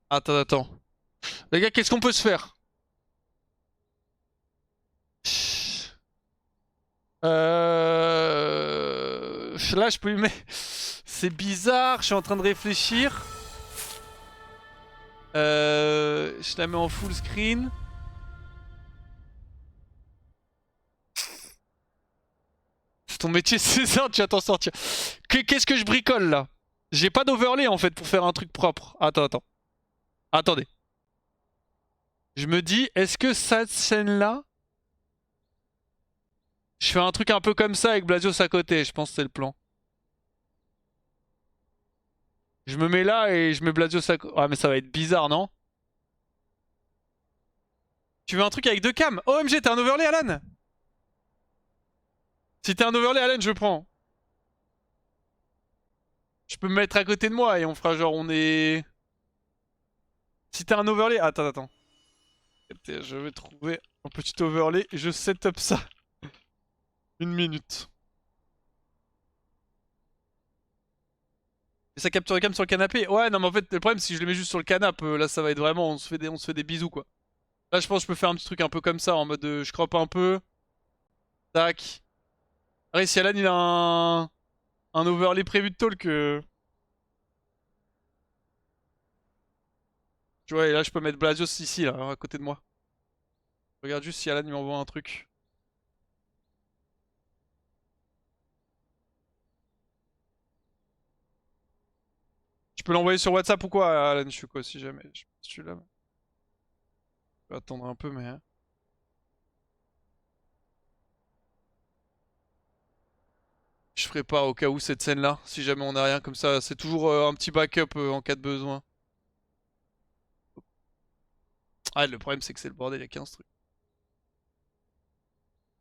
Attends. Les gars, qu'est-ce qu'on peut se faire? Là, je peux lui mettre... C'est bizarre, je suis en train de réfléchir. Je la mets en full screen. C'est ton métier, c'est ça, tu vas t'en sortir. Qu'est-ce que je bricole là? J'ai pas d'overlay en fait pour faire un truc propre. Attends. Attendez. Je me dis, est-ce que cette scène-là... Je fais un truc un peu comme ça avec Blasios à côté, je pense que c'est le plan. Je me mets là et je mets Blasios à côté. Ah mais ça va être bizarre, non? Tu veux un truc avec deux cams? OMG, t'as un overlay, Alan? Si t'as un overlay, Alan, je prends. Je peux me mettre à côté de moi et on fera genre on est... Si t'as un overlay... Attends. Je vais trouver un petit overlay et je setup ça. Une minute. Et ça capture les cam sur le canapé? Ouais, non mais en fait le problème c'est que je les mets juste sur le canapé. Là ça va être vraiment... on se fait des bisous quoi. Là je pense que je peux faire un petit truc un peu comme ça en mode je crop un peu. Tac. Allez, si Alan il a un overlay prévu de talk. Tu vois, et là je peux mettre Blasios ici là, à côté de moi. Regarde juste si Alan il m'envoie un truc. Je peux l'envoyer sur WhatsApp ou quoi, Alan? Je suis quoi si jamais? Je sais pas si tu l'as. Je vais attendre un peu, mais. Je ferai pas au cas où cette scène-là, si jamais on a rien comme ça. C'est toujours un petit backup en cas de besoin. Ah, le problème c'est que c'est le bordel, il y a 15 trucs.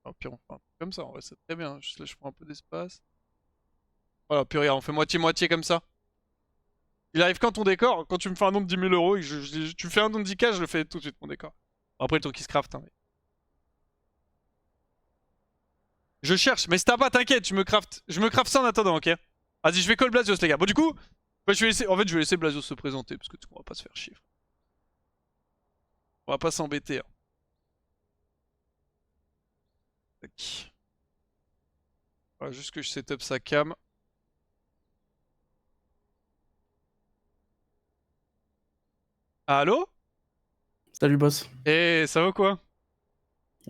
Au pire, on fait un peu comme ça, en vrai, c'est très bien. Juste là, je prends un peu d'espace. Voilà, puis regarde, on fait moitié-moitié comme ça. Il arrive quand ton décor? Quand tu me fais un don de 10 000 euros et que tu me fais un don de 10K, je le fais tout de suite, mon décor. Après, le truc qui se craft, hein, mais... Je cherche, mais si t'as pas, t'inquiète, je me craft ça en attendant, ok? Vas-y, je vais call Blasios, les gars. Bon, du coup, bah, je vais laisser... En fait, je vais laisser Blasios se présenter, parce que on va pas se faire chier. On va pas s'embêter, hein. Tac. Voilà, juste que je setup sa cam. Allô? Salut boss. Eh, ça va quoi?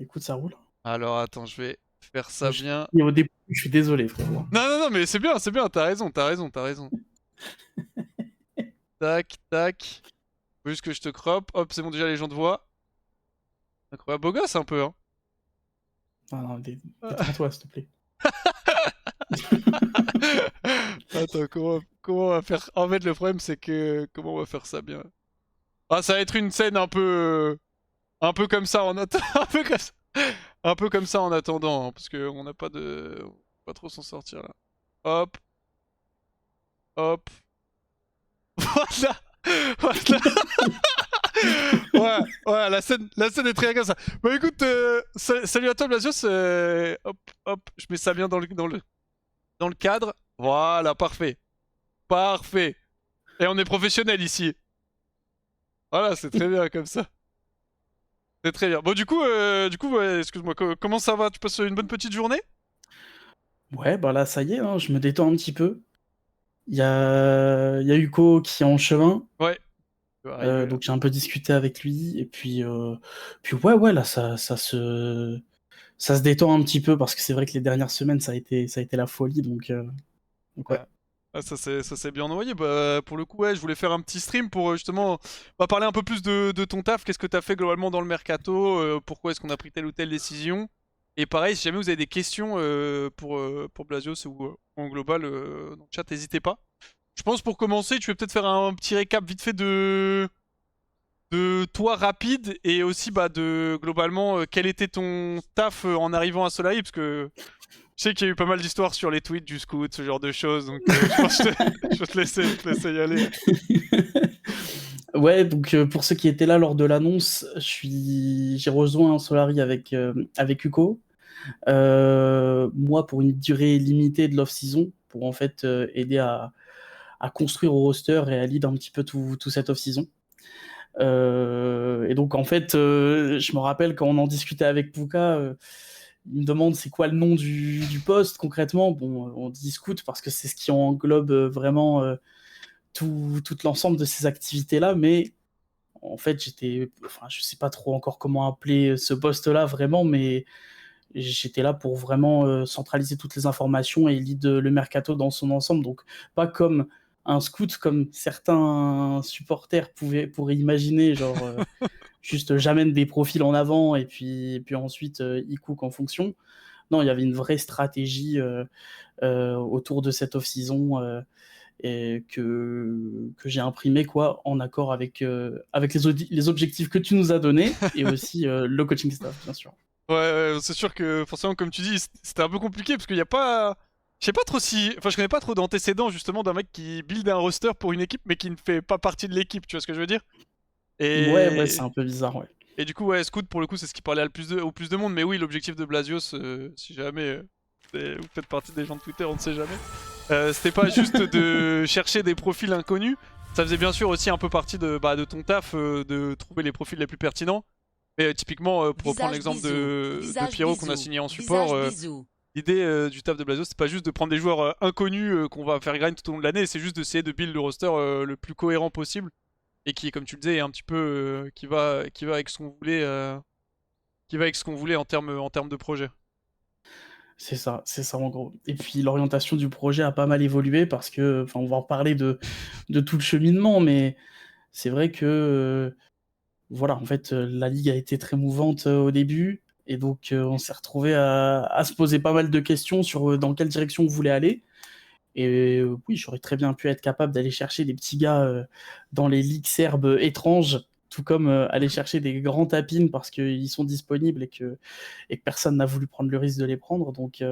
Écoute, ça roule. Alors, attends, je vais faire ça Je... bien. Au début, je suis désolé, frérot. Non, mais c'est bien, t'as raison. Tac. Faut juste que je te crop. Hop, c'est bon, déjà les gens te voient. Incroyable, beau gosse un peu, hein. Non, détends-toi, s'il te plaît. Attends, comment on va faire... En fait, le problème, c'est que... Comment on va faire ça bien? Ah, ça va être une scène un peu... Un peu comme ça en attendant. Un peu comme ça en attendant, hein, parce qu'on n'a pas de... On peut pas trop s'en sortir, là. Hop. Voilà. Voilà. Ouais, la scène est très bien comme ça. Bah écoute, salut à toi Blasios. Hop, je mets ça bien dans le cadre. Voilà, parfait. Et on est professionnel ici. Voilà, c'est très bien comme ça. C'est très bien. Bon, du coup, ouais, excuse-moi, comment ça va? Tu passes une bonne petite journée? Ouais, bah là, ça y est, hein, je me détends un petit peu. Il y a Hugo qui est en chemin, Ouais, tu vas arriver là. donc j'ai un peu discuté avec lui. Et puis ouais, là, ça se détend un petit peu parce que c'est vrai que les dernières semaines, ça a été la folie. Donc ouais. Ouais. Ah, ça s'est bien envoyé. Bah, pour le coup, ouais, je voulais faire un petit stream pour justement parler un peu plus de ton taf. Qu'est-ce que tu as fait globalement dans le mercato? Pourquoi est-ce qu'on a pris telle ou telle décision? Et pareil, si jamais vous avez des questions pour Blasios ou en global dans le chat, n'hésitez pas. Je pense pour commencer, tu veux peut-être faire un petit récap vite fait de toi rapide et aussi bah, de globalement quel était ton taf en arrivant à Solaris parce que je sais qu'il y a eu pas mal d'histoires sur les tweets du scout, ce genre de choses, donc je pense que je vais te laisser y aller. Ouais, donc pour ceux qui étaient là lors de l'annonce, j'ai rejoint Solari avec Hugo. Moi, pour une durée limitée de l'off-season, pour en fait aider à construire au roster et à lead un petit peu tout cette off-season. Et donc en fait, je me rappelle quand on en discutait avec Puka, il me demande c'est quoi le nom du poste concrètement. Bon, on dit scout parce que c'est ce qui englobe vraiment tout l'ensemble de ces activités-là, mais en fait enfin je sais pas trop encore comment appeler ce poste-là vraiment, mais j'étais là pour vraiment centraliser toutes les informations et lead le mercato dans son ensemble. Donc, pas comme un scout, comme certains supporters pourraient imaginer, genre juste j'amène des profils en avant et puis ensuite ils cook en fonction. Non, il y avait une vraie stratégie autour de cette off-season et que j'ai imprimé quoi, en accord avec les objectifs que tu nous as donnés et aussi le coaching staff, bien sûr. Ouais, c'est sûr que forcément, comme tu dis, c'était un peu compliqué parce qu'il y a pas. Je sais pas trop si. Enfin, je connais pas trop d'antécédents justement d'un mec qui build un roster pour une équipe mais qui ne fait pas partie de l'équipe, tu vois ce que je veux dire? Ouais, c'est Et. un peu bizarre, ouais. Et du coup, ouais, Scout, pour le coup, c'est ce qui parlait au plus de monde. Mais oui, l'objectif de Blasios, si jamais vous faites partie des gens de Twitter, on ne sait jamais. C'était pas juste de chercher des profils inconnus. Ça faisait bien sûr aussi un peu partie de ton taf, de trouver les profils les plus pertinents. Mais typiquement, pour reprendre Visage l'exemple bisou, de visage Pierrot qu'on a bisou, signé en support, visage bisou. l'idée du taf de Blasios, c'est pas juste de prendre des joueurs inconnus qu'on va faire grind tout au long de l'année, c'est juste d'essayer de build le roster le plus cohérent possible et qui, comme tu le disais, est un petit peu qui va avec ce qu'on voulait, en termes de projet. C'est ça en gros. Et puis l'orientation du projet a pas mal évolué parce que, enfin, on va en reparler de tout le cheminement, mais c'est vrai que, voilà, en fait, la ligue a été très mouvante au début, et donc on s'est retrouvé à se poser pas mal de questions sur dans quelle direction on voulait aller. Et oui, j'aurais très bien pu être capable d'aller chercher des petits gars dans les ligues serbes étranges, tout comme aller chercher des grands tapines parce qu'ils sont disponibles et que personne n'a voulu prendre le risque de les prendre. Donc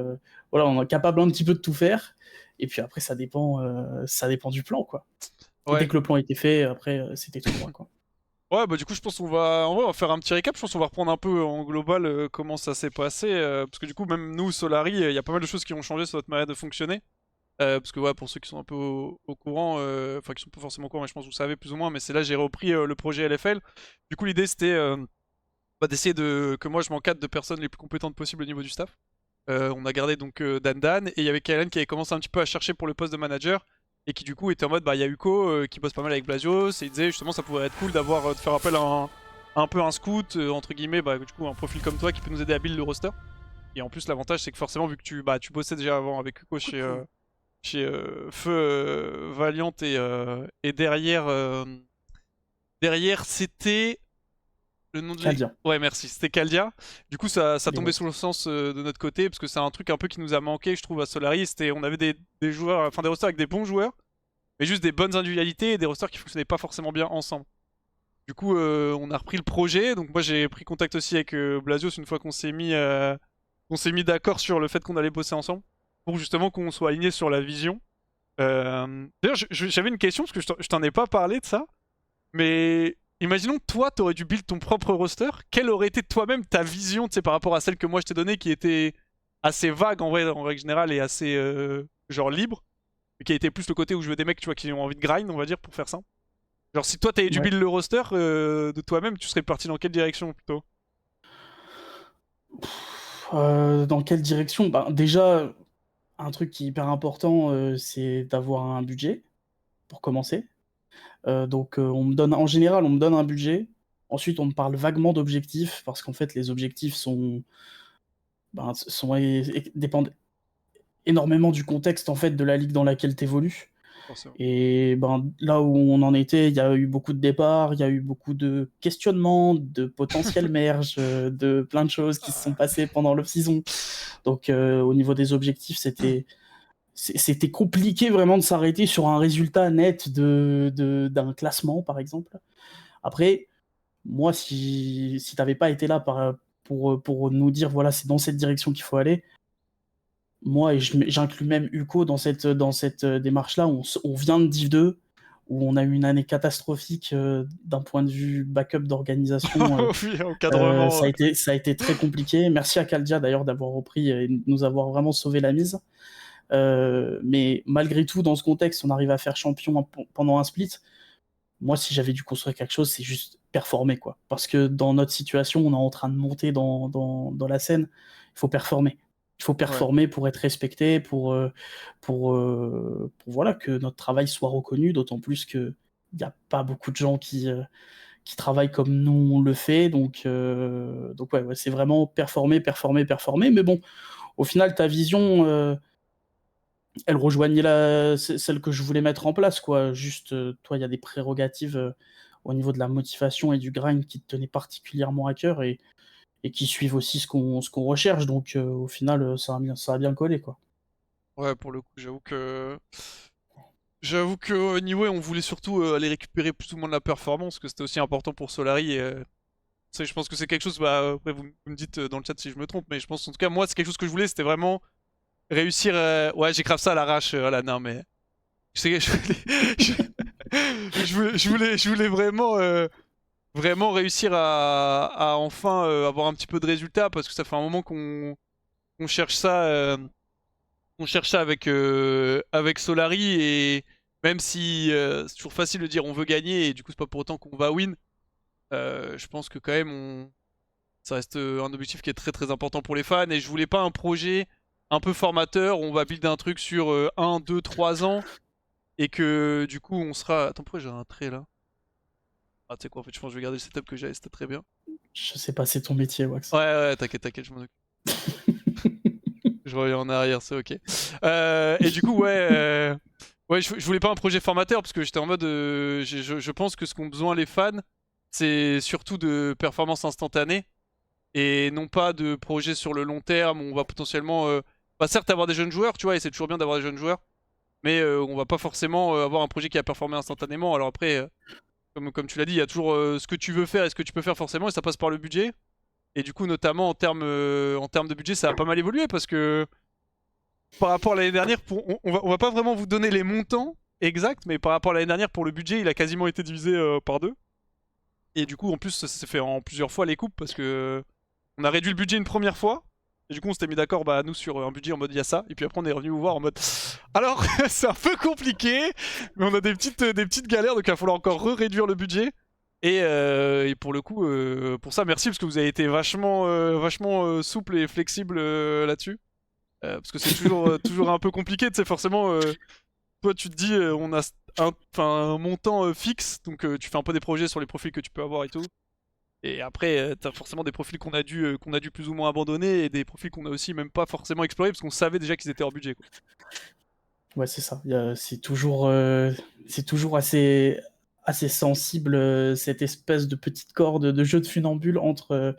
voilà, on est capable un petit peu de tout faire. Et puis après, ça dépend du plan, quoi. Et dès Ouais. que le plan était fait, après, c'était tout droit, quoi. Ouais, bah du coup, je pense qu'on va, en vrai, on va faire un petit récap. Je pense qu'on va reprendre un peu en global comment ça s'est passé. Parce que du coup, même nous, Solari, il y a pas mal de choses qui ont changé sur notre manière de fonctionner. Parce que ouais, pour ceux qui sont un peu au courant, enfin qui sont pas forcément au courant, mais je pense que vous savez plus ou moins, mais c'est là que j'ai repris le projet LFL. Du coup, l'idée c'était d'essayer que moi je m'encadre de personnes les plus compétentes possibles au niveau du staff. On a gardé donc Dan Dan et il y avait Kalen qui avait commencé un petit peu à chercher pour le poste de manager et qui du coup était en mode bah il y a Uko qui bosse pas mal avec Blasios et il disait justement ça pourrait être cool d'avoir de faire appel à un peu un scout entre guillemets, bah du coup un profil comme toi qui peut nous aider à build le roster. Et en plus l'avantage c'est que forcément vu que tu bossais déjà avant avec Uko Coucou. chez Feu Valiant et derrière derrière c'était le nom de Caldia. ouais, merci, c'était Caldia. Du coup ça Les tombait Wasps. sous le sens de notre côté parce que c'est un truc un peu qui nous a manqué je trouve à Solari, c'était on avait des joueurs enfin des rosters avec des bons joueurs mais juste des bonnes individualités et des rosters qui fonctionnaient pas forcément bien ensemble. Du coup on a repris le projet donc moi j'ai pris contact aussi avec Blasios une fois qu'on s'est mis d'accord sur le fait qu'on allait bosser ensemble pour justement qu'on soit aligné sur la vision. D'ailleurs, j'avais une question parce que je t'en ai pas parlé de ça, mais imaginons que toi, t'aurais dû build ton propre roster. Quelle aurait été toi-même ta vision, tu sais, par rapport à celle que moi je t'ai donnée, qui était assez vague en vrai, en règle générale, et assez genre libre, mais qui a été plus le côté où je veux des mecs, tu vois, qui ont envie de grind, on va dire, pour faire ça. Genre, si toi t'avais dû Ouais. build le roster de toi-même, tu serais parti dans quelle direction plutôt? Dans quelle direction? Ben, déjà, un truc qui est hyper important, c'est d'avoir un budget, pour commencer. Donc, en général, on me donne un budget. Ensuite, on me parle vaguement d'objectifs, parce qu'en fait, les objectifs dépendent énormément du contexte en fait, de la ligue dans laquelle tu évolues. Forcément. Et ben, là où on en était, il y a eu beaucoup de départs, il y a eu beaucoup de questionnements, de potentiels merges, de plein de choses qui se sont passées pendant l'off-season. Donc, au niveau des objectifs, c'était compliqué vraiment de s'arrêter sur un résultat net d'un classement, par exemple. Après, moi, si tu n'avais pas été là pour nous dire, voilà, c'est dans cette direction qu'il faut aller, moi, et j'inclus même Uko dans cette démarche-là, on vient de Div 2, où on a eu une année catastrophique d'un point de vue backup d'organisation. Oui, encadrement. Ça a été très compliqué. Merci à Kaldia d'ailleurs d'avoir repris et de nous avoir vraiment sauvé la mise. Mais malgré tout, dans ce contexte, on arrive à faire champion pendant un split. moi, si j'avais dû construire quelque chose, c'est juste performer, quoi. Parce que dans notre situation, on est en train de monter dans la scène, il faut performer. Il faut Ouais. performer pour être respecté, pour voilà, que notre travail soit reconnu, d'autant plus qu'il n'y a pas beaucoup de gens qui travaillent comme nous on le fait. Donc ouais, c'est vraiment performer, performer, performer. Mais bon, au final, ta vision, elle rejoignait celle que je voulais mettre en place, quoi. Juste, toi, il y a des prérogatives au niveau de la motivation et du grind qui te tenaient particulièrement à cœur et qui suivent aussi ce qu'on recherche. Donc, au final, ça a bien collé, quoi. Ouais, pour le coup, j'avoue que anyway, on voulait surtout aller récupérer plus ou moins de la performance, parce que c'était aussi important pour Solari. Et, je pense que c'est quelque chose, bah, après vous me dites dans le chat si je me trompe, mais je pense en tout cas, moi, c'est quelque chose que je voulais, c'était vraiment réussir. Ouais, j'écrave ça à l'arrache, voilà, non, mais. Je voulais, je voulais vraiment réussir à enfin avoir un petit peu de résultats, parce que ça fait un moment qu'on cherche ça. On cherche ça avec Solari, et même si c'est toujours facile de dire on veut gagner et du coup c'est pas pour autant qu'on va win, je pense que quand même ça reste un objectif qui est très très important pour les fans, et je voulais pas un projet un peu formateur où on va build un truc sur 1, 2, 3 ans et que du coup on sera... Attends, pourquoi j'ai un trait là? Ah, tu sais quoi, en fait je pense que je vais garder le setup que j'avais, c'était très bien. Je sais pas, c'est ton métier, Ouais, Wax. ouais, t'inquiète, t'inquiète, je m'en occupe. Je reviens en arrière, c'est ok. Et du coup, ouais, ouais, je voulais pas un projet formateur parce que j'étais en mode, je pense que ce qu'ont besoin les fans, c'est surtout de performance instantanée et non pas de projets sur le long terme où on va potentiellement, bah, certes avoir des jeunes joueurs, tu vois, et c'est toujours bien d'avoir des jeunes joueurs, mais on va pas forcément avoir un projet qui a performé instantanément. Alors après, comme tu l'as dit, il y a toujours ce que tu veux faire et ce que tu peux faire forcément, et ça passe par le budget. Et du coup, notamment en termes de budget, ça a pas mal évolué parce que par rapport à l'année dernière, on va pas vraiment vous donner les montants exacts, mais par rapport à l'année dernière, pour le budget, il a quasiment été divisé par deux. Et du coup, en plus, ça s'est fait en plusieurs fois les coupes parce que on a réduit le budget une première fois. Et du coup, on s'était mis d'accord, bah, nous, sur un budget en mode il y a ça. Et puis après, on est revenu vous voir en mode. Alors, c'est un peu compliqué, mais on a des petites galères, donc il va falloir encore réduire le budget. Et pour le coup, pour ça, merci parce que vous avez été vachement souple et flexible là-dessus. Parce que c'est toujours un peu compliqué, tu sais, forcément, toi tu te dis, on a un montant fixe, donc tu fais un peu des projets sur les profils que tu peux avoir et tout. Et après, t'as forcément des profils qu'on a dû plus ou moins abandonner, et des profils qu'on a aussi même pas forcément explorés parce qu'on savait déjà qu'ils étaient hors budget, quoi. Ouais, c'est ça. C'est toujours assez sensible, cette espèce de petite corde de jeu de funambule entre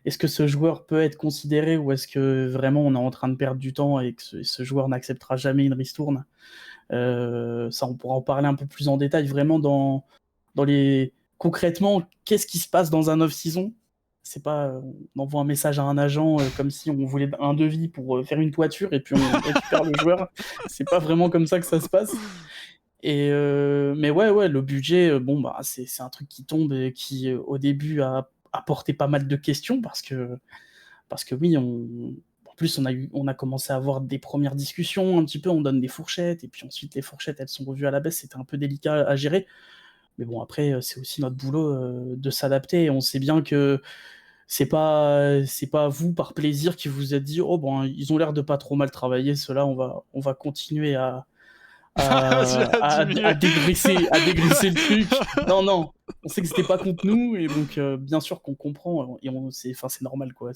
est-ce que ce joueur peut être considéré ou est-ce que vraiment on est en train de perdre du temps et que ce joueur n'acceptera jamais une ristourne. Ça, on pourra en parler un peu plus en détail, vraiment dans les... Concrètement, qu'est-ce qui se passe dans un off-season? C'est pas, on envoie un message à un agent comme si on voulait un devis pour faire une toiture et puis on récupère le joueur. C'est pas vraiment comme ça que ça se passe. Mais ouais, le budget, bon, bah, c'est un truc qui tombe et qui, au début, a apporté pas mal de questions parce que oui, en plus, on a commencé à avoir des premières discussions un petit peu, on donne des fourchettes, et puis ensuite, les fourchettes, elles sont revues à la baisse, c'était un peu délicat à gérer. Mais bon, après, c'est aussi notre boulot de s'adapter. Et on sait bien que c'est pas vous, par plaisir, qui vous êtes dit, oh bon, ils ont l'air de pas trop mal travailler, ceux-là, on va continuer à, J'ai à, à à, diminuer. à dégraisser le truc. Non, non, on sait que c'était pas contre nous, et donc bien sûr qu'on comprend, et c'est normal, quoi.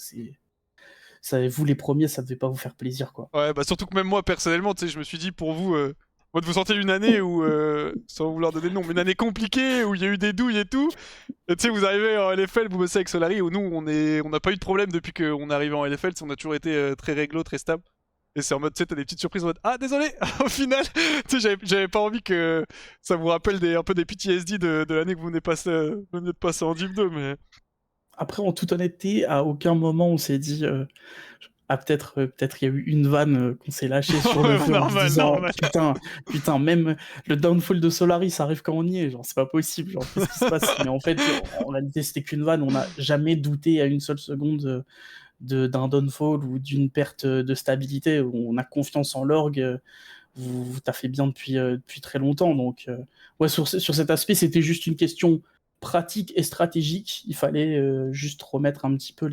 Vous, les premiers, ça devait pas vous faire plaisir, quoi. Ouais, bah surtout que même moi, personnellement, tu sais, je me suis dit pour vous, moi de vous sortir une année où, sans vouloir donner le nom, mais une année compliquée où il y a eu des douilles et tout. Et tu sais, vous arrivez en LFL, vous bossez avec Solari, où nous, on n'a pas eu de problème depuis qu'on est arrivé en LFL, on a toujours été très réglo, très stable. Et c'est en mode, tu sais, t'as des petites surprises en mode, ah désolé, au final, tu sais, j'avais pas envie que ça vous rappelle un peu des PTSD de l'année que vous venez de passer en Div 2, mais. Après, en toute honnêteté, à aucun moment on s'est dit, peut-être il y a eu une vanne qu'on s'est lâchée sur le Ouais, feu en se normal, disant, normal. putain, même le downfall de Solari, ça arrive quand on y est, genre c'est pas possible, genre qu'est-ce qui se passe? Mais en fait, en réalité, c'était qu'une vanne, on n'a jamais douté à une seule seconde d'un downfall ou d'une perte de stabilité. On a confiance en l'org. vous taffez bien depuis très longtemps. Donc, ouais, sur cet aspect, c'était juste une question pratique et stratégique. Il fallait juste remettre un petit peu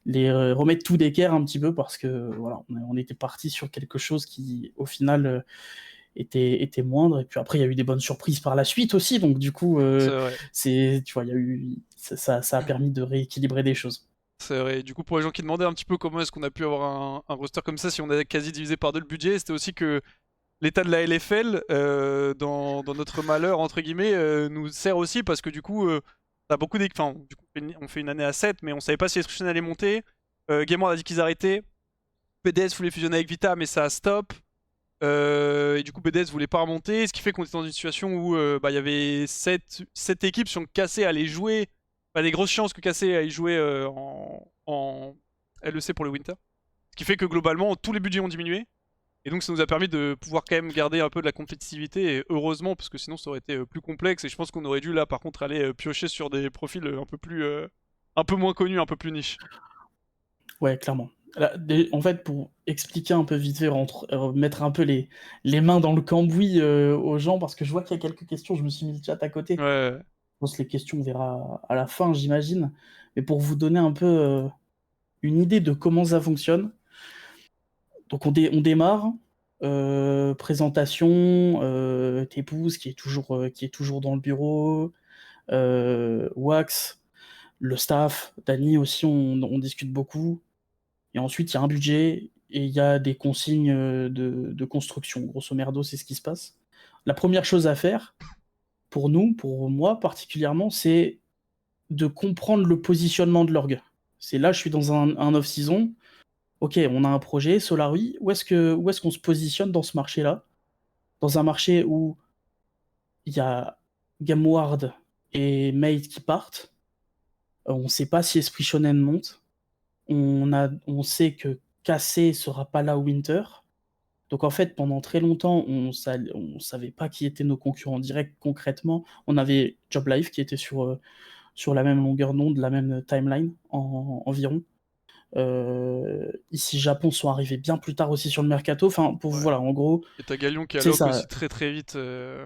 remettre tout d'équerre un petit peu parce que voilà, on était parti sur quelque chose qui, au final, était moindre. Et puis après, il y a eu des bonnes surprises par la suite aussi. Donc, du coup, C'est vrai. tu vois, il y a eu, ça a permis de rééquilibrer des choses. C'est vrai. Du coup, pour les gens qui demandaient un petit peu comment est-ce qu'on a pu avoir un roster comme ça si on a quasi divisé par deux le budget, c'était aussi que l'état de la LFL, dans notre malheur, entre guillemets, nous sert aussi parce que du coup, t'as beaucoup d'équipes. Enfin, du coup, on fait une année à 7, mais on savait pas si Destruction allait monter. Game World a dit qu'ils arrêtaient. BDS voulait fusionner avec Vita, mais ça a stop. Et du coup, BDS voulait pas remonter, ce qui fait qu'on était dans une situation où bah, il y avait 7 équipes qui ont Cassé allait jouer. Bah, des grosses chances que Cassé aille jouer en LEC pour le Winter. Ce qui fait que globalement, tous les budgets ont diminué. Et donc ça nous a permis de pouvoir quand même garder un peu de la compétitivité, et heureusement, parce que sinon ça aurait été plus complexe, et je pense qu'on aurait dû là par contre aller piocher sur des profils un peu moins connus, un peu plus niche. Ouais, clairement. Là, en fait, pour expliquer un peu vite fait, mettre un peu les mains dans le cambouis aux gens, parce que je vois qu'il y a quelques questions, je me suis mis le chat à côté. Ouais, Je pense que les questions, on verra à la fin, j'imagine. Mais pour vous donner un peu une idée de comment ça fonctionne, donc on démarre, présentation, Tépouze qui est toujours dans le bureau, Wax, le staff, Dany aussi, on discute beaucoup. Et ensuite, il y a un budget et il y a des consignes de construction. Grosso merdo, c'est ce qui se passe. La première chose à faire, pour nous, pour moi particulièrement, c'est de comprendre le positionnement de l'orgue. C'est là, je suis dans un off-season. Ok, on a un projet, Solari. Où est-ce qu'on se positionne dans ce marché-là? Dans un marché où il y a Gameward et Mate qui partent. On ne sait pas si Esprit Shonen monte. On sait que Cassé sera pas là au Winter. Donc en fait, pendant très longtemps, on savait pas qui étaient nos concurrents directs concrètement. On avait Job Life qui était sur la même longueur d'onde, la même timeline environ. Ici, Japon sont arrivés bien plus tard aussi sur le mercato. Enfin, ouais. voilà, en gros, Et t'as Galion qui c'est alloc aussi ça. très très vite.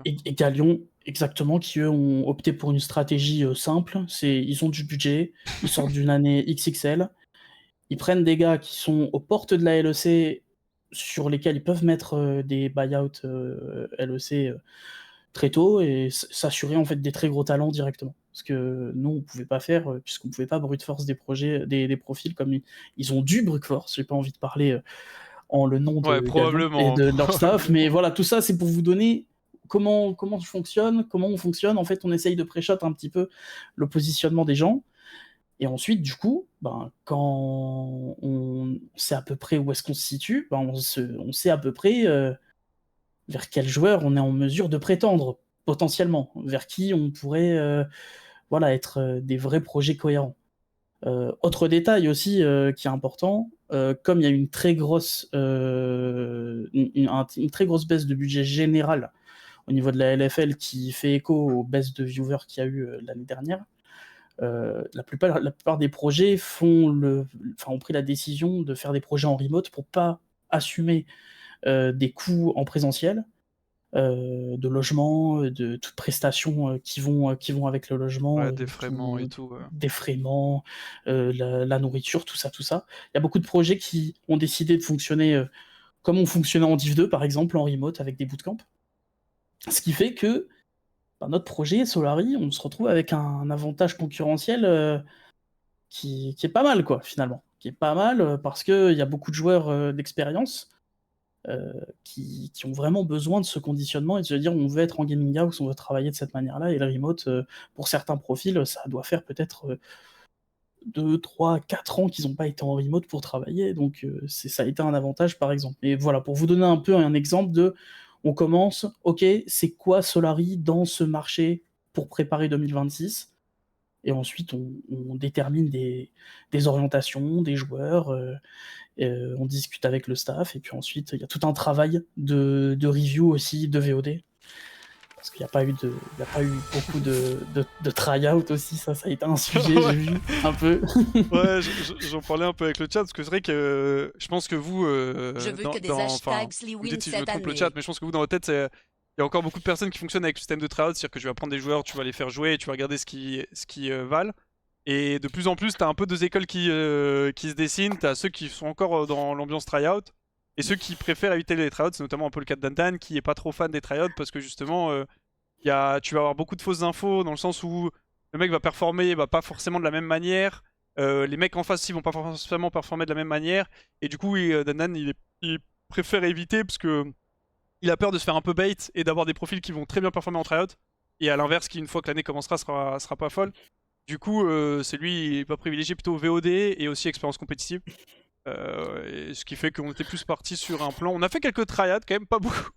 Et Galion, exactement, qui eux ont opté pour une stratégie simple. Ils ont du budget, ils sortent d'une année XXL, ils prennent des gars qui sont aux portes de la LEC sur lesquels ils peuvent mettre des buyouts LEC très tôt et s'assurer en fait des très gros talents directement. Parce que nous, on pouvait pas faire, puisqu'on pouvait pas brute force des projets, des profils comme ils ont dû brute force. J'ai pas envie de parler en le nom Ouais, de Galion et probablement, de leur staff, mais probablement. voilà, tout ça, c'est pour vous donner comment je fonctionne, comment on fonctionne. En fait, on essaye de pré-shot un petit peu le positionnement des gens. Et ensuite, du coup, ben, quand on sait à peu près où est-ce qu'on se situe, ben, on sait à peu près vers quel joueur on est en mesure de prétendre, potentiellement, vers qui on pourrait voilà, être des vrais projets cohérents. Autre détail aussi qui est important, comme il y a une très grosse, une très grosse baisse de budget général au niveau de la LFL qui fait écho aux baisses de viewers qu'il y a eu l'année dernière, la plupart des projets ont pris la décision de faire des projets en remote pour pas assumer des coûts en présentiel, de logement, de toutes prestations qui vont avec le logement, Ouais, défraiement et tout. défraiement, la nourriture, tout ça, tout ça. Il y a beaucoup de projets qui ont décidé de fonctionner comme on fonctionnait en Div 2, par exemple, en remote avec des bootcamps. Ce qui fait que notre projet, Solari, on se retrouve avec un avantage concurrentiel qui est pas mal, quoi, finalement. Qui est pas mal parce qu'il y a beaucoup de joueurs d'expérience qui ont vraiment besoin de ce conditionnement et de se dire on veut être en gaming house, on veut travailler de cette manière-là. Et le remote, pour certains profils, ça doit faire peut-être 2, 3, 4 ans qu'ils n'ont pas été en remote pour travailler. Donc ça a été un avantage, par exemple. Et voilà, pour vous donner un peu un exemple de on commence, ok, c'est quoi Solari dans ce marché pour préparer 2026? Et ensuite, on détermine des orientations, des joueurs, on discute avec le staff, et puis ensuite, il y a tout un travail de review aussi, de VOD, parce qu'il n'y a pas eu beaucoup de try-out aussi, ça a été un sujet, Ouais. j'ai vu un peu. Ouais, j'en parlais un peu avec le chat, parce que c'est vrai que je pense que vous, Je veux que des enfin, hashtags vous me Sliwin dites si je me cette trompe le chat, année. mais je pense que vous, dans votre tête, il y a encore beaucoup de personnes qui fonctionnent avec le système de tryout, c'est-à-dire que tu vas prendre des joueurs, tu vas les faire jouer, et tu vas regarder ce qui valent. Et de plus en plus, t'as un peu deux écoles qui se dessinent. T'as ceux qui sont encore dans l'ambiance tryout et ceux qui préfèrent éviter les tryouts. C'est notamment un peu le cas de Dantan qui est pas trop fan des tryouts parce que justement, tu vas avoir beaucoup de fausses infos dans le sens où le mec va performer pas forcément de la même manière. Les mecs en face aussi vont pas forcément performer de la même manière. Et du coup, Dantan il préfère éviter parce que il a peur de se faire un peu bait et d'avoir des profils qui vont très bien performer en tryout. Et à l'inverse, qui une fois que l'année commencera sera pas folle. Du coup, c'est lui, il va privilégier plutôt VOD et aussi expérience compétitive. Et ce qui fait qu'on était plus parti sur un plan. On a fait quelques tryouts, quand même, pas beaucoup.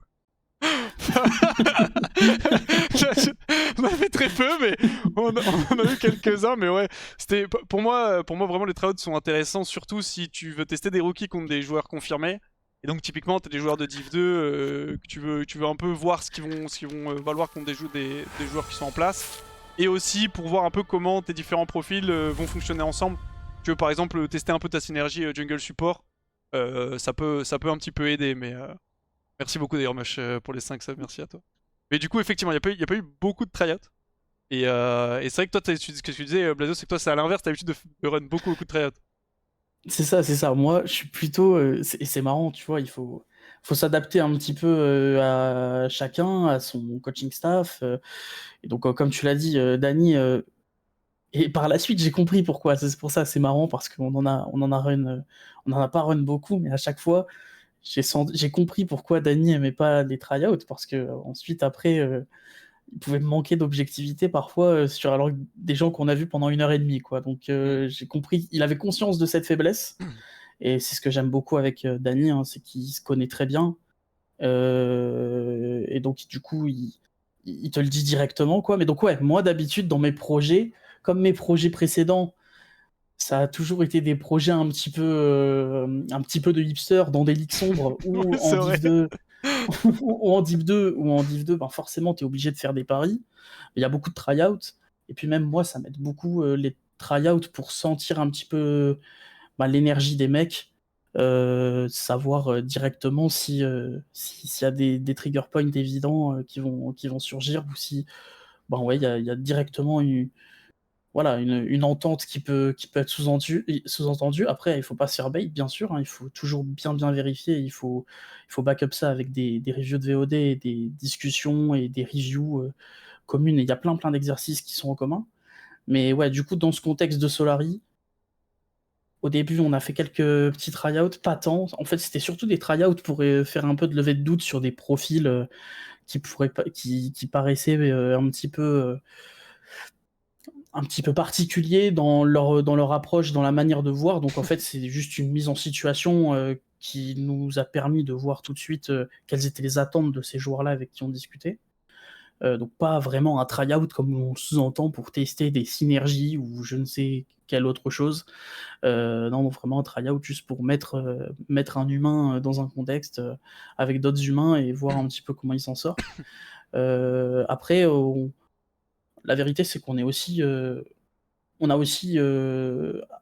On a fait très peu, mais on a eu quelques-uns. Mais ouais, c'était pour moi vraiment les tryouts sont intéressants, surtout si tu veux tester des rookies contre des joueurs confirmés. Et donc typiquement, tu as des joueurs de Div 2 que tu veux un peu voir ce qu'ils vont valoir contre des joueurs qui sont en place. Et aussi pour voir un peu comment tes différents profils vont fonctionner ensemble. Tu veux par exemple tester un peu ta synergie jungle support, ça peut un petit peu aider. Mais merci beaucoup d'ailleurs Mush pour les 5 subs, merci à toi. Mais du coup effectivement, il n'y a pas eu beaucoup de tryouts. Et c'est vrai que toi, ce que tu disais, Blazo, c'est que toi c'est à l'inverse, t'as l'habitude de run beaucoup de tryouts. C'est ça. Moi, je suis plutôt. Et c'est marrant, tu vois, faut s'adapter un petit peu à chacun, à son coaching staff. Et donc, comme tu l'as dit, Dany, et par la suite, j'ai compris pourquoi. C'est pour ça, c'est marrant parce on en a run, on en a pas run beaucoup, mais à chaque fois, j'ai compris pourquoi Dany aimait pas les tryouts parce que ensuite, après, il pouvait me manquer d'objectivité parfois sur alors, des gens qu'on a vus pendant 1 heure et demie, quoi. Donc, j'ai compris, il avait conscience de cette faiblesse. Et c'est ce que j'aime beaucoup avec Dany, hein, c'est qu'il se connaît très bien. Et donc, du coup, il te le dit directement, quoi. Mais donc, ouais, moi, d'habitude, dans mes projets, comme mes projets précédents, ça a toujours été des projets un petit peu de hipster dans des ligues sombres ou Ouais, en c'est vrai. Div 2, ou en Div 2, ben forcément, tu es obligé de faire des paris. Il y a beaucoup de try-out. Et puis même moi, ça m'aide beaucoup les try-out pour sentir un petit peu l'énergie des mecs, savoir directement s'il y a des trigger points évidents qui vont surgir ou si ouais, il y a directement une entente qui peut être sous-entendue. Après, il faut pas se faire bait, bien sûr, hein, il faut toujours bien vérifier, il faut back up ça avec des reviews de VOD, des discussions et des reviews communes, et il y a plein d'exercices qui sont en commun. Mais ouais, du coup, dans ce contexte de Solari, au début, on a fait quelques petits tryouts, pas tant. En fait, c'était surtout des tryouts pour faire un peu de levée de doute sur des profils qui paraissaient un petit peu particuliers dans leur approche, dans la manière de voir. Donc en fait, c'est juste une mise en situation qui nous a permis de voir tout de suite quelles étaient les attentes de ces joueurs-là avec qui on discutait. Donc pas vraiment un try-out comme on sous-entend pour tester des synergies ou je ne sais quelle autre chose. Non, vraiment un try-out juste pour mettre un humain dans un contexte avec d'autres humains et voir un petit peu comment il s'en sort. Après, la vérité c'est qu'on on a aussi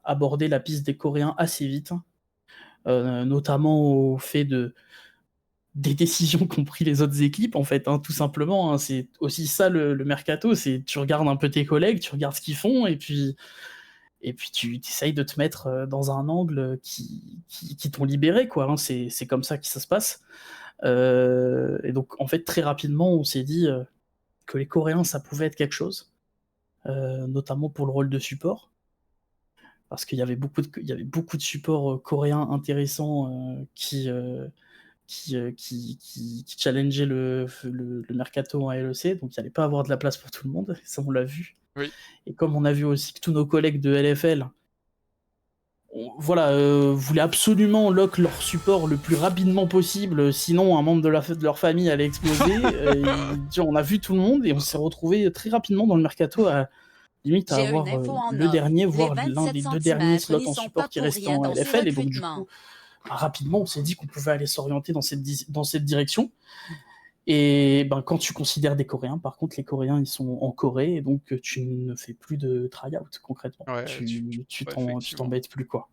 abordé la piste des Coréens assez vite, notamment au fait des décisions qu'ont pris les autres équipes, en fait, hein, tout simplement. Hein. C'est aussi ça le mercato, c'est tu regardes un peu tes collègues, tu regardes ce qu'ils font, et puis tu essayes de te mettre dans un angle qui t'ont libéré, quoi. Hein. C'est comme ça que ça se passe. Et donc, en fait, très rapidement, on s'est dit que les Coréens, ça pouvait être quelque chose, notamment pour le rôle de support. Parce qu'il y avait il y avait beaucoup de supports coréens intéressants qui challengeait le mercato en LEC, donc il n'y allait pas avoir de la place pour tout le monde, ça on l'a vu. Oui. Et comme on a vu aussi que tous nos collègues de LFL voulaient absolument lock leur support le plus rapidement possible, sinon un membre de leur famille allait exploser, on a vu tout le monde et on s'est retrouvé très rapidement dans le mercato à limite à J'ai avoir une info en le off. dernier, Les voire l'un 27 des deux derniers centimètres slots n'y en sont support pas qui pour restaient rien en dans ces LFL, et donc du recrutements. coup rapidement on s'est dit qu'on pouvait aller s'orienter dans cette direction. Et ben, quand tu considères des Coréens, par contre, les Coréens, ils sont en Corée, et donc tu ne fais plus de try-out, concrètement. Ouais, ouais, Tu effectivement. t'embêtes plus, quoi.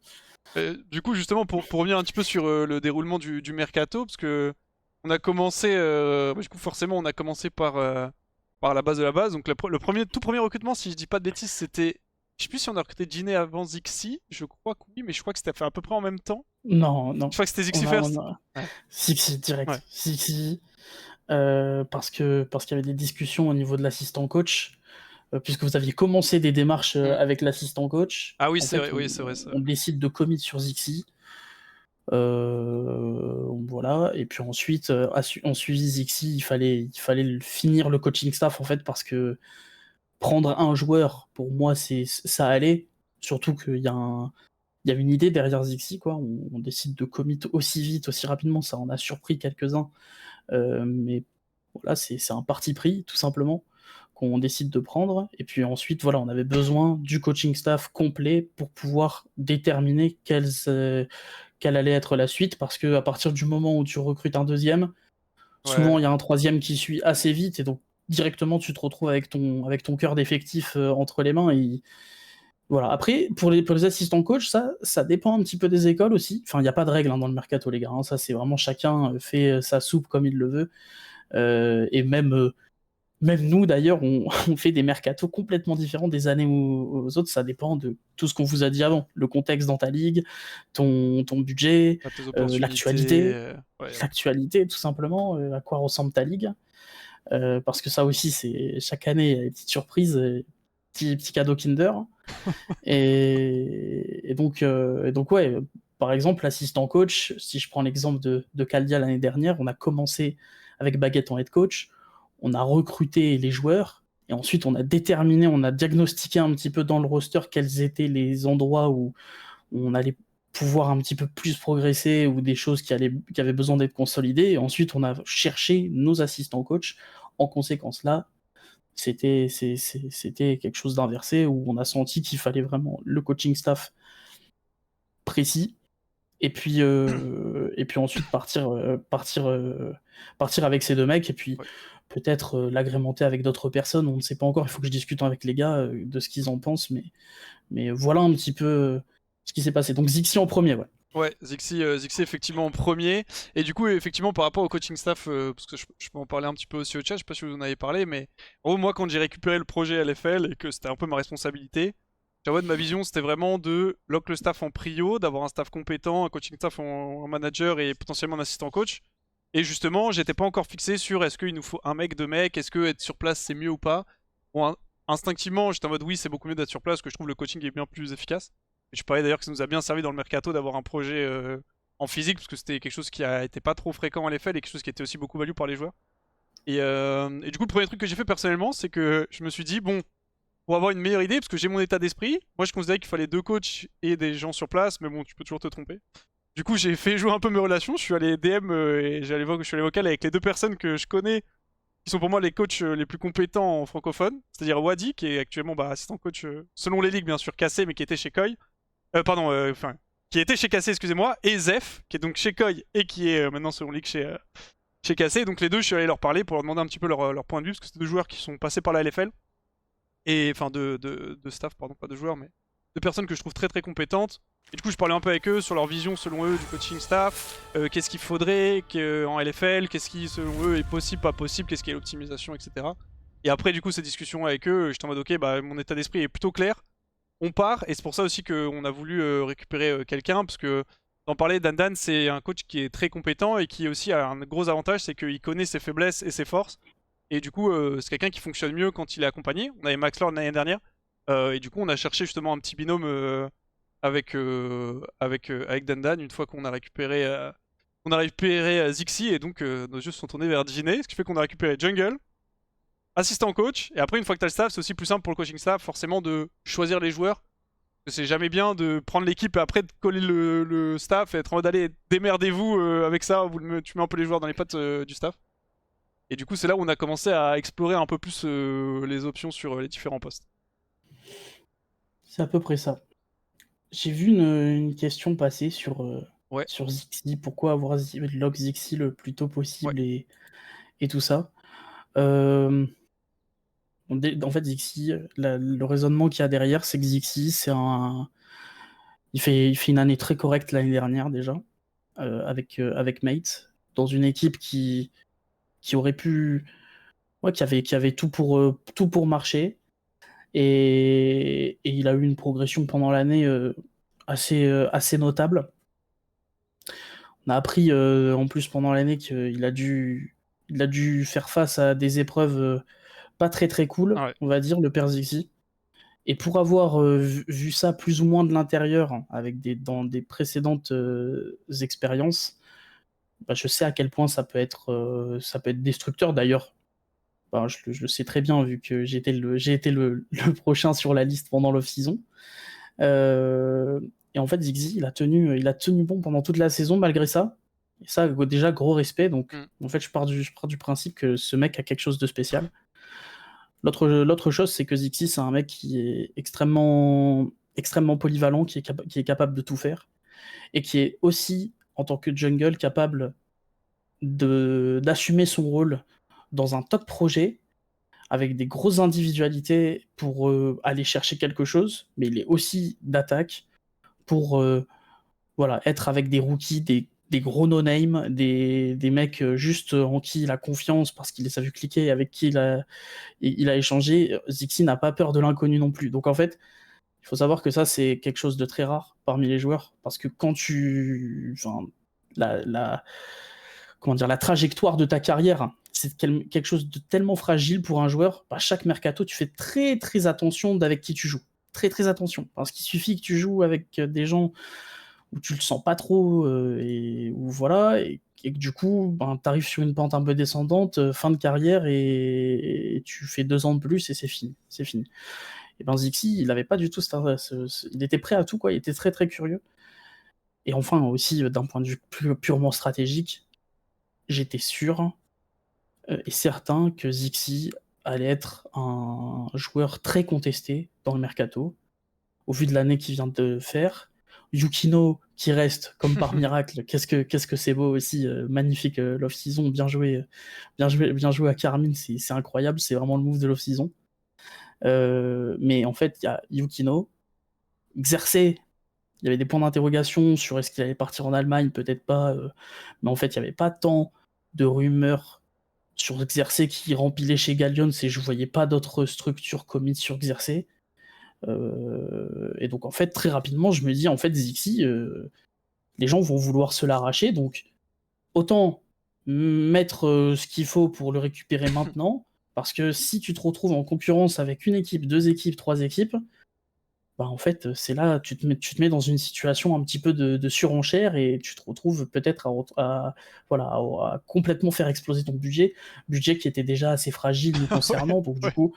Du coup, justement, pour revenir un petit peu sur le déroulement du mercato, parce que on a commencé, du coup, forcément, on a commencé par la base de la base. Donc, le tout premier recrutement, si je dis pas de bêtises, c'était. Je sais plus si on a recruté Jinné avant Zixi. Je crois que oui, mais je crois que c'était fait à peu près en même temps. Non, Je non. crois que c'était Zixi On first. a... Ouais. Sixi, Ouais. direct. Sixi, parce qu'il y avait des discussions au niveau de l'assistant coach, puisque vous aviez commencé des démarches Mm. avec l'assistant coach. Ah oui, En c'est fait, vrai, oui, c'est vrai, ça. on décide de commit sur Zixi. Voilà. Et puis ensuite, en suivi Zixi, il fallait finir le coaching staff, en fait, parce que prendre un joueur, pour moi, ça allait. Surtout il y a une idée derrière Zixi, quoi. On décide de commit aussi vite, aussi rapidement, ça en a surpris quelques-uns. Mais voilà, c'est un parti pris, tout simplement, qu'on décide de prendre. Et puis ensuite, voilà, on avait besoin du coaching staff complet pour pouvoir déterminer quelle allait être la suite, parce que à partir du moment où tu recrutes un deuxième, souvent Ouais. il y a un troisième qui suit assez vite, et donc directement tu te retrouves avec ton cœur d'effectif entre les mains. Et voilà. Après, pour les assistants coach, ça dépend un petit peu des écoles aussi. Enfin, il n'y a pas de règle, hein, dans le mercato, les gars, hein. Ça, c'est vraiment chacun fait sa soupe comme il le veut. Et même nous, d'ailleurs, on fait des mercatos complètement différents des années aux autres. Ça dépend de tout ce qu'on vous a dit avant. Le contexte dans ta ligue, ton budget, À tes opportunités. l'actualité, Ouais. l'actualité, tout simplement, à quoi ressemble ta ligue. Parce que ça aussi, c'est chaque année, il y a des petites surprises, petits cadeaux Kinder. Et donc, ouais, par exemple, l'assistant coach, si je prends l'exemple de Caldia l'année dernière, on a commencé avec Baguette en head coach, on a recruté les joueurs, et ensuite on a déterminé, on a diagnostiqué un petit peu dans le roster quels étaient les endroits où on allait pouvoir un petit peu plus progresser, ou des choses qui avaient besoin d'être consolidées, et ensuite on a cherché nos assistants coach. En conséquence, là, c'était quelque chose d'inversé, où on a senti qu'il fallait vraiment le coaching staff précis, et puis ensuite partir avec ces deux mecs, et puis Ouais. peut-être l'agrémenter avec d'autres personnes. On ne sait pas encore, il faut que je discute avec les gars de ce qu'ils en pensent, mais voilà un petit peu ce qui s'est passé. Donc Zixi en premier, ouais. Ouais, Zixi effectivement en premier. Et du coup, effectivement, par rapport au coaching staff, parce que je peux en parler un petit peu aussi au chat, je sais pas si vous en avez parlé, mais en gros, moi, quand j'ai récupéré le projet LFL et que c'était un peu ma responsabilité, j'avoue, ma vision, c'était vraiment de lock le staff en prio, d'avoir un staff compétent, un coaching staff en manager et potentiellement un assistant coach. Et justement, j'étais pas encore fixé sur est-ce qu'il nous faut un mec, deux mecs, est-ce que être sur place c'est mieux ou pas. Bon, instinctivement, j'étais en mode oui, c'est beaucoup mieux d'être sur place, parce que je trouve le coaching est bien plus efficace. Et je parlais d'ailleurs que ça nous a bien servi dans le mercato d'avoir un projet en physique, parce que c'était quelque chose qui a été pas trop fréquent à l'effet et quelque chose qui était aussi beaucoup valu par les joueurs. Et du coup, le premier truc que j'ai fait personnellement, c'est que je me suis dit, bon, pour avoir une meilleure idée, parce que j'ai mon état d'esprit, moi je considérais qu'il fallait deux coachs et des gens sur place, mais bon, tu peux toujours te tromper. Du coup, j'ai fait jouer un peu mes relations, je suis allé DM et je suis allé vocal avec les deux personnes que je connais, qui sont pour moi les coachs les plus compétents en francophone, c'est-à-dire Wadi, qui est actuellement assistant coach, selon les ligues bien sûr, cassé, mais qui était chez Koi. Pardon, enfin, qui était chez Cassé, excusez-moi, et Zef, qui est donc chez Koi et qui est maintenant selon League chez Cassé. Donc les deux, je suis allé leur parler pour leur demander un petit peu leur point de vue, parce que c'est deux joueurs qui sont passés par la LFL, et enfin de staff, pardon, pas de joueurs, mais de personnes que je trouve très très compétentes. Et du coup, je parlais un peu avec eux sur leur vision selon eux du coaching staff, qu'est-ce qu'il faudrait en LFL, qu'est-ce qui selon eux est possible, pas possible, qu'est-ce qui est l'optimisation, etc. Et après, du coup, ces discussions avec eux, j'étais en mode ok, bah mon état d'esprit est plutôt clair, on part, et c'est pour ça aussi qu'on a voulu récupérer quelqu'un, parce que d'en parler, Dan, c'est un coach qui est très compétent et qui aussi a un gros avantage, c'est qu'il connaît ses faiblesses et ses forces. Et du coup, c'est quelqu'un qui fonctionne mieux quand il est accompagné. On avait Max Lord l'année dernière, et du coup, on a cherché justement un petit binôme avec Dan, une fois qu'on a récupéré Zixi, et donc nos yeux se sont tournés vers Jiné, ce qui fait qu'on a récupéré Jungle, assistant coach, et après une fois que tu as le staff, c'est aussi plus simple pour le coaching staff forcément de choisir les joueurs. Parce que c'est jamais bien de prendre l'équipe et après de coller le staff et être en mode allez, démerdez-vous avec ça, tu mets un peu les joueurs dans les pattes du staff. Et du coup c'est là où on a commencé à explorer un peu plus les options sur les différents postes. C'est à peu près ça. J'ai vu une question passer Ouais, sur Zixi. Pourquoi avoir lock Zixi le plus tôt ouais. possible, et tout ça. Euh, En fait, Zixi, le raisonnement qu'il y a derrière, c'est que Zixi, il fait une année très correcte l'année dernière déjà, avec Mate, dans une équipe qui aurait pu, ouais, qui avait tout pour marcher. Et il a eu une progression pendant l'année assez notable. On a appris en plus pendant l'année il a dû faire face à des épreuves pas très très cool, Ouais. on va dire, le père Zixi. Et pour avoir vu ça plus ou moins de l'intérieur, hein, dans des précédentes expériences, bah, je sais à quel point ça peut être destructeur d'ailleurs. Bah, je le sais très bien vu que j'ai été le prochain sur la liste pendant l'off-season. Euh, et en fait, Ziggy, il a tenu bon pendant toute la saison malgré ça. Et ça, déjà, gros respect. Donc, Mm. en fait, je pars du principe que ce mec a quelque chose de spécial. L'autre chose, c'est que Zixi, c'est un mec qui est extrêmement polyvalent, qui est capable de tout faire, et qui est aussi, en tant que jungle, capable d'assumer son rôle dans un top projet, avec des grosses individualités pour aller chercher quelque chose, mais il est aussi d'attaque pour voilà, être avec des rookies, des gros no-name, des mecs juste en qui il a confiance parce qu'il les a vu cliquer, et avec qui il a échangé. Zixi n'a pas peur de l'inconnu non plus. Donc en fait, il faut savoir que ça, c'est quelque chose de très rare parmi les joueurs, parce que quand tu... Enfin, la, comment dire, la trajectoire de ta carrière, c'est quelque chose de tellement fragile pour un joueur. Bah, chaque mercato, tu fais très très attention d'avec qui tu joues. Très très attention. Parce qu'il suffit que tu joues avec des gens où tu le sens pas trop, et où voilà, et que du coup, ben, tu arrives sur une pente un peu descendante, fin de carrière, et tu fais 2 ans de plus et c'est fini. C'est fini. Et ben Zixi, il avait pas du tout il était prêt à tout, quoi. Il était très très curieux. Et enfin, aussi, d'un point de vue purement stratégique, j'étais sûr et certain que Zixi allait être un joueur très contesté dans le mercato, au vu de l'année qu'il vient de faire. Yukino qui reste comme par miracle, qu'est-ce que c'est beau aussi, magnifique l'off-season, bien joué à Carmine, c'est incroyable, c'est vraiment le move de l'off-season. Mais en fait, il y a Yukino, Xerxes, il y avait des points d'interrogation sur est-ce qu'il allait partir en Allemagne, peut-être pas, mais en fait, il n'y avait pas tant de rumeurs sur Xerxes qui rempilait chez Gallions et je voyais pas d'autres structures commit sur Xerxes. Et donc en fait, très rapidement, je me dis en fait, Zixi, les gens vont vouloir se l'arracher, donc autant mettre ce qu'il faut pour le récupérer maintenant, parce que si tu te retrouves en concurrence avec une équipe, 2 équipes, 3 équipes, bah en fait, c'est là, tu te mets dans une situation un petit peu de surenchère et tu te retrouves peut-être voilà, à complètement faire exploser ton budget qui était déjà assez fragile nous Ouais, concernant, donc du ouais. coup,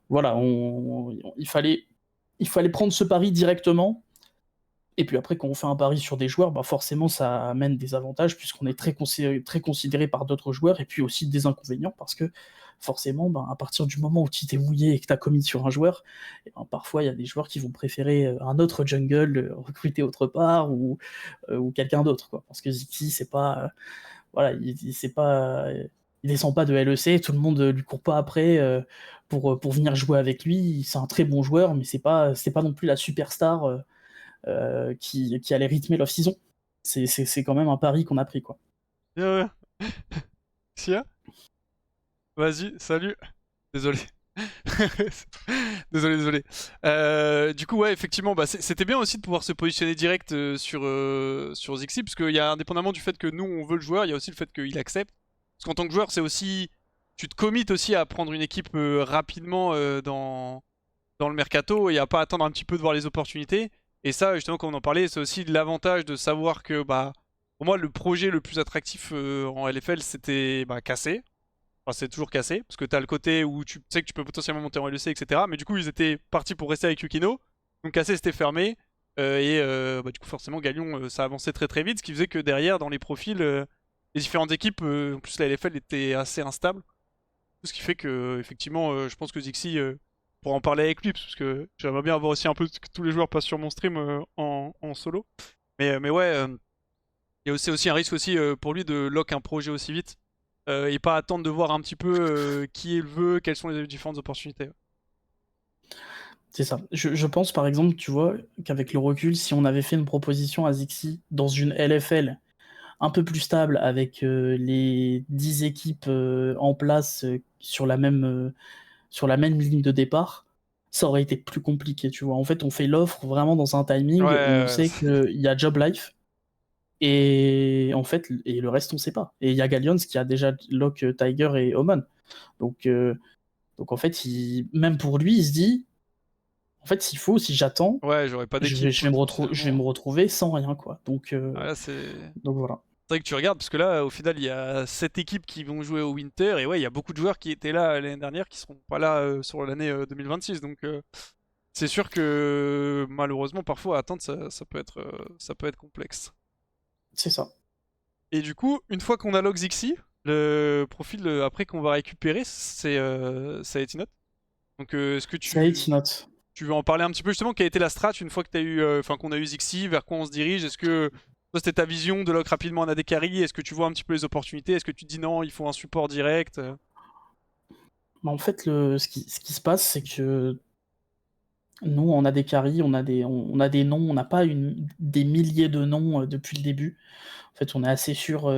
voilà, il fallait prendre ce pari directement. Et puis après, quand on fait un pari sur des joueurs, bah forcément, ça amène des avantages puisqu'on est très considéré par d'autres joueurs et puis aussi des inconvénients parce que forcément, bah, à partir du moment où tu t'es mouillé et que tu as commis sur un joueur, eh ben, parfois il y a des joueurs qui vont préférer un autre jungle recruter autre part ou quelqu'un d'autre, quoi. Parce que Ziki, c'est pas. Voilà, c'est pas. Il descend pas de LEC, tout le monde lui court pas après pour venir jouer avec lui. C'est un très bon joueur, mais c'est pas non plus la superstar. Qui allait rythmer l'off-season. C'est quand même un pari qu'on a pris, quoi. Ouais, ouais. Sia? Vas-y, salut. Désolé. Désolé. Du coup, ouais, effectivement, bah, c'était bien aussi de pouvoir se positionner direct sur Zixi, parce qu'il y a, indépendamment du fait que nous, on veut le joueur, il y a aussi le fait qu'il accepte. Parce qu'en tant que joueur, c'est aussi... Tu te commites aussi à prendre une équipe rapidement dans le mercato et à pas attendre un petit peu de voir les opportunités. Et ça, justement, comme on en parlait, c'est aussi l'avantage de savoir que, bah, pour moi, le projet le plus attractif en LFL, c'était bah, Cassé. Enfin, c'est toujours Cassé, parce que t'as le côté où tu sais que tu peux potentiellement monter en LEC, etc. Mais du coup, ils étaient partis pour rester avec Yukino. Donc Cassé c'était fermé. Bah, du coup, forcément, Galion, ça avançait très très vite. Ce qui faisait que derrière, dans les profils, les différentes équipes, en plus la LFL était assez instable. Ce qui fait que, effectivement, je pense que Zixi, pour en parler avec lui, parce que j'aimerais bien avoir aussi un peu que tous les joueurs passent sur mon stream en solo. Mais ouais, il y a aussi un risque aussi pour lui de lock un projet aussi vite. et pas attendre de voir un petit peu qui il veut, quelles sont les différentes opportunités. C'est ça. Je pense par exemple, tu vois, qu'avec le recul, si on avait fait une proposition à Zixi dans une LFL un peu plus stable, avec les 10 équipes en place sur la même ligne de départ, ça aurait été plus compliqué, tu vois. En fait, on fait l'offre vraiment dans un Ouais, timing où on ouais, sait qu'il y a Job Life, et en fait, et le reste, on sait pas. Et il y a Gallions qui a déjà lock Tiger et Oman. Donc, donc en fait, même pour lui, il se dit, en fait, s'il faut, si j'attends, ouais, j'aurais pas d'équipe je vais me potentiellement. retrouver sans rien, quoi. Ouais, c'est Donc voilà. vrai que tu regardes, parce que là, au final, il y a 7 équipes qui vont jouer au Winter, et ouais, il y a beaucoup de joueurs qui étaient là l'année dernière qui seront pas là sur l'année 2026. Donc, c'est sûr que malheureusement, parfois, attendre, ça peut être complexe. C'est ça. Et du coup, une fois qu'on a log Zixi, le profil après qu'on va récupérer, c'est Etinnot. Donc, est-ce que C'est Note. tu veux en parler un petit peu justement? Quelle a été la strat une fois que t'as eu, enfin qu'on a eu Zixi, vers quoi on se dirige? Est-ce que toi, c'était ta vision de lock rapidement un AD carry? Est-ce que tu vois un petit peu les opportunités? Est-ce que tu te dis non, il faut un support direct? Bah, en fait, ce qui se passe, c'est que nous, on a des carries, on a des noms, on n'a pas des milliers de noms depuis le début. En fait, on est assez sûr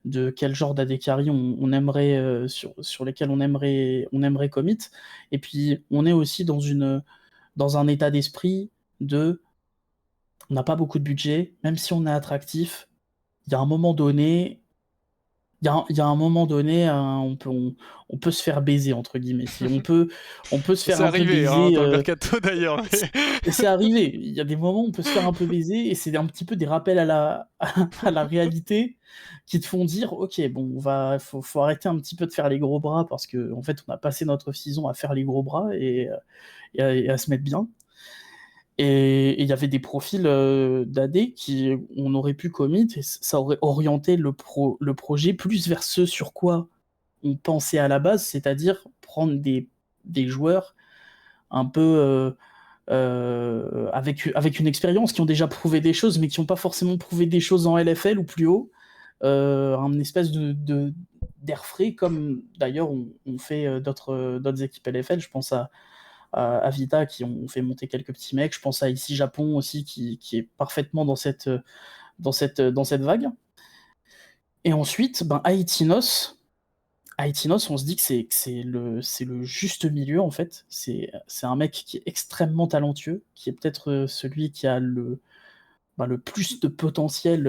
de quel genre d'AD carry on aimerait, sur lesquels on aimerait commit. Et puis, on est aussi dans un état d'esprit de on n'a pas beaucoup de budget, même si on est attractif, il y a un moment donné, il y a un moment donné, on peut se faire baiser, entre guillemets. On peut se faire C'est un peu arrivé hein, baiser. dans le mercato d'ailleurs. C'est arrivé. Il y a des moments où on peut se faire un peu baiser, et c'est un petit peu des rappels à la réalité qui te font dire, ok, bon, faut arrêter un petit peu de faire les gros bras, parce que en fait, on a passé notre saison à faire les gros bras et à se mettre bien. Et il y avait des profils d'AD qui on aurait pu commit, et ça aurait orienté le projet plus vers ce sur quoi on pensait à la base, c'est-à-dire prendre des joueurs un peu avec une expérience, qui ont déjà prouvé des choses, mais qui n'ont pas forcément prouvé des choses en LFL ou plus haut, un espèce d'air frais, comme d'ailleurs on fait d'autres équipes LFL. Je pense à Vita, qui ont fait monter quelques petits mecs. Je pense à ici Japon aussi, qui est parfaitement dans cette vague. Et ensuite, ben, Aetinos, on se dit que c'est le juste milieu, en fait. C'est un mec qui est extrêmement talentueux, qui est peut-être celui qui a le plus de potentiel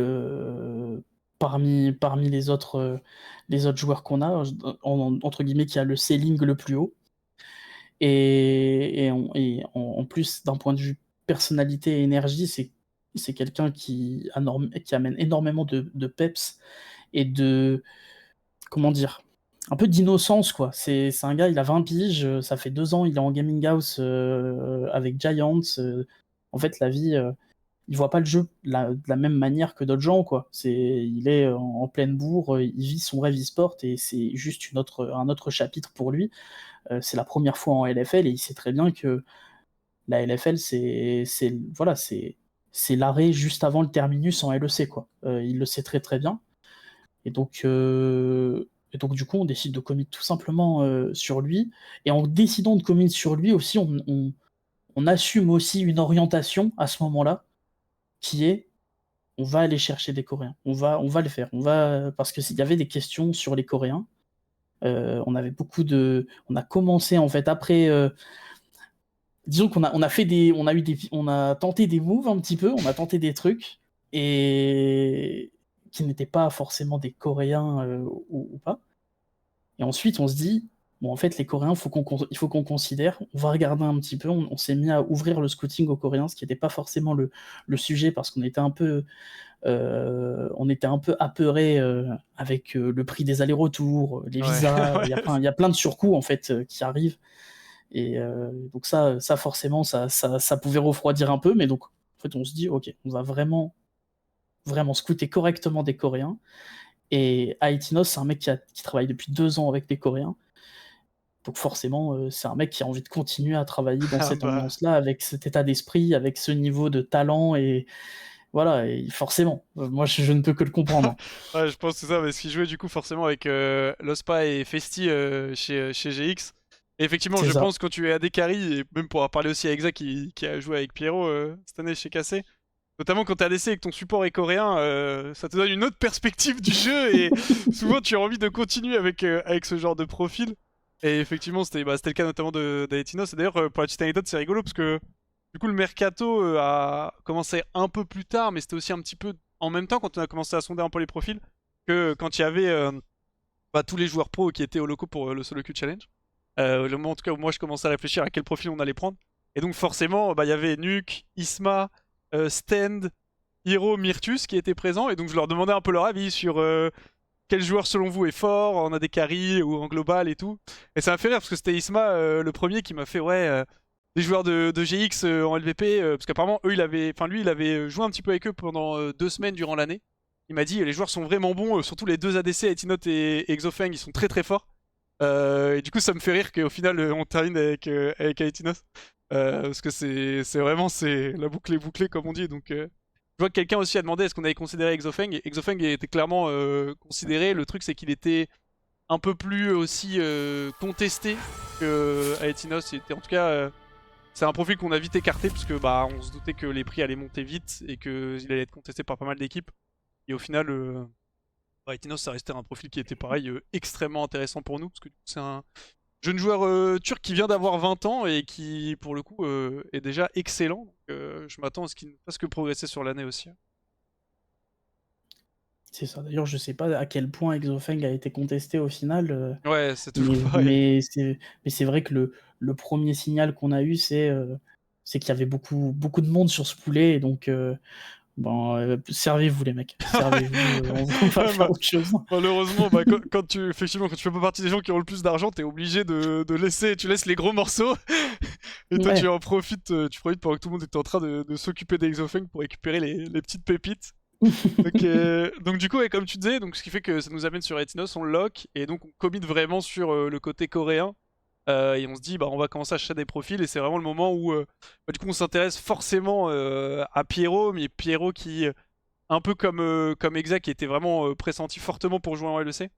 parmi les autres joueurs qu'on a, entre guillemets, qui a le ceiling le plus haut. Et en plus, d'un point de vue personnalité et énergie, c'est quelqu'un qui amène énormément de peps et de, comment dire, un peu d'innocence, quoi. C'est un gars, il a 20 piges, ça fait 2 ans, il est en gaming house avec Giants. En fait, la vie, il voit pas le jeu de la même manière que d'autres gens, quoi. Il est en pleine bourre, il vit son rêve e-sport, et c'est juste un autre chapitre pour lui. C'est la première fois en LFL, et il sait très bien que la LFL, voilà, c'est l'arrêt juste avant le terminus en LEC, quoi. Il le sait très très bien. Et donc, du coup, on décide de commit tout simplement sur lui. Et en décidant de commit sur lui aussi, on assume aussi une orientation à ce moment-là, qui est on va aller chercher des Coréens. On va le faire. Parce que s'il y avait des questions sur les Coréens, on a commencé en fait après. Disons on a tenté des moves un petit peu, on a tenté des trucs, et qui n'étaient pas forcément des Coréens ou pas. Et ensuite, on se dit, bon, en fait, les Coréens, il faut qu'on considère. On va regarder un petit peu. On s'est mis à ouvrir le scouting aux Coréens, ce qui n'était pas forcément le sujet, parce on était un peu apeuré avec le prix des allers-retours, les Ouais, visas. ouais. Il y a plein de surcoûts en fait qui arrivent. Et donc ça forcément, ça pouvait refroidir un peu. Mais donc, en fait, on se dit, ok, on va vraiment scouter correctement des Coréens. Et Aetinos, c'est un mec qui travaille depuis 2 ans avec des Coréens. Donc forcément, c'est un mec qui a envie de continuer à travailler dans Ah cette bah, ambiance-là, avec cet état d'esprit, avec ce niveau de talent Voilà, et forcément, moi je ne peux que le comprendre. Ouais, je pense que c'est ça, parce qu'il jouait du coup forcément avec Lospa et Festi chez GX. Et effectivement, C'est je ça. pense quand tu es AD Carry, et même pour parler aussi à Exa qui a joué avec Pierrot cette année chez KC, notamment quand t'es ADC et que ton support est coréen, ça te donne une autre perspective du jeu et souvent tu as envie de continuer avec ce genre de profil. Et effectivement, c'était le cas notamment d'Aetinos. Et d'ailleurs, pour la petite anecdote, c'est rigolo parce que du coup, le mercato a commencé un peu plus tard, mais c'était aussi un petit peu en même temps quand on a commencé à sonder un peu les profils que quand il y avait tous les joueurs pros qui étaient au loco pour le solo queue challenge. Le moment en tout cas où moi je commençais à réfléchir à quel profil on allait prendre. Et donc forcément, il y avait Nuke, Isma, Stand, Hiro, Myrtus qui étaient présents. Et donc je leur demandais un peu leur avis sur quel joueur selon vous est fort, en AD carry ou en global et tout. Et ça m'a fait rire parce que c'était Isma le premier qui m'a fait ouais les joueurs de GX en LVP parce qu'apparemment eux lui il avait joué un petit peu avec eux pendant 2 semaines durant l'année. Il m'a dit les joueurs sont vraiment bons, surtout les deux ADC, Etinot et Exofeng, ils sont très très forts. Et du coup ça me fait rire qu'au final on termine avec Aetinos. Parce que c'est vraiment la boucle est bouclée comme on dit. Donc je vois que quelqu'un aussi a demandé est-ce qu'on avait considéré Exofeng. Et Exofeng était clairement considéré. Le truc c'est qu'il était un peu plus aussi contesté que Aetinos. En tout cas c'est un profil qu'on a vite écarté parce que bah on se doutait que les prix allaient monter vite et qu'il allait être contesté par pas mal d'équipes. Et au final Aetinos ça restait un profil qui était pareil extrêmement intéressant pour nous parce que c'est un jeune joueur turc qui vient d'avoir 20 ans et qui, pour le coup, est déjà excellent. Donc, je m'attends à ce qu'il ne fasse que progresser sur l'année aussi. C'est ça. D'ailleurs, je sais pas à quel point Exofeng a été contesté au final, Ouais, c'est toujours mais, pareil. mais c'est mais c'est vrai que le premier signal qu'on a eu, c'est qu'il y avait beaucoup, beaucoup de monde sur ce poulet, et donc bon, servez-vous les mecs, servez-vous, on va Ouais, faire autre chose. malheureusement, effectivement, quand tu fais pas partie des gens qui ont le plus d'argent, t'es obligé de laisser, tu laisses les gros morceaux et toi Ouais, tu profites pendant que tout le monde était en train de s'occuper d'Exofeng pour récupérer les petites pépites. Donc du coup, ouais, comme tu disais, donc ce qui fait que ça nous amène sur Etinos, on le lock et donc on commit vraiment sur le côté coréen. Et on se dit, bah, on va commencer à chercher des profils et c'est vraiment le moment où du coup on s'intéresse forcément à Pierrot, mais Pierrot qui, un peu comme Exa, qui était vraiment pressenti fortement pour jouer en LEC.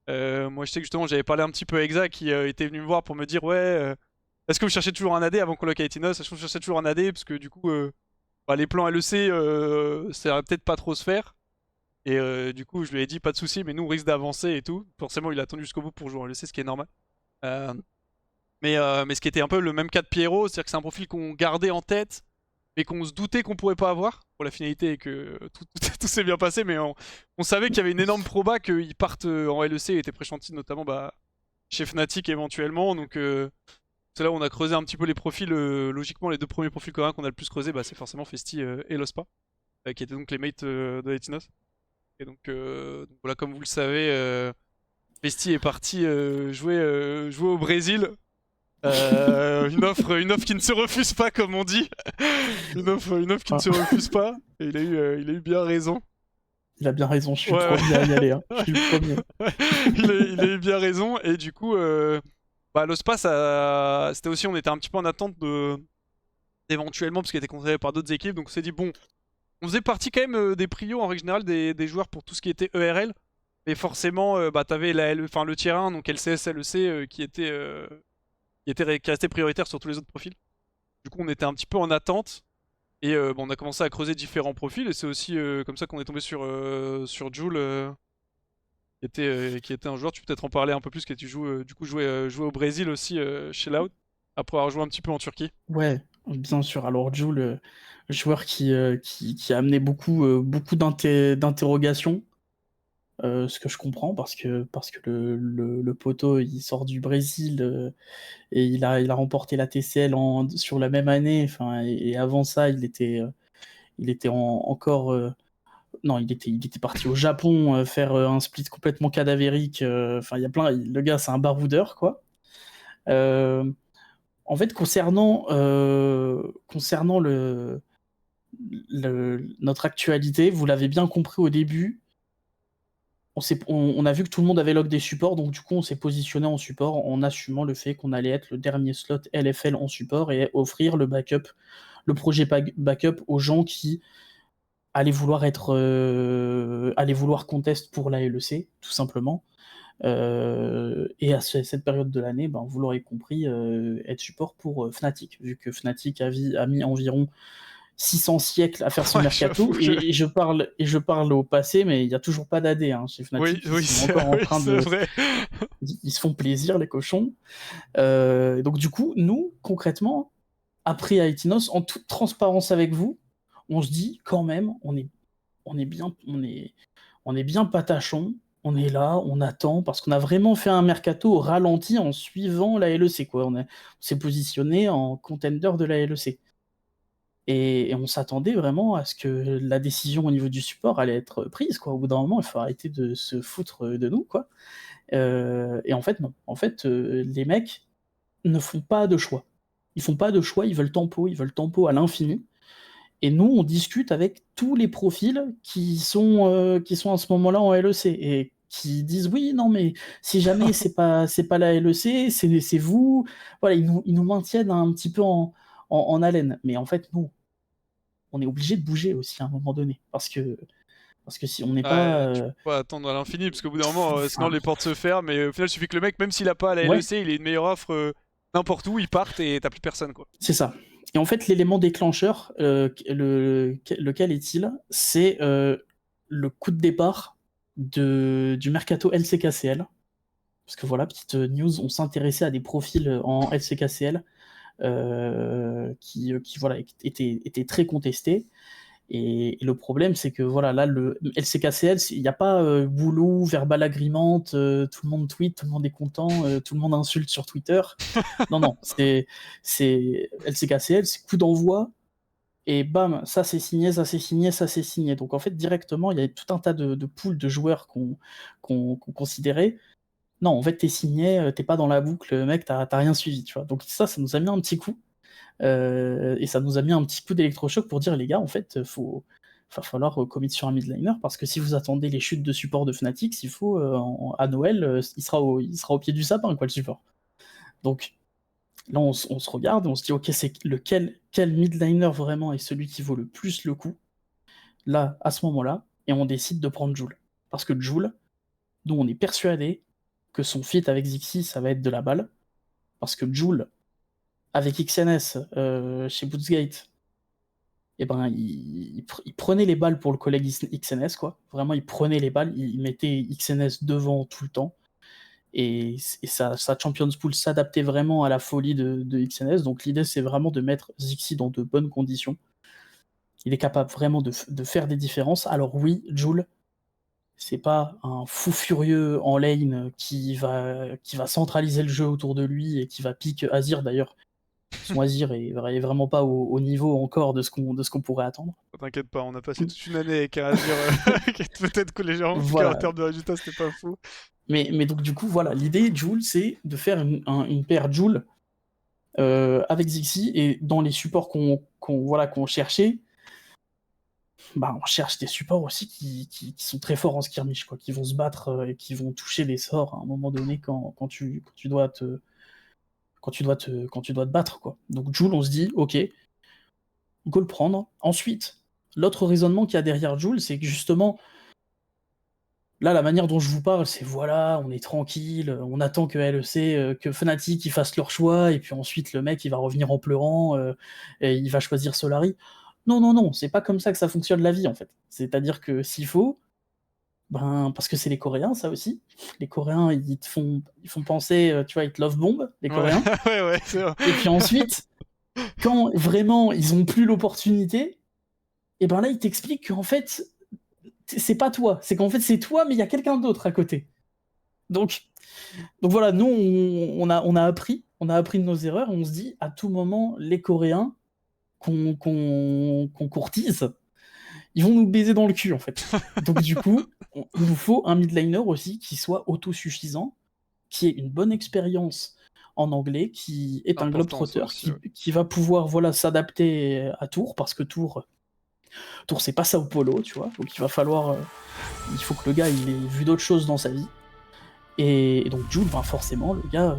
Moi je sais que justement j'avais parlé un petit peu à Exa qui était venu me voir pour me dire, ouais, est-ce que vous cherchez toujours un AD avant qu'on lock Etinos? Est-ce que vous cherchez toujours un AD? Parce que du coup, les plans LEC, ça va peut-être pas trop se faire. Et du coup, je lui ai dit pas de souci, mais nous on risque d'avancer et tout. Forcément, il a attendu jusqu'au bout pour jouer en LEC, ce qui est normal. Euh, mais ce qui était un peu le même cas de Pierrot, c'est-à-dire que c'est un profil qu'on gardait en tête, mais qu'on se doutait qu'on pourrait pas avoir pour la finalité et que tout s'est bien passé. Mais on savait qu'il y avait une énorme proba qu'il parte en LEC et était pressenti notamment chez Fnatic éventuellement. Donc c'est là où on a creusé un petit peu les profils. Logiquement, les deux premiers profils coréens qu'on a le plus creusé, c'est forcément Festi et Lospa, qui étaient donc les mates de Etinos. Et donc voilà, comme vous le savez, Festi est parti jouer au Brésil. Une offre qui ne se refuse pas, comme on dit. Une offre qui ne ah, se refuse pas. Et il a eu bien raison. il a bien raison, je suis le Ouais, premier à y aller, hein. Je suis le premier. ouais. Il a eu bien raison. Et du coup, l'OSPA, c'était aussi, on était un petit peu en attente d'éventuellement, parce qu'il était considéré par d'autres équipes. Donc on s'est dit, bon, on faisait partie quand même des prios en règle générale des joueurs pour tout ce qui était ERL. Mais forcément, t'avais le tier 1, donc LCS, LEC, qui restait prioritaire sur tous les autres profils. Du coup, on était un petit peu en attente. Et on a commencé à creuser différents profils. Et c'est aussi comme ça qu'on est tombé sur Jul, qui était un joueur, tu peux peut-être en parler un peu plus, qui tu joues, du coup jouait au Brésil aussi chez Loud, après avoir joué un petit peu en Turquie. Ouais, bien sûr. Alors, Joe, le joueur qui a amené beaucoup, beaucoup d'interrogations, ce que je comprends, parce que le poteau, il sort du Brésil, et il a remporté la TCL sur la même année. Enfin, et avant ça, il était encore. Non, il était parti au Japon faire un split complètement cadavérique. Enfin, il y a plein. Le gars, c'est un baroudeur, quoi. Euh, En fait, concernant notre actualité, vous l'avez bien compris au début, on a vu que tout le monde avait log des supports, donc du coup on s'est positionné en support en assumant le fait qu'on allait être le dernier slot LFL en support et offrir le backup, le projet backup aux gens qui allait vouloir contest pour la LEC, tout simplement. Et à cette période de l'année, ben, vous l'aurez compris, être support pour Fnatic, vu que Fnatic a mis environ 600 siècles à faire son Ouais, mercato, j'avoue que... et je parle au passé, mais il n'y a toujours pas d'AD chez Oui, Fnatic, ils oui, sont encore en oui, train c'est de... vrai. Ils se font plaisir, les cochons. Donc du coup, nous, concrètement, après Aetinos, en toute transparence avec vous, on se dit quand même, on est bien patachon, on est là, on attend, parce qu'on a vraiment fait un mercato au ralenti en suivant la LEC, quoi. On s'est positionné en contender de la LEC. Et on s'attendait vraiment à ce que la décision au niveau du support allait être prise, quoi. Au bout d'un moment, il faut arrêter de se foutre de nous, quoi. Et en fait, non. En fait, les mecs ne font pas de choix. Ils font pas de choix, ils veulent tempo à l'infini. Et nous, on discute avec tous les profils qui sont à ce moment-là en LEC et qui disent oui, non, mais si jamais c'est pas la LEC, c'est vous. Voilà, ils nous maintiennent un petit peu en haleine. Mais en fait, nous, on est obligé de bouger aussi à un moment donné. Parce que si on n'est pas. Ouais, tu peux pas attendre à l'infini, parce qu'au bout d'un moment, sinon Enfin, les portes se ferment, mais au final, il suffit que le mec, même s'il a pas à la ouais, LEC, il ait une meilleure offre n'importe où, il parte et t'as plus personne, quoi. c'est ça. Et en fait, l'élément déclencheur, lequel est-il? C'est le coup de départ du mercato LCKCL. Parce que voilà, petite news, on s'intéressait à des profils en LCKCL qui voilà, étaient très contestés. Et le problème, c'est que voilà, là, le LCKCL, il n'y a pas boulot, verbal agreement, tout le monde tweet, tout le monde est content, tout le monde insulte sur Twitter. Non, non, c'est LCKCL, c'est coup d'envoi, et bam, ça c'est signé, ça c'est signé, ça c'est signé. Donc en fait, directement, il y a tout un tas de pools de joueurs qu'on considérait. Non, en fait, t'es signé, t'es pas dans la boucle, mec, t'as rien suivi, tu vois. Donc ça nous a mis un petit coup. Et ça nous a mis un petit coup d'électrochoc pour dire, les gars, en fait, va falloir commit sur un midliner, parce que si vous attendez les chutes de support de Fnatic, s'il faut, à Noël, il sera au pied du sapin, quoi, le support. Donc là, on se regarde, on se dit, ok, c'est quel midliner vraiment est celui qui vaut le plus le coup, là, à ce moment-là, et on décide de prendre Jul. Parce que Jul, nous, on est persuadé que son feat avec Zixi, ça va être de la balle, parce que Jul, avec XNS, chez Bootsgate, eh ben, il prenait les balles pour le collègue XNS, quoi. Vraiment, il prenait les balles, il mettait XNS devant tout le temps. Et sa Champions Pool s'adaptait vraiment à la folie de XNS. Donc l'idée, c'est vraiment de mettre Zixi dans de bonnes conditions. Il est capable vraiment de faire des différences. Alors oui, Jul, c'est pas un fou furieux en lane qui va centraliser le jeu autour de lui et qui va pick Azir. D'ailleurs, son Azir est vraiment pas au niveau encore de ce qu'on pourrait attendre. T'inquiète pas, on a passé toute une année avec un Azir, peut-être que les gens, en tout cas en Voilà. termes de résultats, c'était pas fou. Mais donc du coup, voilà, l'idée, Joule, c'est de faire une paire Joule avec Zixi, et dans les supports qu'on cherchait, bah, on cherche des supports aussi qui sont très forts en skirmish, quoi, qui vont se battre et qui vont toucher des sorts à un moment donné quand tu dois te battre, quoi. Donc Joule, on se dit, ok, go le prendre. Ensuite, l'autre raisonnement qu'il y a derrière Joule, c'est que justement, là, la manière dont je vous parle, c'est voilà, on est tranquille, on attend que LEC, que Fnatic ils fassent leur choix, et puis ensuite le mec il va revenir en pleurant, et il va choisir Solari. Non, non, non, c'est pas comme ça que ça fonctionne la vie en fait. C'est-à-dire que s'il faut, ben, parce que c'est les Coréens, ça aussi. Les Coréens, ils font penser, tu vois, ils te love bomb, les Ouais, Coréens. ouais, ouais, c'est vrai. Et puis ensuite, quand vraiment ils ont plus l'opportunité, et ben là ils t'expliquent qu'en fait, c'est pas toi. C'est qu'en fait c'est toi, mais il y a quelqu'un d'autre à côté. Donc, voilà, nous, on a appris de nos erreurs, et on se dit, à tout moment, les Coréens qu'on courtise, ils vont nous baiser dans le cul, en fait. Donc du coup, il nous faut un midliner aussi qui soit autosuffisant, qui ait une bonne expérience en anglais, qui est un Important ça globetrotter, aussi, ouais. qui va pouvoir voilà, s'adapter à Tours, parce que Tours c'est pas Sao Paulo, tu vois, donc il faut que le gars, il ait vu d'autres choses dans sa vie. Et donc Jules, ben forcément, le gars,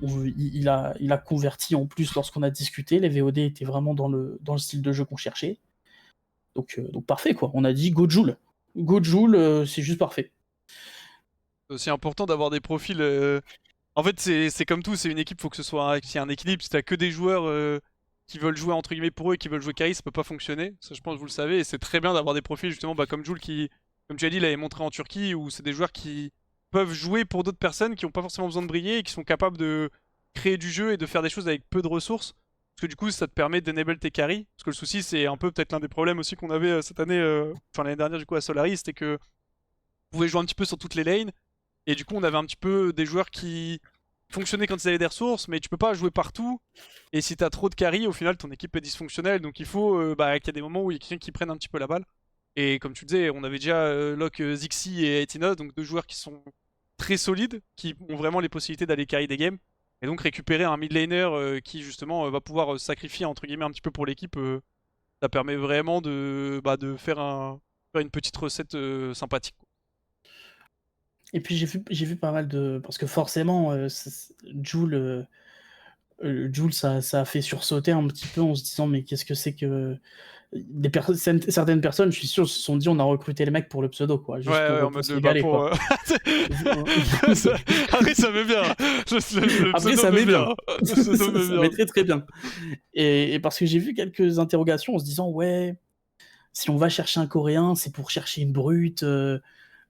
il a converti en plus lorsqu'on a discuté. Les VOD étaient vraiment dans le style de jeu qu'on cherchait. Donc parfait, quoi. On a dit go Jul. Go Jul, c'est juste parfait. C'est aussi important d'avoir des profils. En fait, c'est comme tout, c'est une équipe, faut que ce soit qu'il y ait un équilibre. Si t'as que des joueurs qui veulent jouer entre guillemets pour eux et qui veulent jouer carry, ça peut pas fonctionner. Ça, je pense que vous le savez. Et c'est très bien d'avoir des profils justement comme Jul qui, comme tu as dit, il avait montré en Turquie, où c'est des joueurs qui peuvent jouer pour d'autres personnes qui n'ont pas forcément besoin de briller et qui sont capables de créer du jeu et de faire des choses avec peu de ressources. Parce que du coup, ça te permet d'enable tes carries. Parce que le souci, c'est un peu peut-être l'un des problèmes aussi qu'on avait cette année, enfin l'année dernière du coup à Solaris, c'était que vous pouvez jouer un petit peu sur toutes les lanes. Et du coup, on avait un petit peu des joueurs qui fonctionnaient quand ils avaient des ressources, mais tu peux pas jouer partout. Et si t'as trop de carry, au final, ton équipe est dysfonctionnelle. Donc il faut qu'il y a des moments où il y a quelqu'un qui prenne un petit peu la balle. Et comme tu le disais, on avait déjà Locke, Zixi et Etina, donc deux joueurs qui sont très solides, qui ont vraiment les possibilités d'aller carry des games. Et donc récupérer un mid laner qui justement va pouvoir se sacrifier entre guillemets un petit peu pour l'équipe, ça permet vraiment de faire une petite recette sympathique. Et puis j'ai vu pas mal de... Parce que forcément, Jul, ça a fait sursauter un petit peu en se disant mais qu'est-ce que c'est que... Certaines personnes, je suis sûr, se sont dit on a recruté les mecs pour le pseudo, quoi, juste Ouais, en pour mode se régaler, quoi. Après, ça met bien. Après, ça met bien. Ça met Ça met très très bien. Et parce que j'ai vu quelques interrogations en se disant ouais, si on va chercher un Coréen, c'est pour chercher une brute.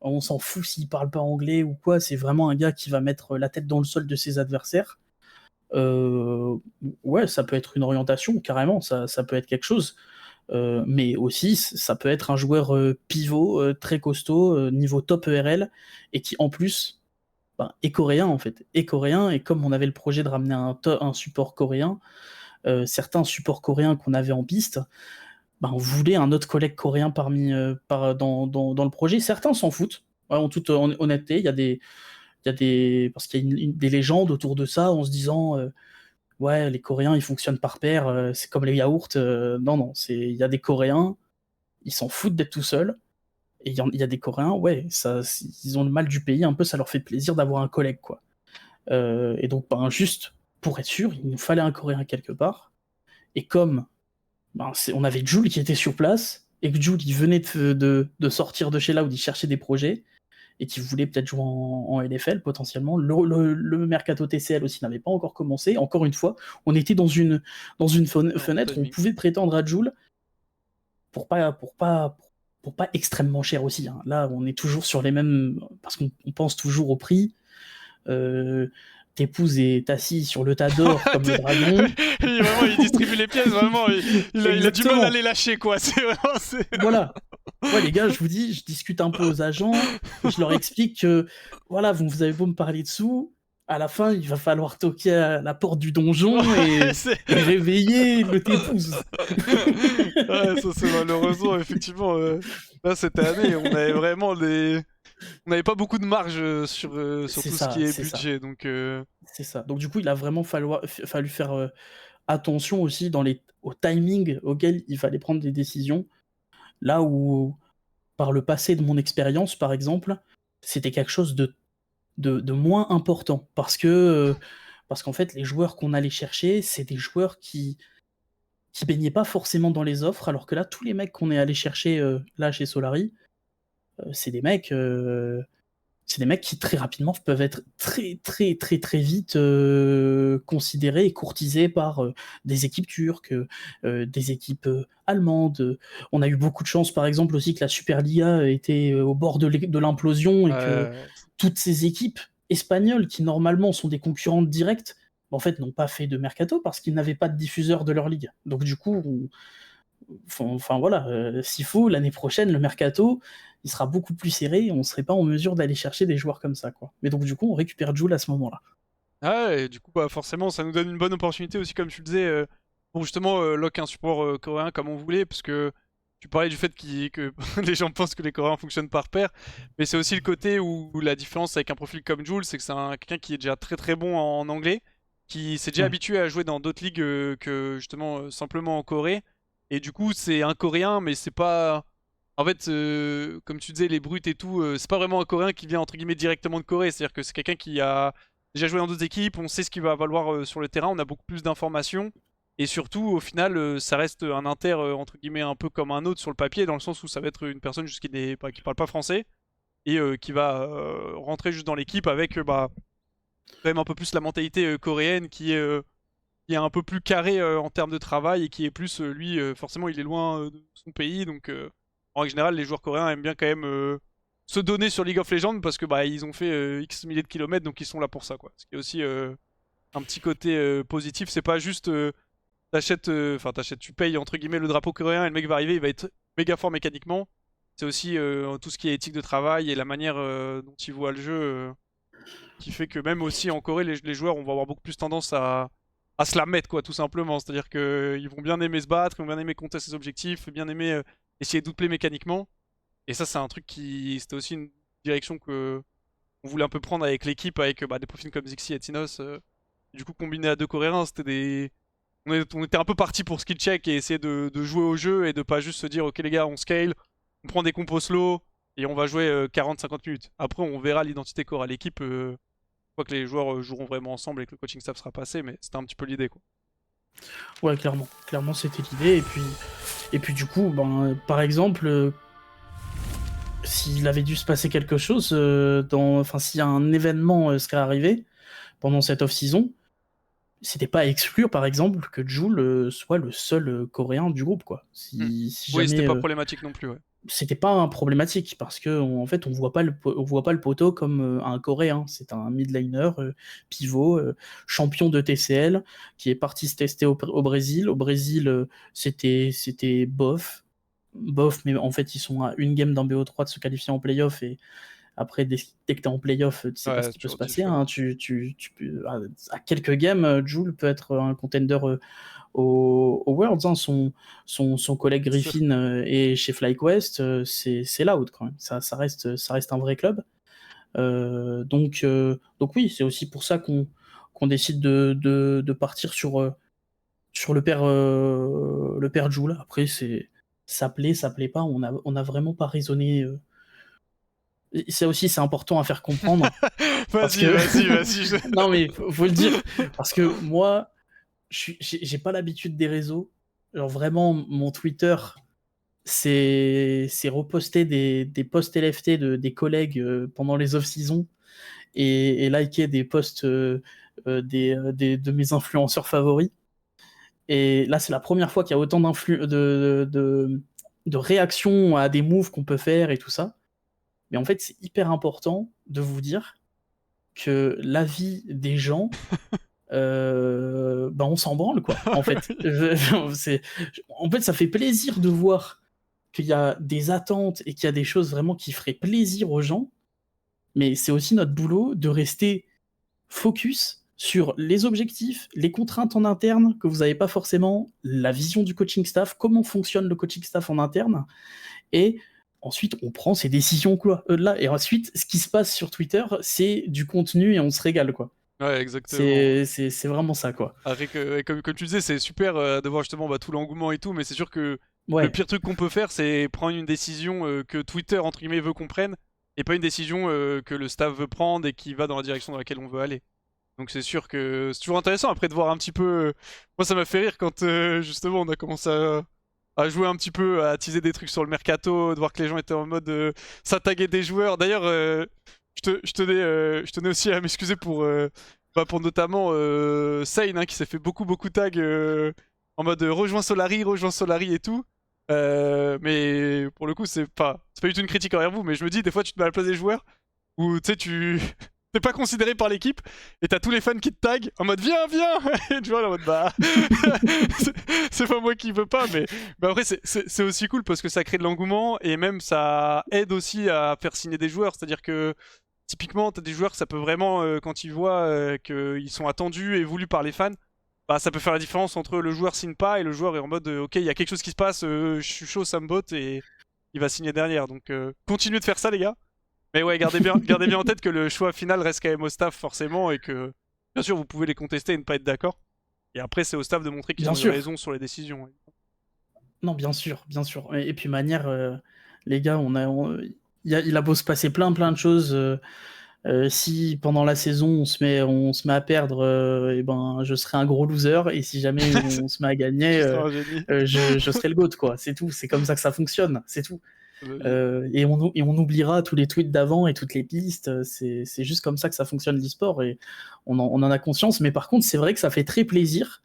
On s'en fout s'il parle pas anglais ou quoi. C'est vraiment un gars qui va mettre la tête dans le sol de ses adversaires. Ouais, ça peut être une orientation, carrément. Ça peut être quelque chose. Mais aussi, ça peut être un joueur pivot très costaud, niveau top ERL, et qui en plus est coréen en fait. Est coréen, et comme on avait le projet de ramener un support coréen, certains supports coréens qu'on avait en piste, on voulait un autre collègue coréen dans le projet. Certains s'en foutent, ouais, en toute honnêteté. Parce qu'il y a des légendes autour de ça en se disant ouais, les Coréens ils fonctionnent par paire, c'est comme les yaourts. Non, il y a des Coréens, ils s'en foutent d'être tout seuls. Et il y a des Coréens, ouais, ils ont le mal du pays, un peu, ça leur fait plaisir d'avoir un collègue, quoi. Et donc, juste pour être sûr, il nous fallait un Coréen quelque part. Et comme on avait Jul qui était sur place, et que Jul il venait de sortir de chez là où il cherchait des projets, et qui voulait peut-être jouer en LFL potentiellement. Le mercato TCL aussi n'avait pas encore commencé. Encore une fois, on était dans une fenêtre où on pouvait prétendre à Jul pour pas extrêmement cher aussi. Hein. Là, on est toujours sur les mêmes, parce qu'on pense toujours au prix. T'épouses et t'assis sur le tas d'or comme le dragon. Vraiment, il distribue les pièces, vraiment. Il a du mal à les lâcher, quoi. Voilà. Ouais, les gars, je vous dis, je discute un peu aux agents, je leur explique que, voilà, vous avez beau me parler de sous, à la fin, il va falloir toquer à la porte du donjon et réveiller le t'épouse. Ouais, ça c'est malheureusement, effectivement. Là, cette année, on avait vraiment on n'avait pas beaucoup de marge sur tout ce qui est budget. Donc, c'est ça. Donc du coup, il a vraiment fallu faire attention aussi au timing auquel il fallait prendre des décisions. Là où, par le passé de mon expérience, par exemple, c'était quelque chose de moins important. Parce qu'en fait, les joueurs qu'on allait chercher, c'est des joueurs qui baignaient pas forcément dans les offres, alors que là, tous les mecs qu'on est allé chercher là chez Solari, c'est des mecs qui très rapidement peuvent être très très très très vite considérés et courtisés par des équipes turques, des équipes allemandes. On a eu beaucoup de chance par exemple aussi que la Superliga était au bord de l'implosion et que toutes ces équipes espagnoles qui normalement sont des concurrentes directes, en fait n'ont pas fait de mercato parce qu'ils n'avaient pas de diffuseur de leur ligue. Donc du coup, enfin voilà, s'il faut, l'année prochaine, le mercato, il sera beaucoup plus serré et on serait pas en mesure d'aller chercher des joueurs comme ça, quoi. Mais donc du coup, on récupère Jul à ce moment-là. Ah, et du coup, forcément, ça nous donne une bonne opportunité aussi, comme tu le disais, pour justement lock un support coréen comme on voulait, parce que tu parlais du fait que les gens pensent que les Coréens fonctionnent par paire, mais c'est aussi le côté où la différence avec un profil comme Jul, c'est que c'est quelqu'un qui est déjà très très bon en anglais, qui s'est déjà habitué à jouer dans d'autres ligues que justement simplement en Corée, et du coup, c'est un Coréen, mais c'est pas... En fait, comme tu disais, les brutes et tout, c'est pas vraiment un Coréen qui vient entre guillemets directement de Corée, c'est-à-dire que c'est quelqu'un qui a déjà joué dans d'autres équipes, on sait ce qu'il va valoir sur le terrain, on a beaucoup plus d'informations. Et surtout, au final, ça reste un inter entre guillemets un peu comme un autre sur le papier, dans le sens où ça va être une personne juste qui parle pas français et qui va rentrer juste dans l'équipe avec quand même un peu plus la mentalité coréenne qui est un peu plus carré en termes de travail et qui est plus, lui, forcément, il est loin de son pays. Donc, en règle générale, les joueurs coréens aiment bien quand même se donner sur League of Legends parce que ils ont fait X milliers de kilomètres, donc ils sont là pour ça, quoi. Ce qui est aussi un petit côté positif. C'est pas juste t'achètes, tu payes entre guillemets le drapeau coréen et le mec va arriver, il va être méga fort mécaniquement. C'est aussi tout ce qui est éthique de travail et la manière dont il voit le jeu qui fait que même aussi en Corée, les joueurs on va avoir beaucoup plus tendance à se la mettre, quoi, tout simplement. C'est-à-dire qu'ils vont bien aimer se battre, ils vont bien aimer compter ses objectifs, bien aimer essayer d'outplay mécaniquement. Et ça, c'est un truc c'était aussi une direction que on voulait un peu prendre avec l'équipe, avec des profils comme Zixi et Tinos. Du coup, combiné à deux Coréens, c'était des. On était un peu parti pour skill check et essayer de jouer au jeu et de pas juste se dire, ok les gars, on scale, on prend des compos slow et on va jouer 40-50 minutes. Après, on verra l'identité qu'aura l'équipe une fois que les joueurs joueront vraiment ensemble et que le coaching staff sera passé, mais c'était un petit peu l'idée, quoi. Ouais, clairement. Clairement, c'était l'idée. Et puis du coup, par exemple, s'il avait dû se passer quelque chose, enfin, s'il y a un événement serait arrivé pendant cette off-season, c'était pas à exclure, par exemple, que Jul soit le seul Coréen du groupe, quoi. Hmm. Si Oui, c'était jamais pas problématique non plus, ouais. c'était pas un problématique parce que en fait on voit pas on voit pas le poteau comme un Coréen. C'est un midliner pivot champion de TCL qui est parti se tester au Brésil. Au Brésil, c'était bof, mais en fait ils sont à une game d'un BO3 de se qualifier en playoff et après dès que t'es en playoff, tu sais pas Ouais, ce c'est qui peut se toujours passer. différent. Hein. Tu peux, à quelques games, Jul peut être un contender au Worlds. Hein. Son collègue Griffin est chez FlyQuest, c'est loud quand même. Ça reste un vrai club. Donc oui, c'est aussi pour ça qu'on décide de partir sur le père Jul. Après, ça plaît pas. On a vraiment pas raisonné. Ça aussi, c'est important à faire comprendre. Parce Vas-y, que. vas-y, vas-y. Non, mais faut le dire. Parce que moi, j'ai pas l'habitude des réseaux. Genre vraiment, mon Twitter, c'est reposter des posts LFT des collègues pendant les off-season et liker des posts de mes influenceurs favoris. Et là, c'est la première fois qu'il y a autant de réactions à des moves qu'on peut faire et tout ça. Mais en fait, c'est hyper important de vous dire que l'avis des gens, on s'en branle, quoi, en fait. En fait, ça fait plaisir de voir qu'il y a des attentes et qu'il y a des choses vraiment qui feraient plaisir aux gens, mais c'est aussi notre boulot de rester focus sur les objectifs, les contraintes en interne que vous n'avez pas forcément, la vision du coaching staff, comment fonctionne le coaching staff en interne, et ensuite on prend ces décisions quoi, là, et ensuite ce qui se passe sur Twitter, c'est du contenu et on se régale, quoi. Ouais, exactement. C'est vraiment ça, quoi. Avec, comme tu disais, c'est super de voir justement tout l'engouement et tout, mais c'est sûr que le Ouais, pire truc qu'on peut faire, c'est prendre une décision que Twitter, entre guillemets, veut qu'on prenne, et pas une décision que le staff veut prendre et qui va dans la direction dans laquelle on veut aller. Donc c'est sûr que c'est toujours intéressant après de voir un petit peu. Moi, ça m'a fait rire quand justement on a commencé à jouer un petit peu, à teaser des trucs sur le mercato, de voir que les gens étaient en mode ça taguait des joueurs. D'ailleurs, je tenais aussi à m'excuser pour notamment Sane, hein, qui s'est fait beaucoup de tags en mode rejoins Solari et tout. Mais pour le coup, c'est pas du tout une critique envers vous, mais je me dis, des fois, tu te mets à la place des joueurs où tu sais, t'es pas considéré par l'équipe et t'as tous les fans qui te taguent en mode viens et tu vois, en mode c'est c'est pas moi qui veux pas, mais après, c'est aussi cool parce que ça crée de l'engouement et même ça aide aussi à faire signer des joueurs. C'est-à-dire que typiquement, t'as des joueurs que ça peut vraiment, quand ils voient qu'ils sont attendus et voulus par les fans, ça peut faire la différence entre le joueur signe pas et le joueur est en mode ok, il y a quelque chose qui se passe, je suis chaud, ça me botte et il va signer derrière. Donc continuez de faire ça, les gars. Mais ouais, gardez bien en tête que le choix final reste quand même au staff forcément et que bien sûr vous pouvez les contester et ne pas être d'accord. Et après, c'est au staff de montrer qu'ils bien ont eu sûr. raison sur les décisions. Non, bien sûr, bien sûr. Et puis manière, les gars, il a beau se passer plein de choses Si pendant la saison on se met à perdre, et ben je serai un gros loser, et si jamais on se met à gagner, Tu seras un génie. je serai le GOAT, quoi. C'est tout. C'est comme ça que ça fonctionne. C'est tout. Oui. Et on oubliera tous les tweets d'avant et toutes les pistes. C'est juste comme ça que ça fonctionne l'e-sport, et on en a conscience. Mais par contre, c'est vrai que ça fait très plaisir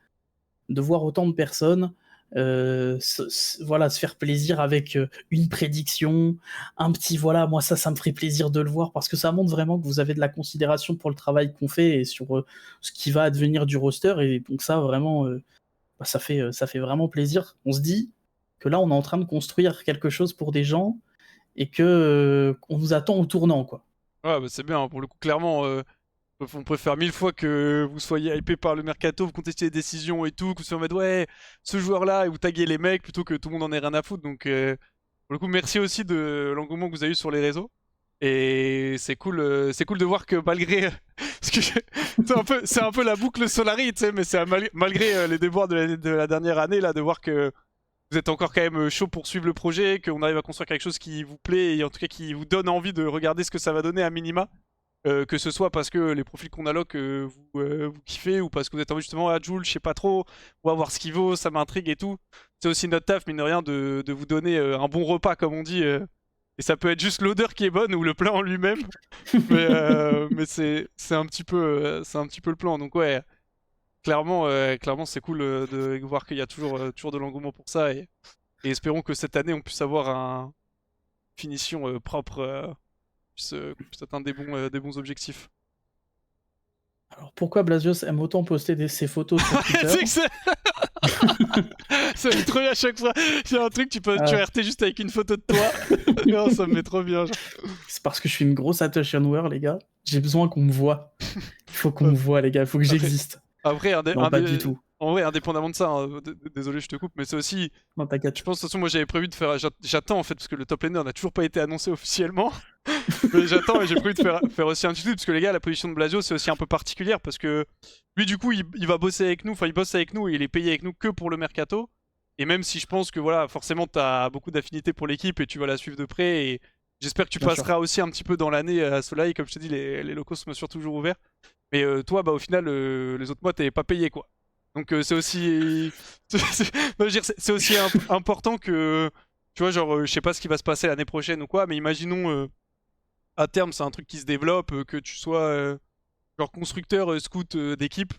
de voir autant de personnes voilà, se faire plaisir avec une prédiction, un petit voilà, moi ça me ferait plaisir de le voir, parce que ça montre vraiment que vous avez de la considération pour le travail qu'on fait et sur ce qui va advenir du roster. Et donc ça, vraiment, bah, ça fait vraiment plaisir. On se dit que là, on est en train de construire quelque chose pour des gens, et que on nous attend au tournant, quoi. Ouais, bah c'est bien, hein, pour le coup, clairement, on préfère 1000 fois que vous soyez hypé par le mercato, vous contestiez les décisions et tout, que vous soyez en mode ouais, ce joueur-là, et vous taguez les mecs plutôt que tout le monde en ait rien à foutre. Donc, pour le coup, merci aussi de l'engouement que vous avez eu sur les réseaux. Et c'est cool de voir que malgré. Parce que c'est un peu la boucle Solari, tu sais, mais c'est malgré les déboires de la dernière année, là, de voir que vous êtes encore quand même chaud pour suivre le projet, qu'on arrive à construire quelque chose qui vous plaît et en tout cas qui vous donne envie de regarder ce que ça va donner à minima. Que ce soit parce que les profils qu'on alloque vous kiffez, ou parce que vous êtes en mode justement ah Jules je sais pas trop, on va voir ce qu'il vaut, ça m'intrigue et tout. C'est aussi notre taf mine de rien de vous donner un bon repas comme on dit, et ça peut être juste l'odeur qui est bonne ou le plat en lui-même, mais c'est un petit peu le plan. Donc ouais, clairement c'est cool de voir qu'il y a toujours de l'engouement pour ça, et espérons que cette année on puisse avoir une finition propre, qu'on puisse atteindre des bons objectifs. Alors pourquoi Blasios aime autant poster ses photos sur Twitter? C'est que ça me met trop bien à chaque fois. C'est un truc, tu peux RT juste avec une photo de toi. Non, ça me met trop bien. C'est parce que je suis une grosse attention wear, les gars. J'ai besoin qu'on me voit. Il faut qu'on me voit, les gars. Il faut que j'existe. Après, non, pas du tout. En vrai, indépendamment de ça, hein, désolé, je te coupe, mais c'est aussi. Non, t'inquiète. Je pense, de toute façon, moi j'avais prévu de faire. J'attends en fait, parce que le top laner n'a toujours pas été annoncé officiellement. Mais j'attends, et j'ai prévu de faire aussi un tuto, parce que les gars, la position de Blasio, c'est aussi un peu particulière, parce que lui, du coup, il va bosser avec nous, enfin, il bosse avec nous, et il est payé avec nous que pour le mercato. Et même si je pense que, voilà, forcément, t'as beaucoup d'affinité pour l'équipe et tu vas la suivre de près, et j'espère que tu Bien passeras aussi un petit peu dans l'année à Soleil. Comme je te dis, les locaux sont bien sûr toujours ouverts. Mais toi, bah, au final, les autres mois, t'es pas payé, quoi. Donc c'est aussi. C'est aussi important que. Tu vois, genre, je sais pas ce qui va se passer l'année prochaine ou quoi, mais imaginons à terme, c'est un truc qui se développe, que tu sois genre constructeur, scout d'équipe.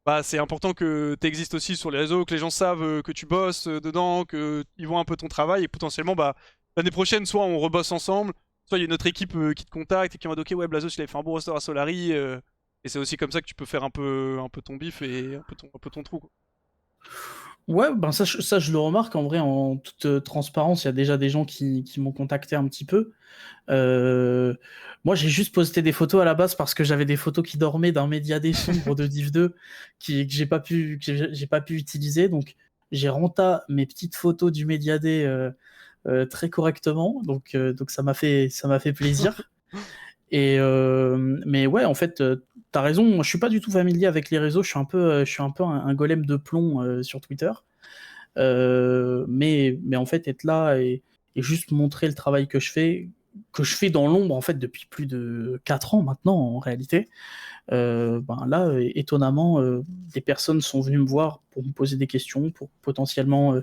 Bah, c'est important que tu existes aussi sur les réseaux, que les gens savent que tu bosses dedans, qu'ils voient un peu ton travail, et potentiellement, bah, l'année prochaine, soit on rebosse ensemble, soit il y a une autre équipe qui te contacte et qui va dire ok, ouais, Blazos, il avait fait un bon roster à Solari, et c'est aussi comme ça que tu peux faire un peu ton bif et un peu ton trou, quoi. Ouais, ben ça, je le remarque en vrai, en toute transparence. Il y a déjà des gens qui m'ont contacté un petit peu. Moi, j'ai juste posté des photos à la base parce que j'avais des photos qui dormaient d'un médiadé sombre de Div 2 que j'ai pas pu utiliser. Donc, j'ai renta mes petites photos du médiadé très correctement. Donc ça m'a fait plaisir. Mais ouais, en fait, t'as raison. Moi, je suis pas du tout familier avec les réseaux. Je suis un peu un golem de plomb sur Twitter. Mais en fait, être là et juste montrer le travail que je fais dans l'ombre en fait depuis plus de 4 ans maintenant en réalité. Ben là, étonnamment, des personnes sont venues me voir pour me poser des questions, pour potentiellement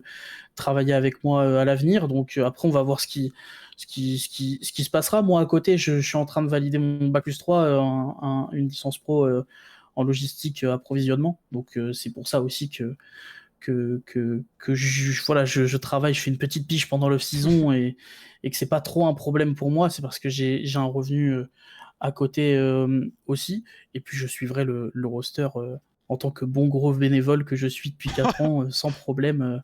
travailler avec moi à l'avenir. Donc après, on va voir ce qui se passera. Moi, à côté, je suis en train de valider mon Bac+3, une licence pro en logistique approvisionnement. Donc c'est pour ça aussi que voilà, je travaille, je fais une petite pige pendant l'off-season, et que c'est pas trop un problème pour moi. C'est parce que j'ai un revenu à côté aussi. Et puis je suivrai le roster en tant que bon gros bénévole que je suis depuis 4 ans sans problème.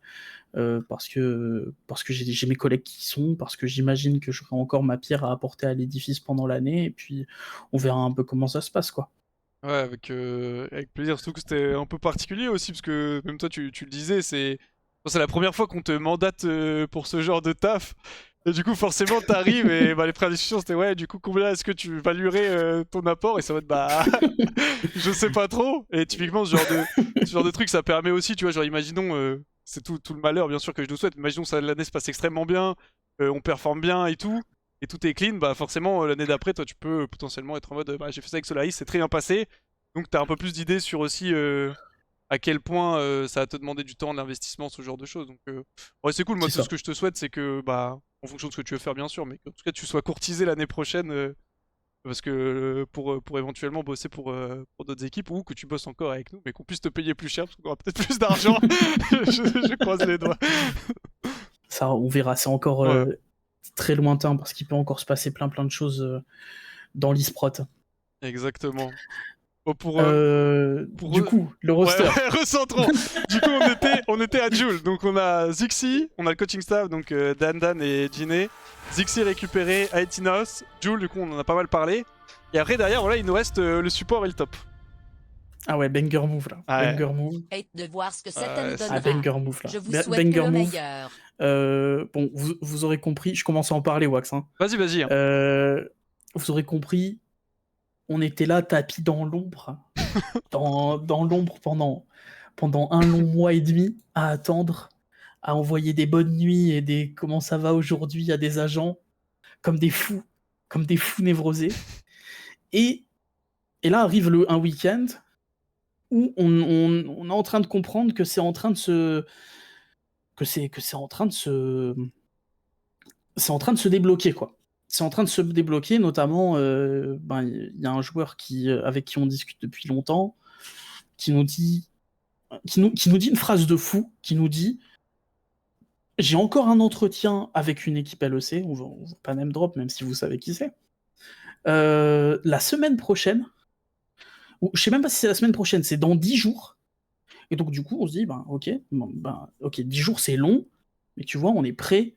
Parce que j'ai mes collègues qui y sont, parce que j'imagine que j'aurai encore ma pierre à apporter à l'édifice pendant l'année, et puis on verra un peu comment ça se passe, quoi. Ouais, avec plaisir, surtout que c'était un peu particulier aussi, parce que même toi tu le disais, c'est la première fois qu'on te mandate pour ce genre de taf. Et du coup, forcément, t'arrives et bah, les premières discussions c'était ouais, du coup, combien est-ce que tu valuerais ton apport? Et ça va être bah, je sais pas trop. Et typiquement, ce genre de truc, ça permet aussi, tu vois, genre, imaginons, c'est tout le malheur, bien sûr, que je nous souhaite. Imaginons que l'année se passe extrêmement bien, on performe bien et tout. et tout est clean, bah forcément l'année d'après, toi tu peux potentiellement être en mode bah, j'ai fait ça avec Solaris, c'est très bien passé. Donc t'as un peu plus d'idées sur aussi à quel point ça va te demander du temps, de l'investissement, ce genre de choses. Donc ouais, c'est cool, moi C'est tout ça. ce que je te souhaite c'est que bah en fonction de ce que tu veux faire bien sûr, mais qu'en tout cas tu sois courtisé l'année prochaine parce que pour éventuellement bosser pour d'autres équipes ou que tu bosses encore avec nous, mais qu'on puisse te payer plus cher parce qu'on aura peut-être plus d'argent. Je croise les doigts. Ça, on verra. C'est encore Ouais, très lointain parce qu'il peut encore se passer plein de choses dans l'e-sprot. exactement. Bon, pour Du coup, le ouais, roster. ouais, recentrons. Du coup, on était à Joule. Donc, on a Zixi, on a le coaching staff, donc Dan et Jiné. Zixi récupéré, Aetinos. Joule, du coup, on en a pas mal parlé. Et après, derrière, voilà, il nous reste le support et le top. Ah ouais, banger move là. Ouais. Banger move. Hâte de voir ce que ça Ouais, me c'est- Ah, donnera. banger move là. Je vous souhaite Banger le move. meilleur. Bon, vous aurez compris, je commence à en parler, Wax. Hein. Vas-y. Hein. Vous aurez compris, on était là tapis dans l'ombre, dans l'ombre pendant un long mois et demi à attendre, à envoyer des bonnes nuits et des comment ça va aujourd'hui à des agents comme des fous névrosés. Et là arrive un week-end où on est en train de comprendre que c'est en train de se c'est en train de se débloquer quoi. C'est en train de se débloquer, notamment il y a un joueur avec qui on discute depuis longtemps qui nous dit une phrase de fou, qui nous dit j'ai encore un entretien avec une équipe LEC, on va pas name drop même si vous savez qui c'est. La semaine prochaine, ou je sais même pas si c'est la semaine prochaine, c'est dans 10 jours. Et donc du coup on se dit ok, 10 jours c'est long, mais tu vois on est prêt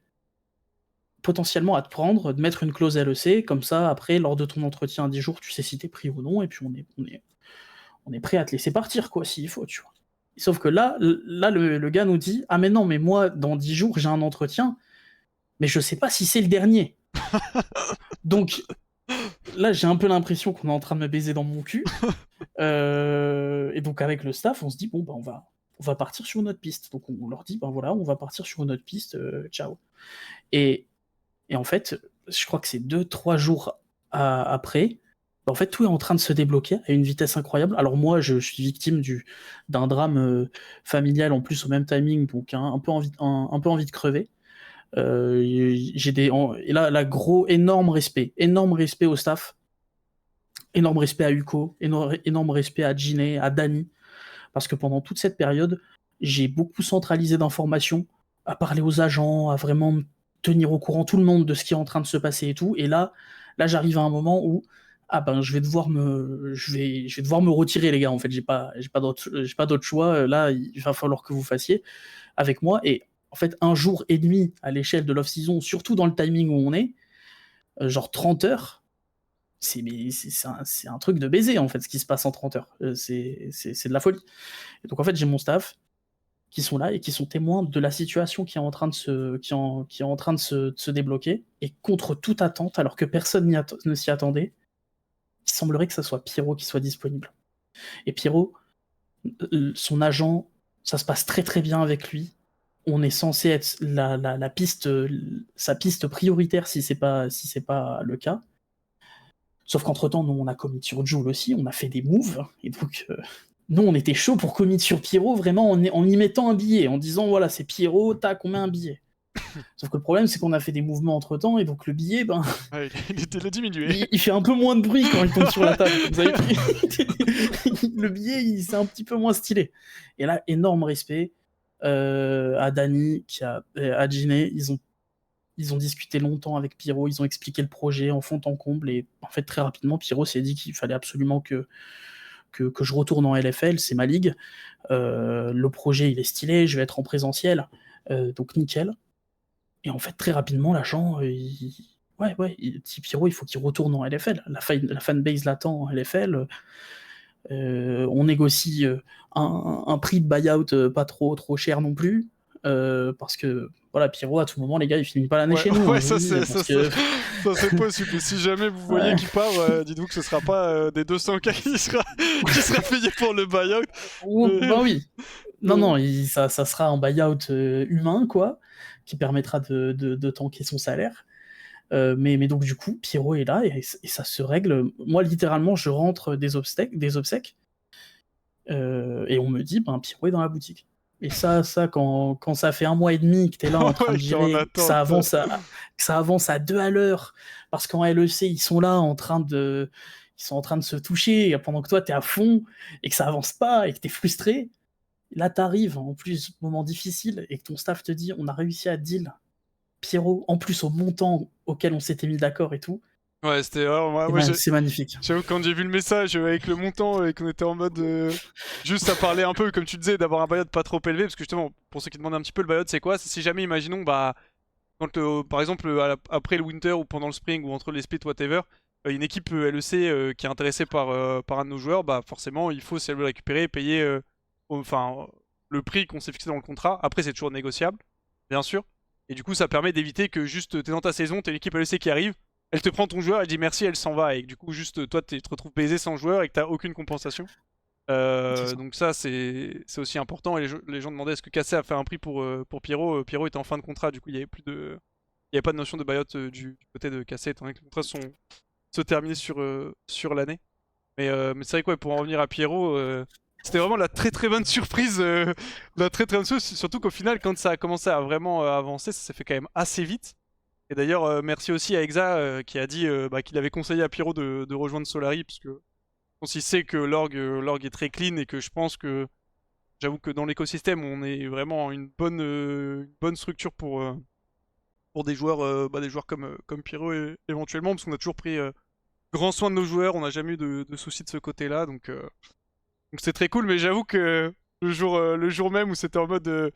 potentiellement à te prendre, de mettre une clause LEC, comme ça après lors de ton entretien à 10 jours tu sais si t'es pris ou non, et puis on est prêt à te laisser partir quoi s'il faut, tu vois. Sauf que là le gars nous dit ah mais non mais moi dans 10 jours j'ai un entretien, mais je sais pas si c'est le dernier. Donc là j'ai un peu l'impression qu'on est en train de me baiser dans mon cul. Et donc avec le staff on se dit bon bah on va partir sur notre piste. Donc on leur dit ben voilà on va partir sur notre piste, ciao. Et en fait je crois que c'est 2-3 jours après, en fait tout est en train de se débloquer à une vitesse incroyable. Alors moi je suis victime d'un drame familial en plus au même timing, donc un peu envie de crever. Et là énorme respect au staff, énorme respect à Uko, énorme respect à Jiné, à Dani, parce que pendant toute cette période j'ai beaucoup centralisé d'informations, à parler aux agents, à vraiment tenir au courant tout le monde de ce qui est en train de se passer et tout. Et là j'arrive à un moment où je vais devoir me retirer les gars, en fait j'ai pas d'autre choix. Là il va falloir que vous fassiez avec moi. Et en fait 1 jour et demi à l'échelle de l'off-season, surtout dans le timing où on est, genre 30 heures, c'est un truc de baiser en fait ce qui se passe en 30 heures. C'est de la folie. Et donc en fait j'ai mon staff qui sont là et qui sont témoins de la situation qui est en train de se débloquer, et contre toute attente, alors que personne ne s'y attendait, il semblerait que ce soit Pierrot qui soit disponible. Et Pierrot, son agent, ça se passe très très bien avec lui. On est censé être la piste, sa piste prioritaire si c'est pas le cas. Sauf qu'entre-temps, nous, on a commit sur Joule aussi, on a fait des moves, et donc nous, on était chaud pour commit sur Pierrot, vraiment en y mettant un billet, en disant voilà, c'est Pierrot, tac, on met un billet. Sauf que le problème, c'est qu'on a fait des mouvements entre-temps, et donc le billet, Ouais, il a diminué. il fait un peu moins de bruit quand il tombe sur la table. Vous avez pris le billet, c'est un petit peu moins stylé. Et là, énorme respect à Dani, à Jiné, ils ont discuté longtemps avec Pierrot, ils ont expliqué le projet en fond en comble, et en fait très rapidement Pierrot s'est dit qu'il fallait absolument que je retourne en LFL, c'est ma ligue, le projet il est stylé, je vais être en présentiel, donc nickel. Et en fait très rapidement l'agent dit Pierrot il faut qu'il retourne en LFL, la fanbase l'attend en LFL. On négocie un prix de buyout pas trop cher non plus, parce que voilà, Pierrot à tout moment les gars il finit pas l'année chez nous. Ouais, ça c'est possible. Si jamais vous voyez qu'il part, dites-vous que ce sera pas des 200K qui sera payé pour le buyout. Ben oui. Non, ça sera un buyout humain quoi, qui permettra de tanker son salaire. Mais donc du coup, Pierrot est là et ça se règle. Moi, littéralement, je rentre des obsèques, et on me dit, ben, Pierrot est dans la boutique. Et ça quand ça fait 1 mois et demi que t'es là en train de Ouais, t'es en gérer, que ça attente. avance à 2 à l'heure, parce qu'en LEC, ils sont là en train de se toucher pendant que toi t'es à fond, et que ça avance pas, et que t'es frustré. Là, t'arrives, en plus, moment difficile, et que ton staff te dit, on a réussi à deal Pierrot, en plus au montant auquel on s'était mis d'accord et tout. Ouais, c'était. Moi, C'est magnifique. j'avoue, quand j'ai vu le message avec le montant et qu'on était en mode. Juste à parler un peu, comme tu disais, d'avoir un buyout pas trop élevé, parce que justement, pour ceux qui demandent un petit peu, le buyout c'est quoi? C'est si jamais, imaginons, bah. Quand, par exemple, après le winter ou pendant le spring ou entre les splits, whatever, une équipe LEC qui est intéressée par un de nos joueurs, bah forcément, il faut, si elle veut le récupérer, payer enfin, le prix qu'on s'est fixé dans le contrat. Après, c'est toujours négociable, bien sûr. Et du coup, ça permet d'éviter que juste t'es dans ta saison, t'as une équipe LEC qui arrive, elle te prend ton joueur, elle dit merci, elle s'en va. Et que, du coup, juste toi, tu te retrouves baisé sans joueur et que t'as aucune compensation. C'est ça. Donc ça, c'est aussi important. Et les gens demandaient est-ce que Cassé a fait un prix pour Pierrot. Pierrot était en fin de contrat, du coup, il y avait pas de notion de buyout du côté de Cassé, étant donné que les contrats se terminaient sur l'année. Mais c'est vrai que ouais, pour en revenir à Pierrot, c'était vraiment la très très bonne surprise. La très très bonne chose, surtout qu'au final, quand ça a commencé à vraiment avancer, ça s'est fait quand même assez vite. Et d'ailleurs, merci aussi à Exa qui a dit bah, qu'il avait conseillé à Pierrot de rejoindre Solari, parce que on s'y sait que l'org est très clean et que je pense que j'avoue que dans l'écosystème, on est vraiment une bonne structure pour des joueurs comme Pierrot éventuellement, parce qu'on a toujours pris grand soin de nos joueurs, on n'a jamais eu de soucis de ce côté-là, donc c'est très cool, mais j'avoue que le jour même où c'était en mode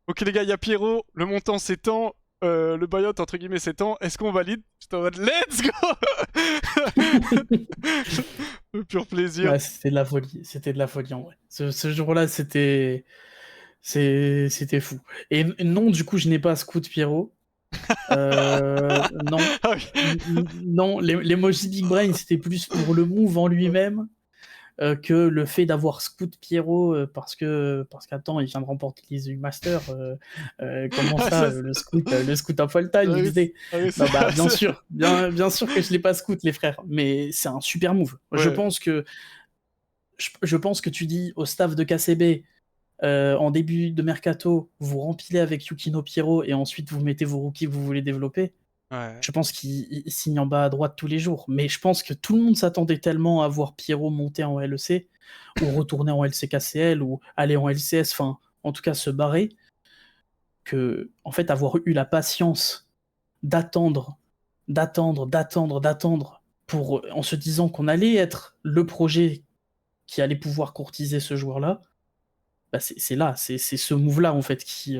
ok les gars, il y a Pierrot, le montant c'est tant, le buyout entre guillemets c'est tant, est-ce qu'on valide? J'étais en mode let's go. Le pur plaisir. Ouais, c'était de la folie. C'était de la folie en vrai. Ce jour-là, c'était fou. Et non, du coup, je n'ai pas scout Pierrot. Non. Ah oui. Non, l'emoji Big Brain, c'était plus pour le move en lui-même que le fait d'avoir scout Pierrot parce qu'attends, il vient de remporter les EU Masters. Comment Ah, ça, le scout of all time ah oui, XD. ah oui, Non, bah, bien c'est- sûr, bien sûr que je l'ai pas scout, les frères, mais c'est un super move. Ouais. Je pense que tu dis au staff de KCB en début de mercato, vous rempilez avec Yukino Pierrot et ensuite vous mettez vos rookies que vous voulez développer. Ouais. Je pense qu'il signe en bas à droite tous les jours. Mais je pense que tout le monde s'attendait tellement à voir Pierrot monter en LEC, ou retourner en LCKCL, ou aller en LCS, enfin, en tout cas se barrer, que, en fait, avoir eu la patience d'attendre, en se disant qu'on allait être le projet qui allait pouvoir courtiser ce joueur-là, bah c'est là, c'est ce move-là, en fait, qui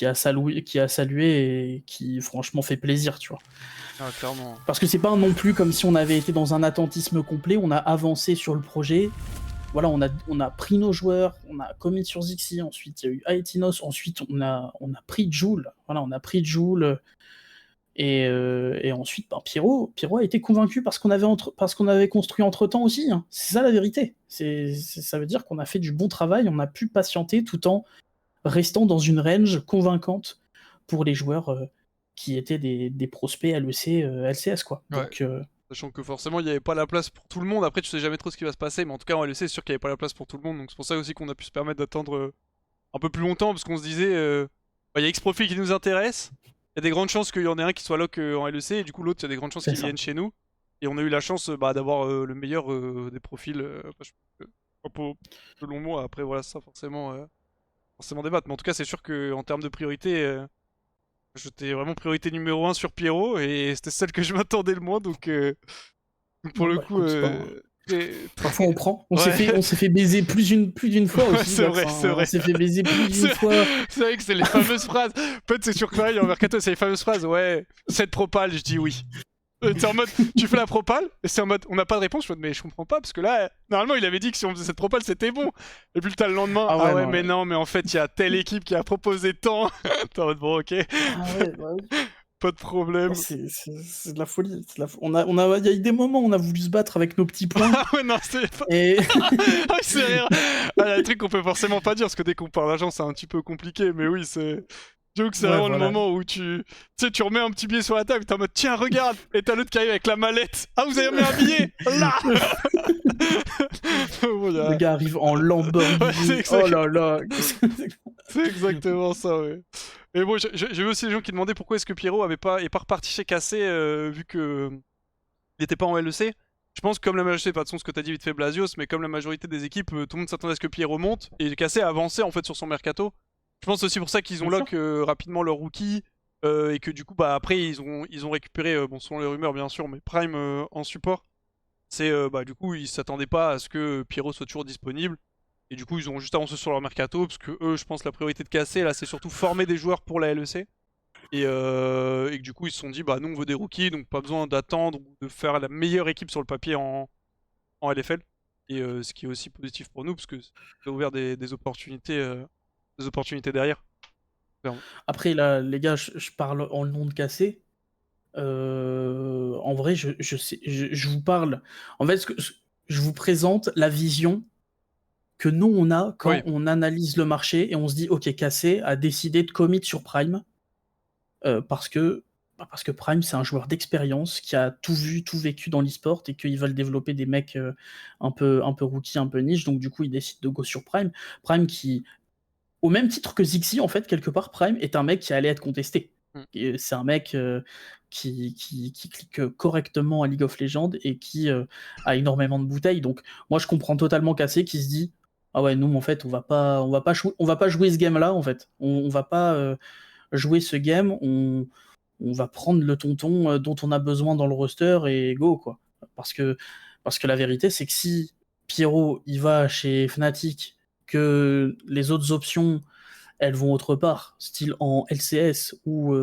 a salué et qui, franchement, fait plaisir, tu vois. Ah, clairement. Parce que c'est pas non plus comme si on avait été dans un attentisme complet, on a avancé sur le projet. Voilà, on a pris nos joueurs, on a commit sur Zixi, ensuite il y a eu Aetinos, ensuite on a pris Joule, voilà, on a pris Joule, et ensuite ben, Pierrot a été convaincu parce qu'on avait construit entre temps aussi, hein. C'est ça la vérité. Ça veut dire qu'on a fait du bon travail, on a pu patienter tout en restant dans une range convaincante pour les joueurs qui étaient des prospects LEC, LCS, quoi. Ouais. Donc, Sachant que forcément, il n'y avait pas la place pour tout le monde. Après, tu sais jamais trop ce qui va se passer, mais en tout cas, en LEC, c'est sûr qu'il n'y avait pas la place pour tout le monde. Donc, c'est pour ça aussi qu'on a pu se permettre d'attendre un peu plus longtemps, parce qu'on se disait, bah, il y a X-Profil qui nous intéresse. Il y a des grandes chances qu'il y en ait un qui soit lock en LEC, et du coup, l'autre, il y a des grandes chances c'est qu'il ça. vienne chez nous. Et on a eu la chance bah, d'avoir le meilleur des profils. Enfin, selon moi, après, voilà, ça, forcément débattre. Mais en tout cas, c'est sûr qu'en termes de priorité. J'étais vraiment priorité numéro 1 sur Pierrot et c'était celle que je m'attendais le moins donc pour Bon, le bah, coup écoute, parfois on très... prend. Ouais. On s'est fait baiser plus d'une fois Ouais, aussi, c'est Dax, vrai, c'est hein. On vrai. s'est fait baiser plus d'une C'est fois. c'est vrai que c'est les fameuses phrases. Peut-être c'est sur Clary en Mercato, c'est les fameuses phrases. Ouais, cette propale, je dis oui. T'es en mode, tu fais la propale, et c'est en mode, on n'a pas de réponse. Je suis en mode, mais je comprends pas, parce que là, normalement, il avait dit que si on faisait cette propale, c'était bon. Et puis t'as le lendemain, Ah ah ouais, ouais, non. mais non, mais en fait, il y a telle équipe qui a proposé tant. T'es en mode, bon, ok, Ah ouais, bah oui. pas de problème. C'est de la folie. Il y a eu des moments où on a voulu se battre avec nos petits points. Ah ouais, non, c'est pas. Et Ah, c'est rire. Ah, il y a des trucs qu'on peut forcément pas dire, parce que dès qu'on parle d'argent, c'est un petit peu compliqué, mais oui, c'est. J'avoue que c'est Ouais, vraiment le voilà. moment où tu sais, tu remets un petit billet sur la table, t'es en mode tiens, regarde, et t'as l'autre qui arrive avec la mallette. Ah, vous avez remis un billet là. Bon, Le gars arrive en Ouais, Lamborghini. Oh là là. c'est exactement ça, ouais. Et bon, j'ai vu aussi des gens qui demandaient pourquoi est-ce que Pierrot est pas reparti chez Cassé vu que il était pas en LEC. Je pense que comme la majorité, pas de toute façon ce que t'as dit vite fait Blasios, mais comme la majorité des équipes, tout le monde s'attendait à ce que Pierrot monte et Cassé a avancé en fait sur son mercato. Je pense aussi pour ça qu'ils ont Bien sûr. lock rapidement leur rookie et que du coup bah après ils ont récupéré, bon selon les rumeurs bien sûr, mais Prime en support. C'est bah du coup ils s'attendaient pas à ce que Pierrot soit toujours disponible. Et du coup ils ont juste avancé sur leur mercato parce que eux je pense la priorité de Cassé là c'est surtout former des joueurs pour la LEC. Et que du coup ils se sont dit bah nous on veut des rookies donc pas besoin d'attendre ou de faire la meilleure équipe sur le papier en LFL. Et ce qui est aussi positif pour nous parce que ça a ouvert des opportunités derrière. Clairement. Après, là, les gars, je parle en le nom de Cassé. En vrai, je vous parle. En fait, je vous présente la vision que nous, on a quand Oui, on analyse le marché et on se dit, OK, Cassé a décidé de commit sur Prime parce que, parce que Prime, c'est un joueur d'expérience qui a tout vu, tout vécu dans l'e-sport et qu'ils veulent développer des mecs un peu rookie, un peu niche. Donc, du coup, ils décident de go sur Prime. Prime qui, au même titre que Zixi, en fait, quelque part, Prime est un mec qui allait être contesté. mm. C'est un mec qui clique correctement à League of Legends et qui a énormément de bouteilles. Donc, moi, je comprends totalement Cassé qui se dit ah ouais, nous, en fait, on va pas jouer ce game-là, en fait. On va pas jouer ce game. On va prendre le tonton dont on a besoin dans le roster et go, quoi. Parce que, parce que la vérité, c'est que si Pierrot, il va chez Fnatic, que les autres options elles vont autre part, style en LCS ou Bah,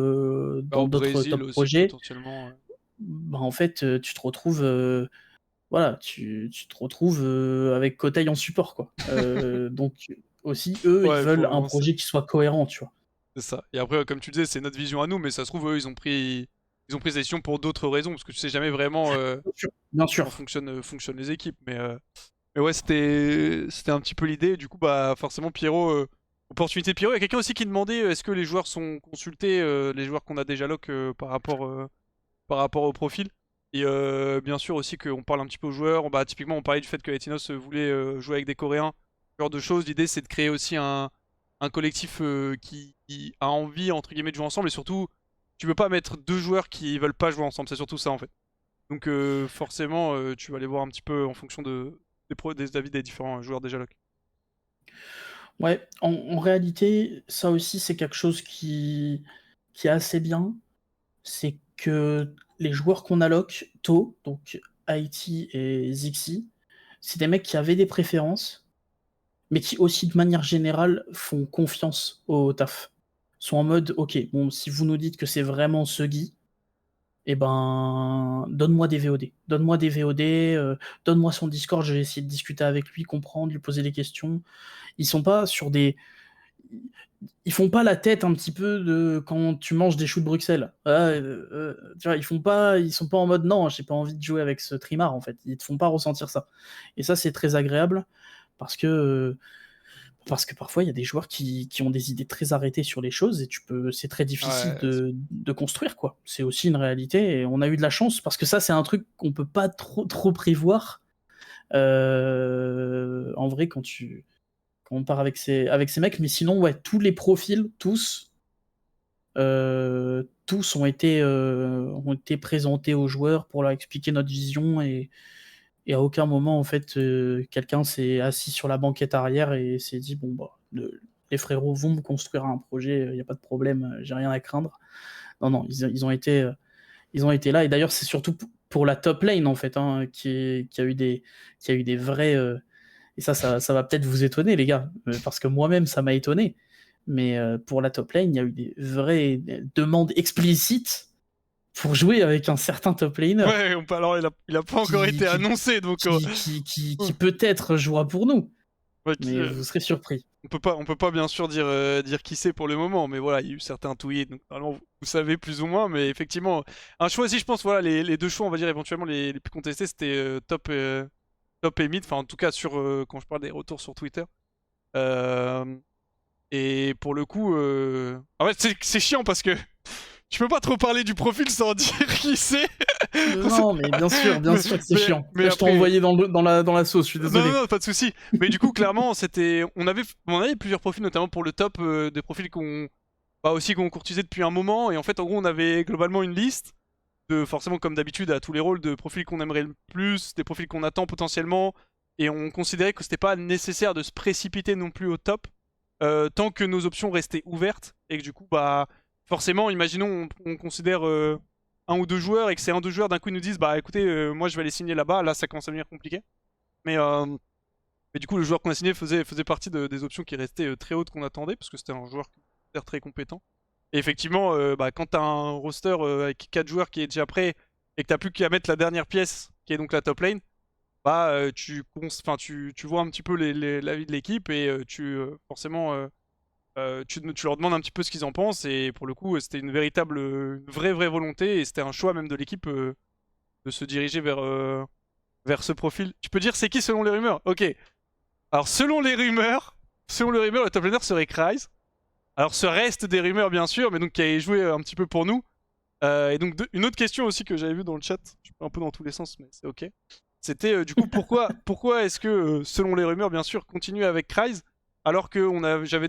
dans au d'autres Brésil top aussi projets, potentiellement. bah, en fait, tu te retrouves, voilà, tu te retrouves avec Kotei en support, quoi. Donc aussi, eux, ils Ouais, il faut veulent un avancer. projet qui soit cohérent, tu vois. C'est ça. Et après, comme tu disais, c'est notre vision à nous, mais ça se trouve, eux, ils ont pris cette décision pour d'autres raisons, parce que tu sais jamais vraiment Bien sûr. Bien comment sûr. fonctionnent les équipes. Mais ouais, c'était un petit peu l'idée. Du coup, bah forcément, Pierrot, opportunité de Pierrot. Il y a quelqu'un aussi qui demandait est-ce que les joueurs sont consultés, les joueurs qu'on a déjà lock par rapport au profil. Et bien sûr aussi qu'on parle un petit peu aux joueurs. Bah, typiquement, on parlait du fait que Etinos voulait jouer avec des Coréens, ce genre de choses. L'idée, c'est de créer aussi un collectif qui a envie, entre guillemets, de jouer ensemble. Et surtout, tu peux pas mettre deux joueurs qui veulent pas jouer ensemble. C'est surtout ça, en fait. Donc forcément, tu vas aller voir un petit peu en fonction des avis des différents joueurs déjà lock. Ouais, en réalité, ça aussi, c'est quelque chose qui est assez bien. C'est que les joueurs qu'on alloque tôt, donc Haïti et Zixi, c'est des mecs qui avaient des préférences, mais qui aussi de manière générale font confiance au taf. Sont en mode, ok, bon, si vous nous dites que c'est vraiment ce Guy, eh ben, donne-moi des VOD. Donne-moi des VOD, donne-moi son Discord, je vais essayer de discuter avec lui, comprendre, lui poser des questions. Ils sont pas sur des. Ils font pas la tête un petit peu de quand tu manges des choux de Bruxelles. Tu vois, ils sont pas en mode non, j'ai pas envie de jouer avec ce trimar en fait. Ils te font pas ressentir ça. Et ça, c'est très agréable parce que parce que parfois il y a des joueurs qui ont des idées très arrêtées sur les choses et c'est très difficile Ouais, de construire quoi. C'est aussi une réalité et on a eu de la chance parce que ça c'est un truc qu'on peut pas trop prévoir. En vrai quand on part avec ces mecs, mais sinon ouais tous les profils tous ont été présentés aux joueurs pour leur expliquer notre vision et à aucun moment, en fait, quelqu'un s'est assis sur la banquette arrière et s'est dit, bon, bah, les frérots vont me construire un projet, il n'y a pas de problème, j'ai rien à craindre. Non, non, ils ont été là. Et d'ailleurs, c'est surtout pour la top lane, en fait, hein, qui a eu des vrais. Et ça va peut-être vous étonner, les gars, parce que moi-même, ça m'a étonné. Mais pour la top lane, il y a eu des vraies demandes explicites pour jouer avec un certain top laner ouais, alors il a pas encore qui, été qui, annoncé, donc qui peut-être jouera pour nous, ouais, mais vous serez surpris. on peut pas bien sûr dire qui c'est pour le moment, mais voilà, il y a eu certains tweets, donc normalement vous savez plus ou moins, mais effectivement, un choix aussi, je pense, voilà, les deux choix, on va dire éventuellement les plus contestés, c'était top et mid, enfin en tout cas sur quand je parle des retours sur Twitter. Euh, Et pour le coup, en fait, c'est chiant parce que je peux pas trop parler du profil sans dire qui c'est. Non, mais bien sûr que c'est chiant. Mais Là, je t'ai après, envoyé dans la sauce, je suis non, non, désolé. non, pas de souci. Mais du coup, clairement, on avait plusieurs profils, notamment pour le top, des profils qu'on courtisait depuis un moment. Et en fait, en gros, on avait globalement une liste de, forcément, comme d'habitude, à tous les rôles, de profils qu'on aimerait le plus, des profils qu'on attend potentiellement. Et on considérait que c'était pas nécessaire de se précipiter non plus au top, tant que nos options restaient ouvertes. Et que du coup, bah, forcément, imaginons, on considère un ou deux joueurs et que c'est un ou deux joueurs d'un coup ils nous disent, bah écoutez, moi je vais aller signer là-bas. Là, ça commence à devenir compliqué. Mais, euh, mais du coup, le joueur qu'on a signé faisait partie des options qui restaient très hautes qu'on attendait, parce que c'était un joueur qui a l'air très compétent. Et effectivement, bah, quand t'as un roster avec 4 joueurs qui est déjà prêt et que t'as plus qu'à mettre la dernière pièce, qui est donc la top lane, bah tu vois un petit peu la vie de l'équipe et forcément tu leur demandes un petit peu ce qu'ils en pensent. Et pour le coup, c'était une vraie volonté et c'était un choix même de l'équipe de se diriger vers ce profil. Tu peux dire c'est qui selon les rumeurs? Ok. Alors selon les rumeurs, le top laner serait Kryze. Alors ce reste des rumeurs bien sûr, mais donc qui a joué un petit peu pour nous. Et donc une autre question aussi que j'avais vue dans le chat, je suis un peu dans tous les sens, mais c'est ok. C'était du coup pourquoi est-ce que selon les rumeurs bien sûr continuer avec Kryze alors que j'avais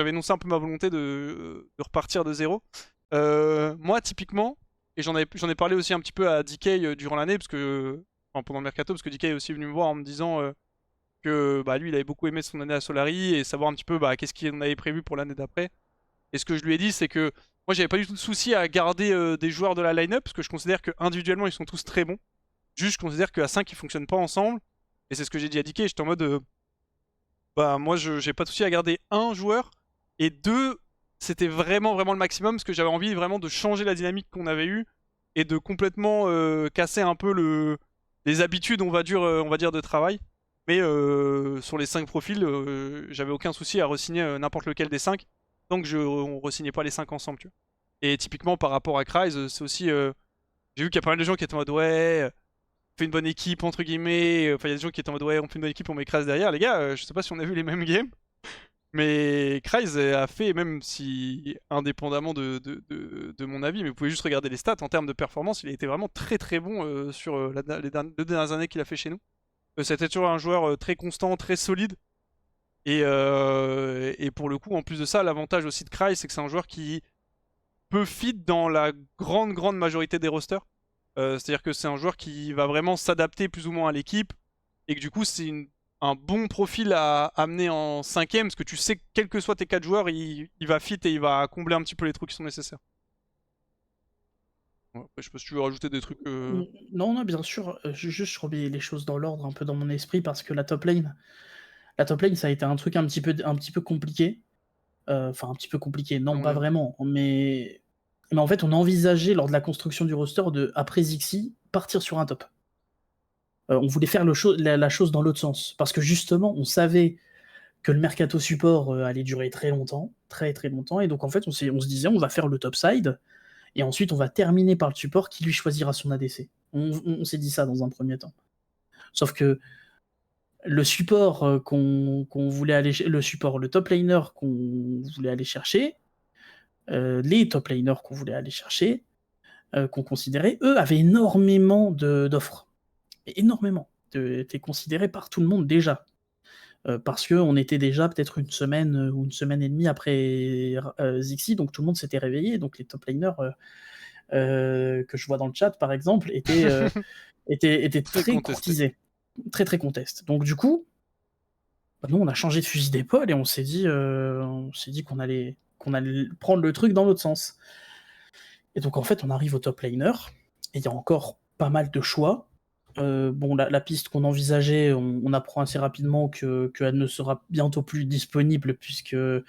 annoncé un peu ma volonté de repartir de zéro. Moi typiquement, et j'en ai parlé aussi un petit peu à DK durant l'année enfin, pendant le mercato, parce que DK est aussi venu me voir en me disant que bah, lui il avait beaucoup aimé son année à Solari et savoir un petit peu qu'est-ce qu'on avait prévu pour l'année d'après. Et ce que je lui ai dit, c'est que moi j'avais pas du tout de souci à garder des joueurs de la line-up parce que je considère que individuellement ils sont tous très bons. Juste je considère qu'à 5 ils fonctionnent pas ensemble. Et c'est ce que j'ai dit à DK, j'étais en mode bah moi j'ai pas de souci à garder un joueur et deux c'était vraiment le maximum parce que j'avais envie vraiment de changer la dynamique qu'on avait eue et de complètement casser un peu les habitudes on va dire de travail. Mais sur les 5 profils, j'avais aucun souci à re-signer n'importe lequel des 5 tant que on re-signait pas les 5 ensemble, tu vois. Et typiquement par rapport à Kryze, c'est aussi j'ai vu qu'il y a pas mal de gens qui étaient en mode ouais, on fait une bonne équipe entre guillemets. Enfin, il y a des gens qui étaient en mode ouais, on fait une bonne équipe, on met Kryze derrière. Les gars, je sais pas si on a vu les mêmes games, mais Kryze a fait, même si indépendamment de mon avis, mais vous pouvez juste regarder les stats en termes de performance, il a été vraiment très bon sur les 2 dernières années qu'il a fait chez nous. C'était toujours un joueur très constant, très solide. Et pour le coup, en plus de ça, l'avantage aussi de Kryze, c'est que c'est un joueur qui peut fit dans la grande majorité des rosters. C'est-à-dire que c'est un joueur qui va vraiment s'adapter plus ou moins à l'équipe et que du coup un bon profil à amener en 5ème parce que tu sais que quels que soient tes 4 joueurs, il va fit et il va combler un petit peu les trucs qui sont nécessaires. Ouais, après, je sais pas si tu veux rajouter des trucs. Non, non, bien sûr, juste je remets les choses dans l'ordre un peu dans mon esprit parce que la top lane, ça a été un truc un petit peu compliqué. Enfin, un petit peu compliqué, non, pas Ouais. vraiment, mais en fait, on a envisagé lors de la construction du roster de, après Zixi, partir sur un top. On voulait faire la chose dans l'autre sens parce que justement, on savait que le mercato support allait durer très longtemps, très longtemps, et donc en fait, on se disait, on va faire le top side, et ensuite, on va terminer par le support qui lui choisira son ADC. On s'est dit ça dans un premier temps. Sauf que le support qu'on voulait aller, le top laner qu'on voulait aller chercher, les top laners qu'on voulait aller chercher, qu'on considérait, eux, avaient énormément d'offres. Énormément. Étaient considérés par tout le monde déjà. Parce qu'on était déjà peut-être une semaine ou une semaine et demie après Zixi, donc tout le monde s'était réveillé. Donc les top laners que je vois dans le chat, par exemple, étaient Très très contesté. courtisés. Très contestes. Donc du coup, nous, on a changé de fusil d'épaule et on s'est dit qu'on allait prendre le truc dans l'autre sens. Et donc, en fait, on arrive au top laner, et il y a encore pas mal de choix. Bon, la piste qu'on envisageait, on apprend assez rapidement qu'elle ne sera bientôt plus disponible puisqu'une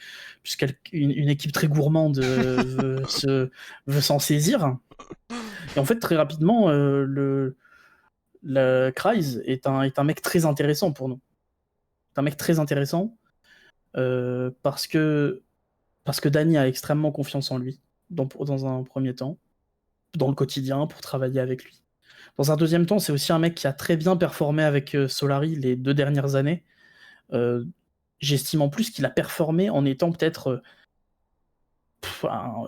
équipe très gourmande veut s'en saisir. Et en fait, très rapidement, la Kryze est un mec très intéressant pour nous. C'est un mec très intéressant parce que Dany a extrêmement confiance en lui dans un premier temps, dans le quotidien, pour travailler avec lui. Dans un deuxième temps, c'est aussi un mec qui a très bien performé avec Solari les 2 dernières années. j'estime en plus qu'il a performé en étant peut-être...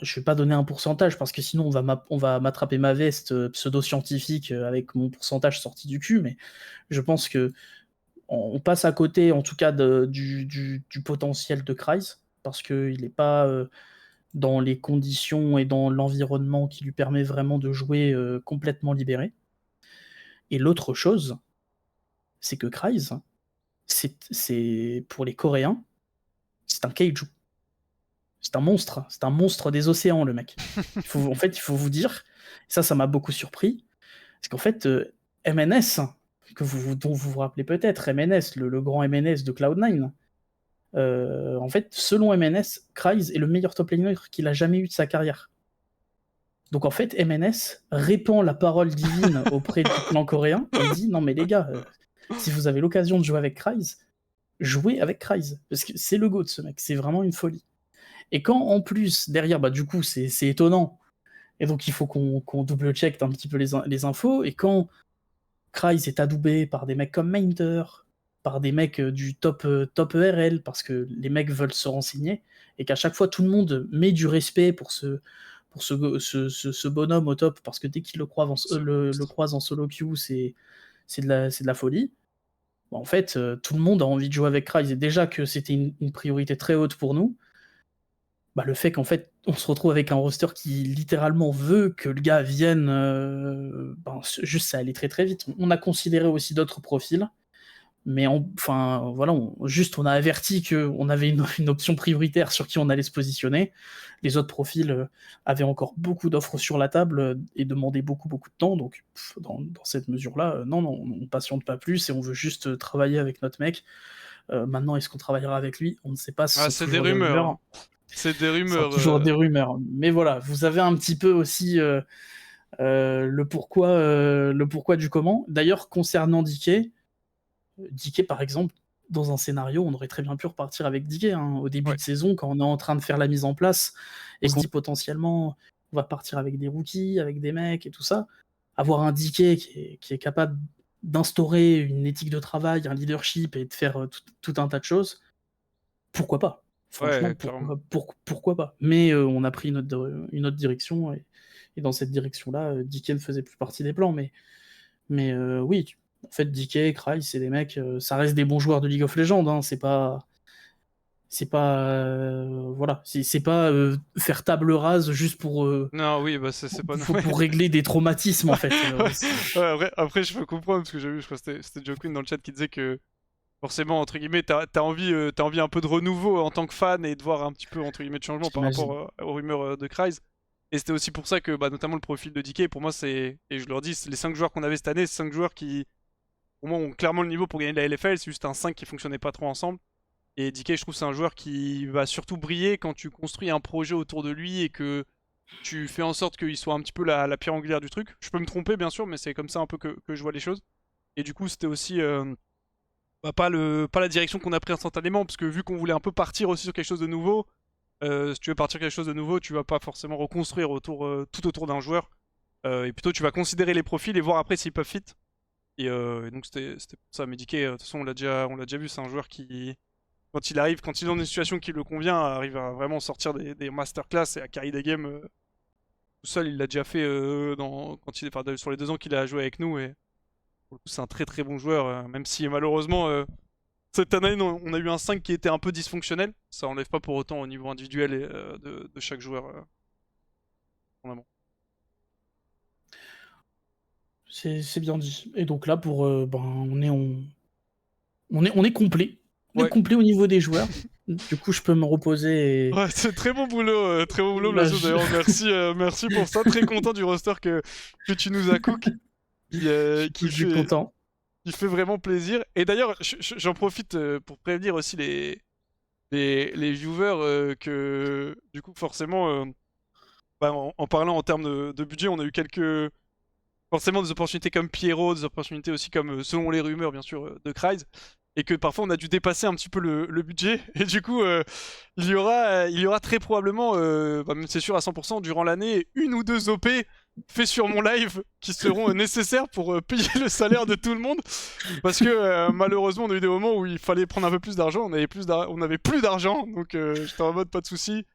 je vais pas donner un pourcentage parce que sinon on va m'attraper ma veste pseudo-scientifique avec mon pourcentage sorti du cul, mais je pense que on passe à côté en tout cas du potentiel de Kreis parce qu'il n'est pas dans les conditions et dans l'environnement qui lui permet vraiment de jouer complètement libéré. Et l'autre chose, c'est que Kreis, c'est pour les Coréens, c'est un kaiju. C'est un monstre des océans, le mec. En fait, il faut vous dire, ça m'a beaucoup surpris, parce qu'en fait, MNS, dont vous vous rappelez peut-être, MNS, le grand MNS de Cloud9, en fait, selon MNS, Kreis est le meilleur top laner qu'il a jamais eu de sa carrière. Donc en fait, MNS répand la parole divine auprès du clan coréen et dit non mais les gars, si vous avez l'occasion de jouer avec Kreis, jouez avec Kreis, parce que c'est le GOAT ce mec, c'est vraiment une folie. Et quand en plus, derrière, bah du coup, c'est étonnant, et donc il faut qu'on double-check un petit peu les infos, et quand Kreis est adoubé par des mecs comme Mainter, par des mecs du top ERL, parce que les mecs veulent se renseigner, et qu'à chaque fois tout le monde met du respect pour ce bonhomme au top, parce que dès qu'il le croise en solo queue, c'est de la folie. En fait, tout le monde a envie de jouer avec Kreis, et déjà que c'était une priorité très haute pour nous, bah, le fait qu'en fait on se retrouve avec un roster qui littéralement veut que le gars vienne, juste ça allait très très vite. On a considéré aussi d'autres profils, mais enfin voilà, on a averti qu'on avait une option prioritaire sur qui on allait se positionner. Les autres profils avaient encore beaucoup d'offres sur la table et demandaient beaucoup de temps, donc dans cette mesure-là, non, on patiente pas plus et on veut juste travailler avec notre mec. Maintenant, est-ce qu'on travaillera avec lui? On ne sait pas. C'est des rumeurs. C'est des rumeurs. C'est toujours des rumeurs. Mais voilà, vous avez un petit peu aussi le pourquoi du comment. D'ailleurs, concernant DK, par exemple, dans un scénario, on aurait très bien pu repartir avec DK au début de saison, quand on est en train de faire la mise en place, et se dit potentiellement, on va partir avec des rookies, avec des mecs et tout ça. Avoir un DK qui est capable d'instaurer une éthique de travail, un leadership et de faire tout un tas de choses, pourquoi pas? Franchement, pourquoi pas? Mais on a pris une autre direction, et dans cette direction-là, DK ne faisait plus partie des plans. Mais oui, en fait, DK, Kreis, c'est des mecs, ça reste des bons joueurs de League of Legends. C'est pas voilà, c'est pas faire table rase juste pour non, oui, bah c'est pas pour régler des traumatismes en fait. Après, je peux comprendre parce que j'ai vu, je crois que c'était Joe Quinn dans le chat qui disait que forcément, entre guillemets, t'as envie un peu de renouveau en tant que fan et de voir un petit peu, entre guillemets, de changement par rapport aux rumeurs de Kreis. Et c'était aussi pour ça que, bah, notamment, le profil de DK, pour moi, et je leur dis, les 5 joueurs qu'on avait cette année, c'est 5 joueurs qui, pour moi, ont clairement le niveau pour gagner de la LFL. C'est juste un 5 qui fonctionnait pas trop ensemble. Et DK, je trouve, c'est un joueur qui va surtout briller quand tu construis un projet autour de lui et que tu fais en sorte qu'il soit un petit peu la pierre angulaire du truc. Je peux me tromper, bien sûr, mais c'est comme ça un peu que je vois les choses. Et du coup, c'était aussi... bah, pas la direction qu'on a pris instantanément, parce que vu qu'on voulait un peu partir aussi sur quelque chose de nouveau, si tu veux partir sur quelque chose de nouveau, tu vas pas forcément reconstruire tout autour d'un joueur, et plutôt tu vas considérer les profils et voir après s'ils peuvent fit. Et donc c'était pour ça. Medicae, de toute façon on l'a déjà vu, c'est un joueur qui, quand il est dans une situation qui le convient, arrive à vraiment sortir des masterclass et à carry des games tout seul. Il l'a déjà fait sur les 2 ans qu'il a joué avec nous, et pour le coup, c'est un très très bon joueur, même si malheureusement, cette année, on a eu un 5 qui était un peu dysfonctionnel. Ça enlève pas pour autant au niveau individuel de chaque joueur. Vraiment. C'est bien dit. Et donc là, on est complet. On est complet au niveau des joueurs. Du coup, je peux me reposer. Ouais, c'est très bon boulot, Blazo, d'ailleurs. Merci pour ça. Très content du roster que tu nous as cook. Je suis content. Il fait vraiment plaisir. Et d'ailleurs, j'en profite pour prévenir aussi les viewers que, du coup, forcément, bah, en parlant en termes de budget, on a eu forcément des opportunités comme Pierrot, des opportunités aussi comme, selon les rumeurs, bien sûr, de Kreis. Et que parfois on a dû dépasser un petit peu le budget. Et du coup, il y aura très probablement, même c'est sûr à 100%, durant l'année, 1 ou 2 OP fait sur mon live qui seront nécessaires pour payer le salaire de tout le monde. Parce que malheureusement, on a eu des moments où il fallait prendre un peu plus d'argent. On avait plus d'argent. Donc j'étais en mode pas de soucis.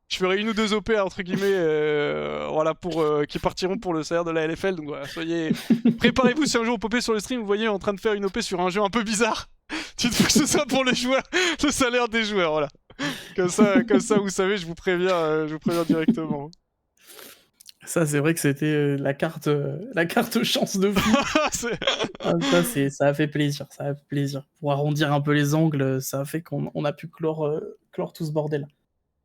Je ferai 1 ou 2 OP entre guillemets, voilà, qui partiront pour le salaire de la LFL. Donc voilà, préparez-vous si un jour vous popez sur le stream, vous voyez en train de faire une OP sur un jeu un peu bizarre. Dites-vous que ce sera pour les joueurs, le salaire des joueurs, voilà. Comme ça, vous savez, je vous préviens directement. Ça, c'est vrai que c'était la carte chance de fou. Ah, ça a fait plaisir, ça a fait plaisir. Pour arrondir un peu les angles, ça a fait qu'on a pu clore tout ce bordel.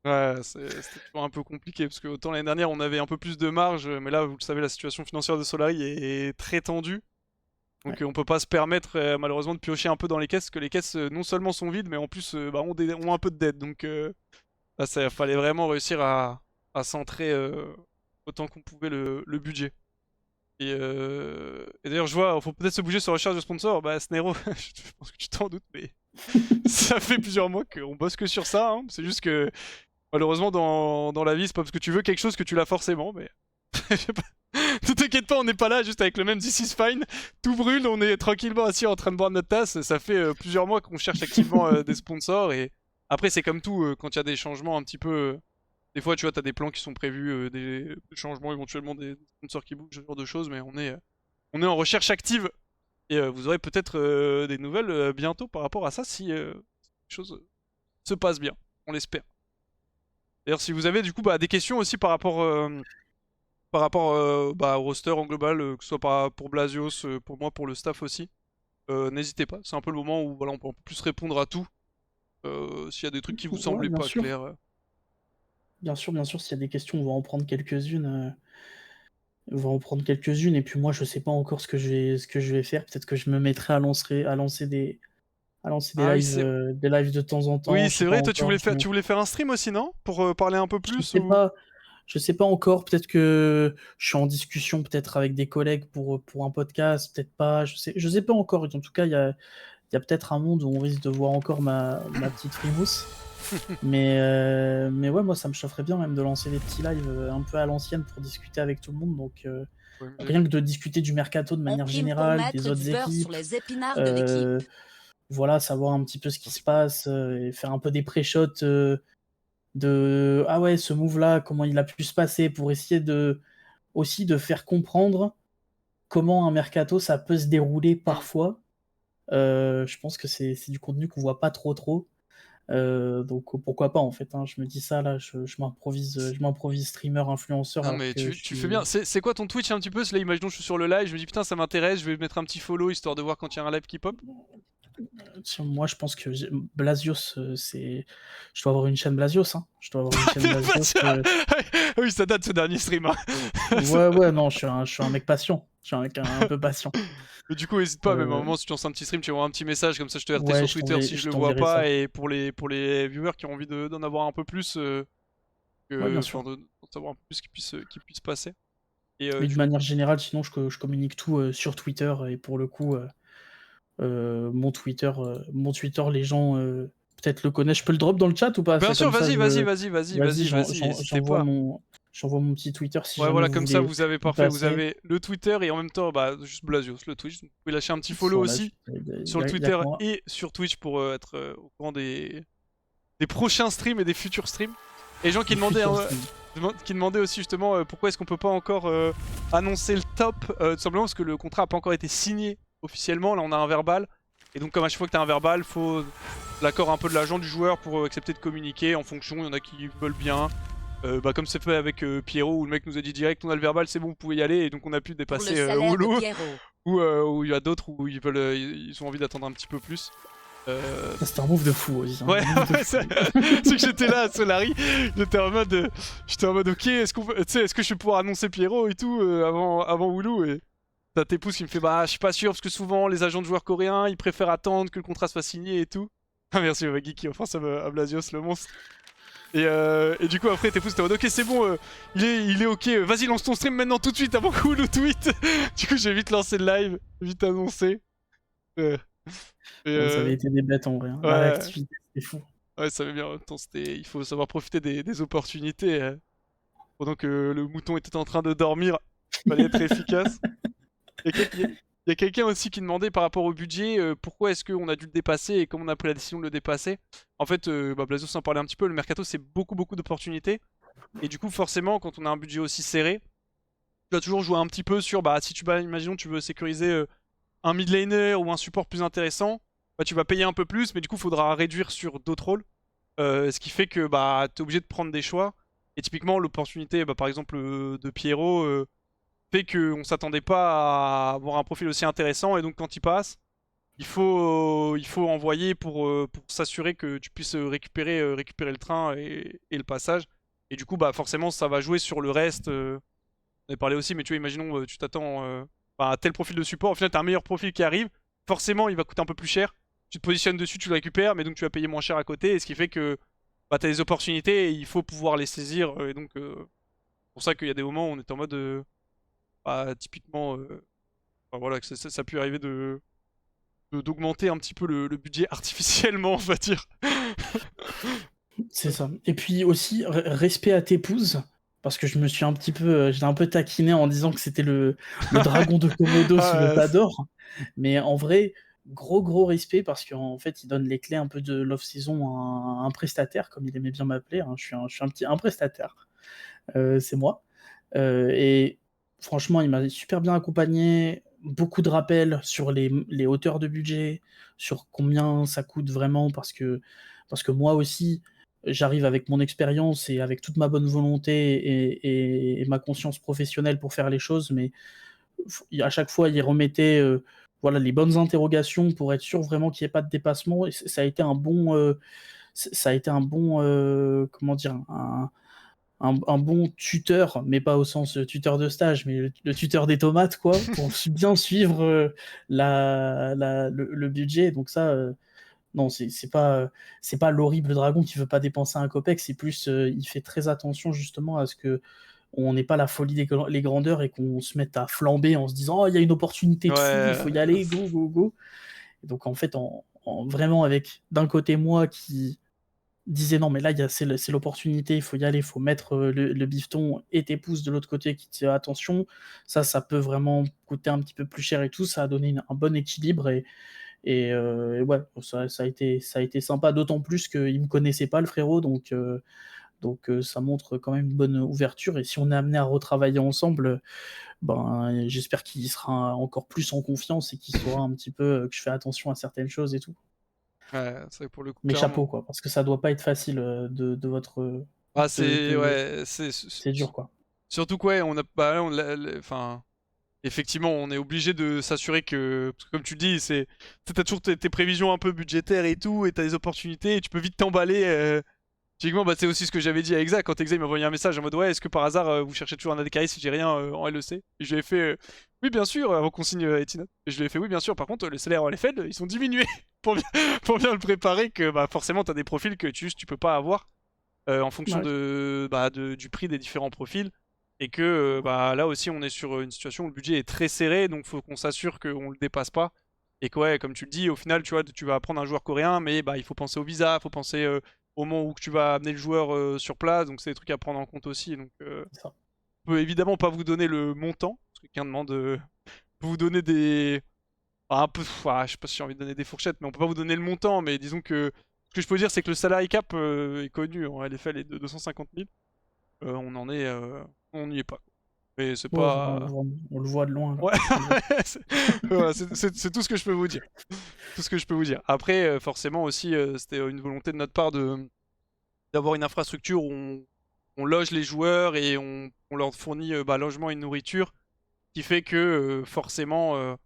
Ouais, c'était toujours un peu compliqué parce que autant l'année dernière on avait un peu plus de marge, mais là vous le savez la situation financière de Solari est très tendue. Donc Ouais. on peut pas se permettre malheureusement de piocher un peu dans les caisses, parce que les caisses non seulement sont vides mais en plus ont un peu de dette. Donc là ça fallait vraiment réussir à centrer autant qu'on pouvait le budget. Et d'ailleurs je vois, faut peut-être se bouger sur la recherche de sponsors. Bah Snero, je pense que tu t'en doutes, mais ça fait plusieurs mois qu'on bosse que sur ça, hein. C'est juste que malheureusement, dans la vie, c'est pas parce que tu veux quelque chose que tu l'as forcément, mais. Je sais pas. Ne t'inquiète pas, on n'est pas là juste avec le même This is fine. Tout brûle, on est tranquillement assis en train de boire notre tasse. Ça fait plusieurs mois qu'on cherche activement des sponsors. Et après, c'est comme tout, quand il y a des changements un petit peu. Des fois, tu vois, t'as des plans qui sont prévus, des changements éventuellement, des sponsors qui bougent, ce genre de choses, mais on est en recherche active. Et vous aurez peut-être des nouvelles bientôt par rapport à ça si les choses se passent bien. On l'espère. D'ailleurs, si vous avez du coup des questions aussi par rapport au roster en global, que ce soit pour Blasios, pour moi, pour le staff aussi, n'hésitez pas. C'est un peu le moment où voilà, on peut un peu plus répondre à tout. S'il y a des trucs qui vous Ouais, semblaient bien pas sûr. clairs. Bien sûr, s'il y a des questions, on va en prendre quelques-unes. Et puis moi, je sais pas encore ce que je vais faire. Peut-être que je me mettrai à lancer Ah des lives de temps en temps. oui, Je sais c'est pas vrai, toi encore. tu voulais faire un stream aussi, non? Pour parler un peu Je plus sais ou... pas. Je sais pas encore. Peut-être que je suis en discussion peut-être avec des collègues pour un podcast. Peut-être pas. Je sais pas encore. En tout cas, il y a peut-être un monde où on risque de voir encore ma petite frimousse. Mais ouais, moi, ça me chaufferait bien même de lancer des petits lives un peu à l'ancienne pour discuter avec tout le monde. Donc, OMG. rien que de discuter du mercato de On manière prime pour générale, des mettre du autres beurre sur équipes, les épinards de l'équipe. voilà, savoir un petit peu ce qui se passe et faire un peu des pré-shots de ah ouais, ce move-là, comment il a pu se passer pour essayer aussi de faire comprendre comment un mercato ça peut se dérouler parfois. Je pense que c'est du contenu qu'on voit pas trop. Donc pourquoi pas en fait, hein. Je me dis ça là, je m'improvise streamer influenceur Non alors mais que je tu fais bien. suis. C'est quoi ton Twitch un petit peu? Là, imaginons je suis sur le live, je me dis putain ça m'intéresse, je vais mettre un petit follow histoire de voir quand il y a un live qui pop. Moi je pense que Blasios, je dois avoir une chaîne Blasios, hein. Je dois avoir une chaîne Blasios. Oui, ça date ce dernier stream, hein. Ouais, non, je suis un mec patient. Je suis un mec un peu patient. Mais du coup, n'hésite pas, même à un Euh, moment, si tu lances un petit stream, tu envoies un petit message, comme ça je te RT ouais, sur Twitter si je je le vois t'enverrai pas, ça. et pour les viewers qui ont envie d'en avoir un peu plus, Ouais, bien enfin, sûr. de savoir un peu plus ce qui puisse passer. Et Mais de du coup, manière générale, sinon je communique tout sur Twitter et pour le coup, mon Twitter, les gens peut-être le connaissent. Je peux le drop dans le chat ou pas? bien C'est sûr, comme ça, vas-y, n'hésitez pas. j'envoie mon petit Twitter si Ouais, jamais voilà, vous comme ça, voulez vous avez y parfait, vous passer. avez le Twitter et en même temps, juste Blasios, le Twitch. Vous pouvez lâcher un petit follow Sur la, aussi il sur le y a Twitter que moi. et sur Twitch pour être au courant des prochains streams et des futurs streams. Et les gens qui Les demandaient, futurs hein, streams. qui demandaient aussi justement pourquoi est-ce qu'on peut pas encore annoncer le top, tout simplement parce que le contrat a pas encore été signé officiellement. Là, on a un verbal. Et donc, comme à chaque fois que tu as un verbal, faut l'accord un peu de l'agent du joueur pour accepter de communiquer en fonction. Il y en a qui veulent bien. Comme c'est fait avec Pierrot où le mec nous a dit direct on a le verbal, c'est bon, vous pouvez y aller. Et donc, on a pu Pour le dépasser salaire de Woulou. Pierrot. Ou il y a d'autres où ils ont envie d'attendre un petit peu plus. Ça, c'était un move de fou aussi. Ouais, c'est que j'étais là à Solari, j'étais en mode ok, est-ce que je vais pouvoir annoncer Pierrot et tout avant Woulou, et t'as tes pouces qui me fait bah je suis pas sûr parce que souvent les agents de joueurs coréens ils préfèrent attendre que le contrat soit signé et tout. Ah merci Maggie qui offre ça à Blasios le monstre. Et du coup après tes pouces t'es en mode ok c'est bon, il est ok, vas-y lance ton stream maintenant tout de suite avant que Woulou tweet. Du coup j'ai vite lancé le live, vite annoncé. Euh, et, Ouais, ça avait été des bêtes en vrai, hein. La ouais. réactivité, c'était fou. Ouais, ça va bien. En même temps, il faut savoir profiter des opportunités. Pendant que le mouton était en train de dormir. Fallait être efficace. Il y a quelqu'un aussi qui demandait par rapport au budget, pourquoi est-ce qu'on a dû le dépasser et comment on a pris la décision de le dépasser. En fait, Blazos en parlait un petit peu, le mercato c'est beaucoup beaucoup d'opportunités. Et du coup forcément quand on a un budget aussi serré, tu vas toujours jouer un petit peu sur, bah si tu vas, imaginons tu veux sécuriser un mid laner ou un support plus intéressant, bah tu vas payer un peu plus, mais du coup faudra réduire sur d'autres rôles. Ce qui fait que bah t'es obligé de prendre des choix. Et typiquement l'opportunité, bah, par exemple de Pierrot, fait qu'on s'attendait pas à avoir un profil aussi intéressant. Et donc quand il passe, il faut envoyer pour s'assurer que tu puisses récupérer le train et le passage. Et du coup, bah forcément, ça va jouer sur le reste. On avait parlé aussi, mais tu vois, imaginons, tu t'attends bah, à tel profil de support. Au final, tu as un meilleur profil qui arrive. Forcément, il va coûter un peu plus cher. Tu te positionnes dessus, tu le récupères, mais donc tu vas payer moins cher à côté. Et ce qui fait que bah, tu as des opportunités et il faut pouvoir les saisir. Et donc, c'est pour ça qu'il y a des moments où on est en mode, bah, typiquement, enfin, voilà, que ça a pu arriver d'augmenter un petit peu le budget artificiellement, on va dire. C'est ça. Et puis aussi, respect à tes pouses, parce que je me suis un petit peu, j'étais un peu taquiné en disant que c'était le dragon de Komodos, le Ah, Tador. Mais en vrai, gros respect, parce qu'en fait, il donne les clés un peu de l'off-season à un prestataire, comme il aimait bien m'appeler, hein. Je suis un prestataire. C'est moi. Et franchement, il m'a super bien accompagné. Beaucoup de rappels sur les hauteurs de budget, sur combien ça coûte vraiment, parce que moi aussi, j'arrive avec mon expérience et avec toute ma bonne volonté et ma conscience professionnelle pour faire les choses, mais à chaque fois, il remettait voilà, les bonnes interrogations pour être sûr vraiment qu'il n'y ait pas de dépassement. Et ça a été un bon, ça a été un bon, comment dire, un bon tuteur, mais pas au sens tuteur de stage, mais le tuteur des tomates, quoi, pour bien suivre le budget. Donc ça, non, c'est pas l'horrible dragon qui veut pas dépenser un copec, c'est plus, il fait très attention justement à ce que on n'ait pas la folie des les grandeurs et qu'on se mette à flamber en se disant, oh, il y a une opportunité de fou, il ouais. faut y aller, go. Et donc en fait, vraiment avec d'un côté moi qui disait non, mais là, c'est l'opportunité, il faut y aller, il faut mettre le bifton et tes pouces de l'autre côté qui disent attention, ça peut vraiment coûter un petit peu plus cher et tout. Ça a donné un bon équilibre et ouais, ça a été sympa, d'autant plus qu'il me connaissait pas, le frérot, donc ça montre quand même une bonne ouverture. Et si on est amené à retravailler ensemble, ben, j'espère qu'il sera encore plus en confiance et qu'il saura un petit peu que je fais attention à certaines choses et tout. Ouais, c'est pour le coup, Mais clairement. chapeau, quoi, parce que ça doit pas être facile de votre. Ah, c'est. De... Ouais, C'est dur, quoi. surtout que, ouais, on a. Bah, là, enfin. Effectivement, on est obligé de s'assurer que. Parce que comme tu le dis, t'as toujours tes prévisions un peu budgétaires et tout, et t'as des opportunités, et tu peux vite t'emballer. Typiquement, bah, c'est aussi ce que j'avais dit à Exa quand Exa il m'a envoyé un message en mode ouais, est-ce que par hasard vous cherchez toujours un ADCARI si j'ai rien en LEC? Et je lui ai fait oui, bien sûr, avant qu'on signe Etinat. Et je lui ai fait oui, bien sûr, par contre, les salaires en LFL ils sont diminués pour bien le préparer, que bah, forcément t'as des profils que tu peux pas avoir en fonction Ouais, du prix des différents profils. Et que bah, là aussi, on est sur une situation où le budget est très serré, donc faut qu'on s'assure qu'on le dépasse pas. Et que, ouais, comme tu le dis, au final, tu vois, tu vas prendre un joueur coréen, mais bah, il faut penser au visa, il faut penser au moment où tu vas amener le joueur sur place, donc c'est des trucs à prendre en compte aussi. Donc, c'est ça. on peut évidemment pas vous donner le montant, parce que quelqu'un demande vous donner des. Enfin, un peu, je sais pas si j'ai envie de donner des fourchettes, mais on peut pas vous donner le montant, mais disons que ce que je peux dire, c'est que le salary cap est connu en LFL est de 250 000. On en est, on n'y est pas. Mais c'est Ouais, pas. on le voit de loin, là. Ouais, On le voit. c'est voilà, c'est tout ce que je peux vous dire. Tout ce que je peux vous dire. Après, forcément aussi, c'était une volonté de notre part d'avoir une infrastructure où on loge les joueurs et on leur fournit bah, logement et nourriture, qui fait que forcément,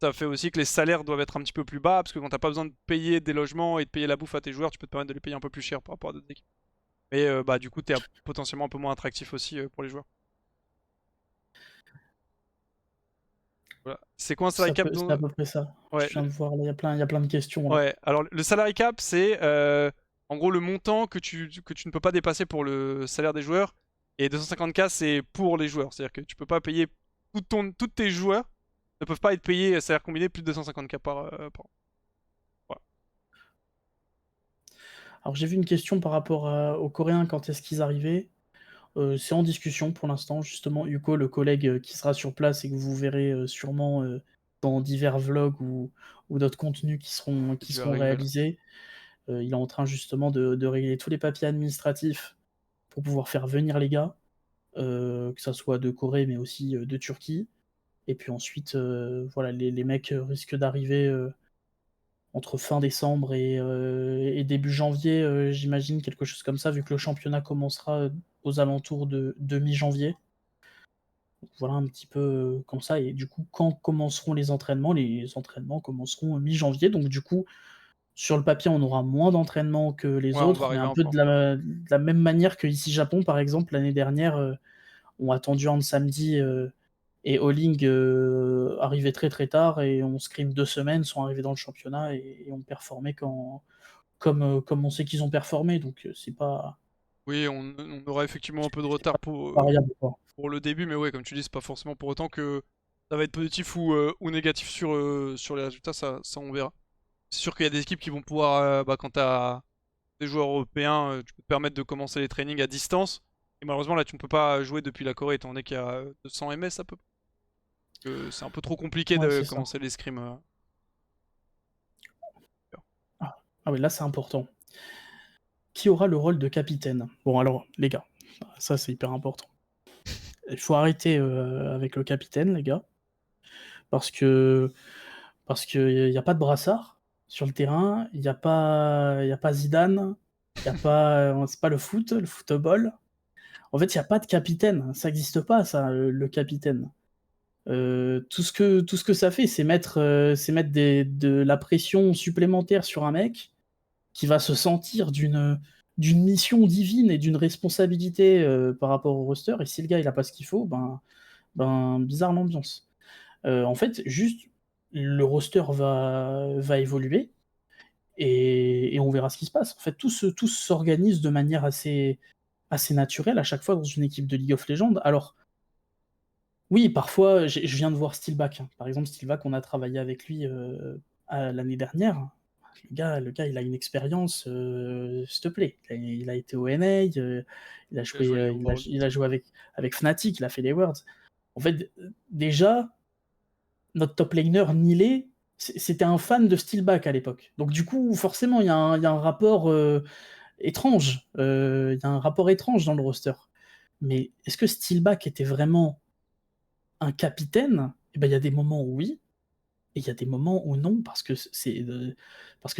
ça fait aussi que les salaires doivent être un petit peu plus bas, parce que quand t'as pas besoin de payer des logements et de payer la bouffe à tes joueurs, tu peux te permettre de les payer un peu plus cher par rapport à d'autres équipes. Mais bah du coup, t'es potentiellement un peu moins attractif aussi pour les joueurs. Voilà. C'est quoi un salary cap C'est à peu près ça. Ouais, Je viens de voir, là, il y a plein de questions, là. ouais. Alors le salary cap, c'est en gros le montant que tu ne peux pas dépasser pour le salaire des joueurs. Et 250K, c'est pour les joueurs. C'est-à-dire que tu peux pas payer tous tes joueurs ne peuvent pas être payés salaire combiné plus de 250K par an. Voilà. Alors, j'ai vu une question par rapport aux Coréens, quand est-ce qu'ils arrivaient. C'est en discussion pour l'instant, justement. Hugo, le collègue qui sera sur place et que vous verrez sûrement dans divers vlogs ou d'autres contenus qui Tu vas seront arriver là. réalisés, il est en train justement de régler tous les papiers administratifs pour pouvoir faire venir les gars, que ça soit de Corée mais aussi de Turquie. Et puis ensuite, voilà, les mecs risquent d'arriver entre fin décembre et début janvier, j'imagine, quelque chose comme ça, vu que le championnat commencera aux alentours de mi-janvier. Donc voilà un petit peu comme ça. Et du coup, quand commenceront les entraînements? Les entraînements commenceront mi-janvier. Donc du coup, sur le papier, on aura moins d'entraînements que les Ouais, on va autres, mais arriver un un peu peu en retard. de la même manière que ici Japon, par exemple, l'année dernière, ont attendu un samedi et Oling arrivait très très tard et on scrim 2 semaines, sont arrivés dans le championnat et ont performé comme on sait qu'ils ont performé. Donc c'est pas Oui, on aura effectivement un peu de c'est retard pas variable, quoi. pour le début, mais ouais, comme tu dis, c'est pas forcément pour autant que ça va être positif ou négatif sur les résultats, ça on verra. C'est sûr qu'il y a des équipes qui vont pouvoir, bah, quand t'as des joueurs européens, tu peux te permettre de commencer les trainings à distance. Et malheureusement, là, tu ne peux pas jouer depuis la Corée, étant donné qu'il y a 200 ms à peu près. C'est un peu trop compliqué Ouais, de c'est ça. commencer les scrims. Ah. Ah oui, là c'est important. Qui aura le rôle de capitaine? Bon alors, les gars, ça c'est hyper important. Il faut arrêter avec le capitaine, les gars, parce que il y a pas de brassard sur le terrain, il y a pas Zidane, il y a pas, c'est pas le football. En fait, il y a pas de capitaine, ça existe pas ça, le capitaine. Tout ce que ça fait, c'est mettre de la pression supplémentaire sur un mec qui va se sentir d'une mission divine et d'une responsabilité par rapport au roster. Et si le gars il a pas ce qu'il faut, ben bizarre l'ambiance. En fait, juste le roster va évoluer et on verra ce qui se passe. En fait, tout s'organise de manière assez naturelle à chaque fois dans une équipe de League of Legends. Alors, oui, parfois, je viens de voir Steelback, hein. Par exemple, Steelback, on a travaillé avec lui l'année dernière. Le gars, il a une expérience, s'il te plaît. Il a été au NA, Il a joué les Worlds. il a joué avec Fnatic, il a fait les Worlds. En fait, déjà, notre top laner, Nilé, c'était un fan de Steelback à l'époque. Donc, du coup, forcément, il y a un rapport étrange. Il y a un rapport étrange dans le roster. Mais est-ce que Steelback était vraiment un capitaine? Eh ben, il y a des moments où oui, et il y a des moments où non, parce que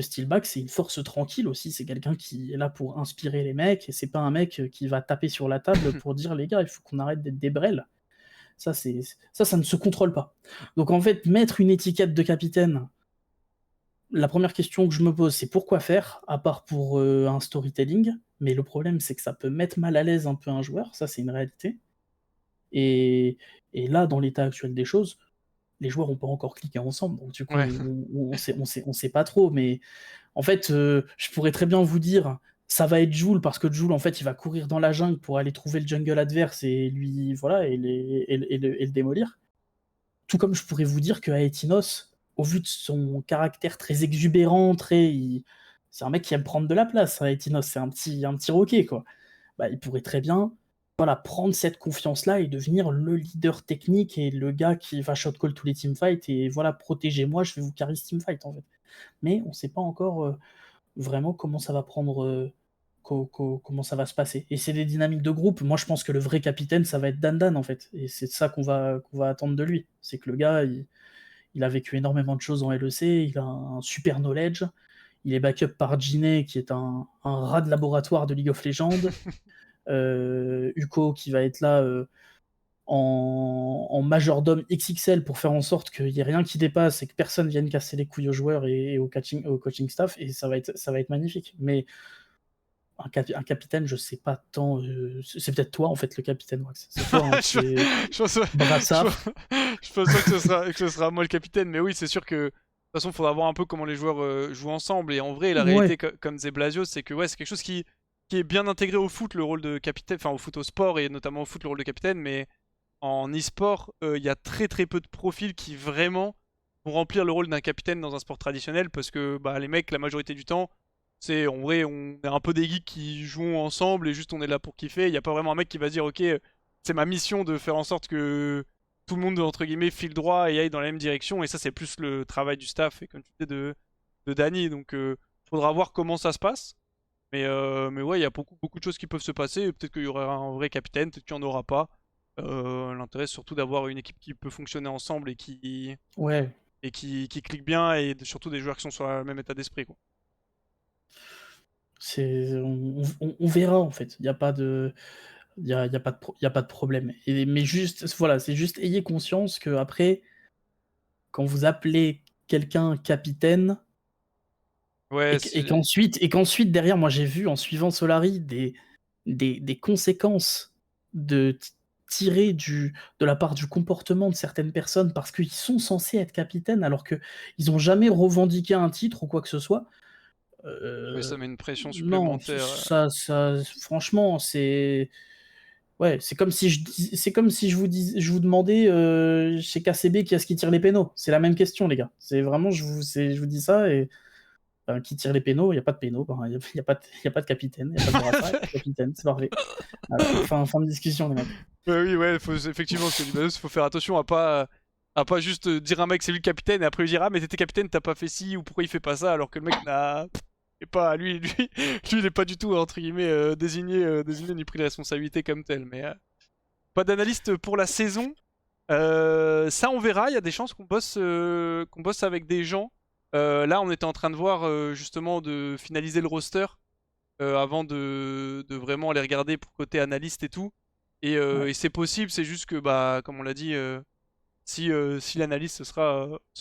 Steelback, c'est une force tranquille aussi. C'est quelqu'un qui est là pour inspirer les mecs, et c'est pas un mec qui va taper sur la table pour dire les gars, il faut qu'on arrête d'être des brels. Ça, ça ne se contrôle pas. Donc en fait, mettre une étiquette de capitaine, la première question que je me pose, c'est pourquoi faire, à part pour un storytelling. Mais le problème, c'est que ça peut mettre mal à l'aise un peu un joueur, ça c'est une réalité. Et, et là, dans l'état actuel des choses, les joueurs n'ont pas encore cliqué ensemble, donc du Ouais. coup, on sait pas trop, mais en fait, je pourrais très bien vous dire, ça va être Jul, parce que Jul, en fait, il va courir dans la jungle pour aller trouver le jungle adverse et lui, voilà, et le démolir. Tout comme je pourrais vous dire que Aetinos, au vu de son caractère très exubérant, c'est un mec qui aime prendre de la place, Aetinos, c'est un petit roquet, quoi. Bah, il pourrait très bien voilà, prendre cette confiance-là et devenir le leader technique et le gars qui va shotcall tous les teamfights et voilà, protégez-moi, je vais vous carry ce teamfight en fait. Mais on ne sait pas encore vraiment comment ça va prendre, comment ça va se passer. Et c'est des dynamiques de groupe. Moi, je pense que le vrai capitaine, ça va être Dan en fait. Et c'est ça qu'on va attendre de lui. C'est que le gars, il a vécu énormément de choses en LEC, il a un super knowledge, il est backup par Jiné, qui est un rat de laboratoire de League of Legends. Uko qui va être là en majordome XXL pour faire en sorte qu'il n'y ait rien qui dépasse et que personne vienne casser les couilles aux joueurs et au coaching staff, et ça va être magnifique. Mais un capitaine, je sais pas tant. C'est peut-être toi en fait le capitaine, Wax. C'est toi, hein, je, c'est je pense, je, Brassard. je pense pas que ce sera moi le capitaine, mais oui, c'est sûr que de toute façon, il faudra voir un peu comment les joueurs jouent ensemble. Et en vrai, la Ouais, réalité, comme disait Blasio, c'est que ouais, c'est quelque chose qui est bien intégré au foot, le rôle de capitaine, enfin au foot au sport et notamment au foot, le rôle de capitaine. Mais en e-sport, il y a très très peu de profils qui vraiment vont remplir le rôle d'un capitaine dans un sport traditionnel parce que bah, les mecs, la majorité du temps, C'est en vrai, on est un peu des geeks qui jouent ensemble et juste on est là pour kiffer. Il n'y a pas vraiment un mec qui va se dire, ok, c'est ma mission de faire en sorte que tout le monde, entre guillemets, file droit et aille dans la même direction. Et ça, c'est plus le travail du staff et comme tu disais de Danny. Donc, faudra voir comment ça se passe. Mais ouais, il y a beaucoup de choses qui peuvent se passer. Peut-être qu'il y aura un vrai capitaine, peut-être qu'il n'y en aura pas. L'intérêt, c'est surtout d'avoir une équipe qui peut fonctionner ensemble Ouais, qui clique bien et surtout des joueurs qui sont sur le même état d'esprit, quoi. on verra en fait. Il n'y a pas de, y a pas de, y a pas de problème. Mais juste, voilà, c'est juste ayez conscience que après, quand vous appelez quelqu'un capitaine Ouais, et qu'ensuite derrière, moi j'ai vu en suivant Solari des conséquences tirées de la part du comportement de certaines personnes parce qu'ils sont censés être capitaines alors qu'ils n'ont jamais revendiqué un titre ou quoi que ce soit. mais ça met une pression Non, supplémentaire. franchement, c'est ouais, c'est comme si je vous demandais chez KCB qui est-ce qui tire les pénaux. C'est la même question, les gars. C'est vraiment, je vous dis ça et qui tire les pénaux, il n'y a pas de pénaux, il n'y a, pas y a pas de capitaine, il n'y a pas de brassard, il n'y a pas de capitaine, c'est parfait. Voilà. Fin de discussion, les mecs. Ouais, oui, ouais, effectivement, parce que du il faut faire attention à pas juste dire à un mec c'est lui le capitaine et après lui dire ah mais t'étais capitaine, t'as pas fait ci ou pourquoi il fait pas ça alors que le mec n'a est pas lui il est pas du tout entre guillemets désigné ni pris la responsabilité comme tel. Mais pas d'analyste pour la saison. Ça on verra. Il y a des chances qu'on bosse avec des gens. Là on était en train de voir justement de finaliser le roster avant de vraiment les regarder pour côté analyste et tout. Ouais. Et c'est possible, c'est juste que, bah, comme on l'a dit, si l'analyste ce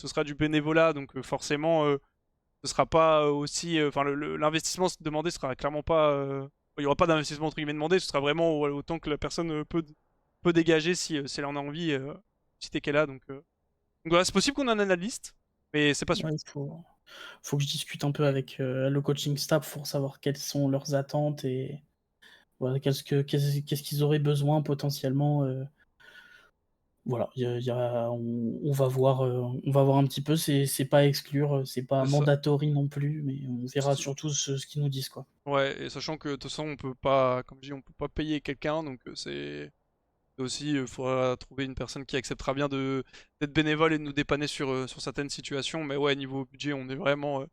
sera du bénévolat, donc forcément, ce sera pas aussi. Enfin, l'investissement demandé sera clairement pas. Il y aura pas d'investissement entre guillemets demandé, ce sera vraiment autant que la personne peut dégager si elle en a envie, si t'es qu'elle a. Donc voilà, c'est possible qu'on ait un analyste, mais c'est pas sûr. Ouais, faut que je discute un peu avec le coaching staff pour savoir quelles sont leurs attentes et voilà, qu'est-ce qu'ils auraient besoin potentiellement. Voilà, on va voir un petit peu. C'est pas à exclure, c'est pas C'est ça. mandatory non plus, mais on verra surtout ce qu'ils nous disent, quoi. Ouais, et sachant que de toute façon, on peut pas, comme je dis, on peut pas payer quelqu'un, donc c'est aussi, il faudra trouver une personne qui acceptera bien d'être bénévole et de nous dépanner sur certaines situations. Mais ouais, niveau budget, on est vraiment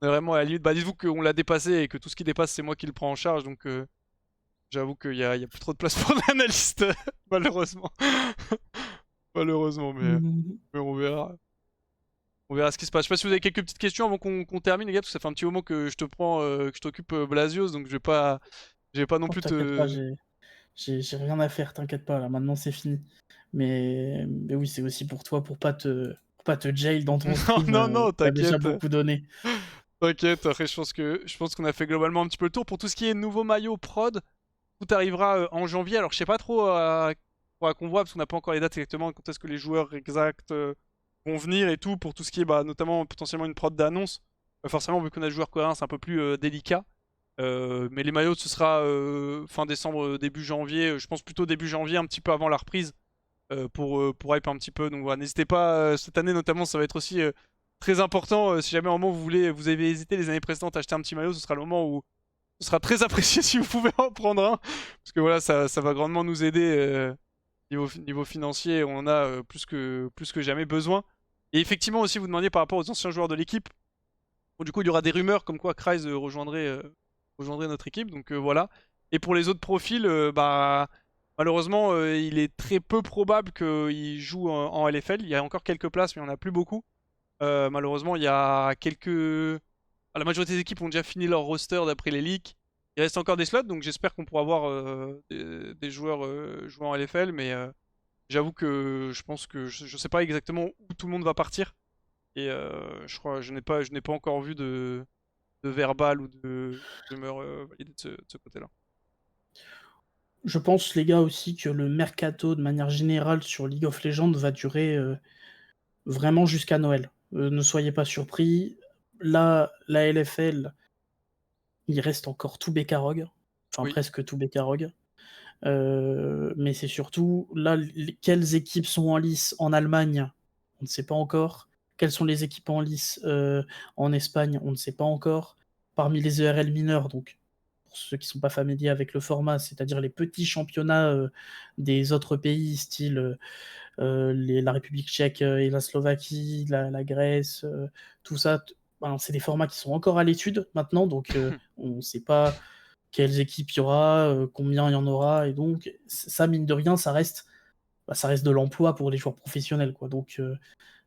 à la limite. Bah, dites-vous qu'on l'a dépassé et que tout ce qui dépasse, c'est moi qui le prends en charge, donc j'avoue qu'il y a plus trop de place pour l'analyste, malheureusement. Malheureusement, Mhm. mais on verra. On verra ce qui se passe. Je sais pas si vous avez quelques petites questions avant qu'on termine, les gars, parce que ça fait un petit moment que je te prends, que je t'occupe Blasios, donc je vais pas non Oh, plus t'inquiète pas, te. j'ai rien à faire, t'inquiète pas, là, maintenant c'est fini. Mais oui, c'est aussi pour toi, pour pas te jail dans ton Non, stream, non, non, t'as déjà t'inquiète. beaucoup donné. T'inquiète, après je pense qu'on a fait globalement un petit peu le tour. Pour tout ce qui est nouveau maillot prod, tout arrivera en janvier. Alors je sais pas trop faudra qu'on voit parce qu'on n'a pas encore les dates exactement quand est-ce que les joueurs exacts vont venir et tout. Pour tout ce qui est bah, notamment potentiellement une prod d'annonce. Forcément vu qu'on a le joueur coréen c'est un peu plus délicat. Mais les maillots ce sera fin décembre, début janvier. Je pense plutôt début janvier, un petit peu avant la reprise pour hype un petit peu. Donc voilà, n'hésitez pas, cette année notamment, ça va être aussi très important. Si jamais à un moment vous avez hésité les années précédentes à acheter un petit maillot, ce sera le moment où ce sera très apprécié si vous pouvez en prendre un. Parce que voilà, ça va grandement nous aider niveau financier. On en a plus que jamais besoin. Et effectivement aussi, vous demandiez par rapport aux anciens joueurs de l'équipe. Bon, du coup, il y aura des rumeurs comme quoi Kryze rejoindrait notre équipe. Donc voilà. Et pour les autres profils, bah malheureusement, il est très peu probable qu'il joue en LFL. Il y a encore quelques places, mais il n'y en a plus beaucoup. Malheureusement, il y a quelques. La majorité des équipes ont déjà fini leur roster d'après les leaks. Il reste encore des slots, donc j'espère qu'on pourra avoir des joueurs jouer en LFL. Mais j'avoue que je pense que je sais pas exactement où tout le monde va partir. Et je crois je n'ai pas encore vu de verbal ou de rumeur validée de ce côté-là. Je pense, les gars, aussi que le mercato, de manière générale, sur League of Legends va durer vraiment jusqu'à Noël. Ne soyez pas surpris. Là, la LFL, il reste encore tout Bekarog. Enfin, Oui, presque tout Bekarog. Mais c'est surtout, là, quelles équipes sont en lice en Allemagne? On ne sait pas encore. Quelles sont les équipes en lice en Espagne? On ne sait pas encore. parmi les ERL mineurs, donc pour ceux qui ne sont pas familiers avec le format, c'est-à-dire les petits championnats des autres pays, style la République tchèque et la Slovaquie, la Grèce, tout ça, ben, c'est des formats qui sont encore à l'étude maintenant, donc on ne sait pas quelles équipes il y aura, combien il y en aura, et donc ça, mine de rien, ça reste de l'emploi pour les joueurs professionnels, quoi. Donc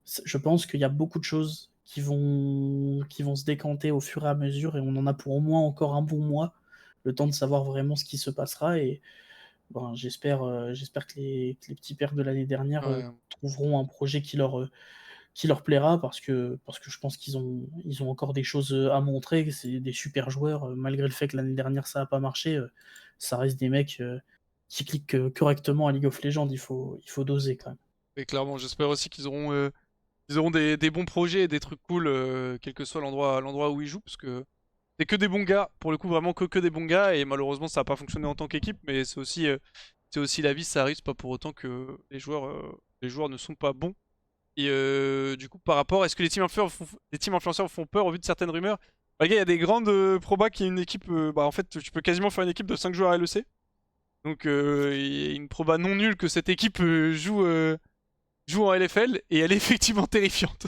je pense qu'il y a beaucoup de choses qui vont se décanter au fur et à mesure, et on en a pour au moins encore un bon mois, le temps de savoir vraiment ce qui se passera. Et ben, j'espère que les petits pères de l'année dernière Ouais. trouveront un projet qui leur plaira, parce que je pense qu'ils ont encore des choses à montrer, que c'est des super joueurs, malgré le fait que l'année dernière ça n'a pas marché, ça reste des mecs qui cliquent correctement à League of Legends, il faut doser quand même. Et clairement, j'espère aussi qu'ils auront des bons projets et des trucs cool, quel que soit l'endroit où ils jouent, parce que c'est que des bons gars, pour le coup, vraiment que des bons gars, et malheureusement, ça n'a pas fonctionné en tant qu'équipe, mais c'est aussi la vie, ça arrive, c'est pas pour autant que les joueurs ne sont pas bons. Et du coup, par rapport, est-ce que les teams influenceurs font peur au vu de certaines rumeurs? Bah, les gars, il y a des grandes probas qui est une équipe, bah en fait, tu peux quasiment faire une équipe de 5 joueurs LEC. Donc, il y a une proba non nulle que cette équipe joue en LFL, et elle est effectivement terrifiante.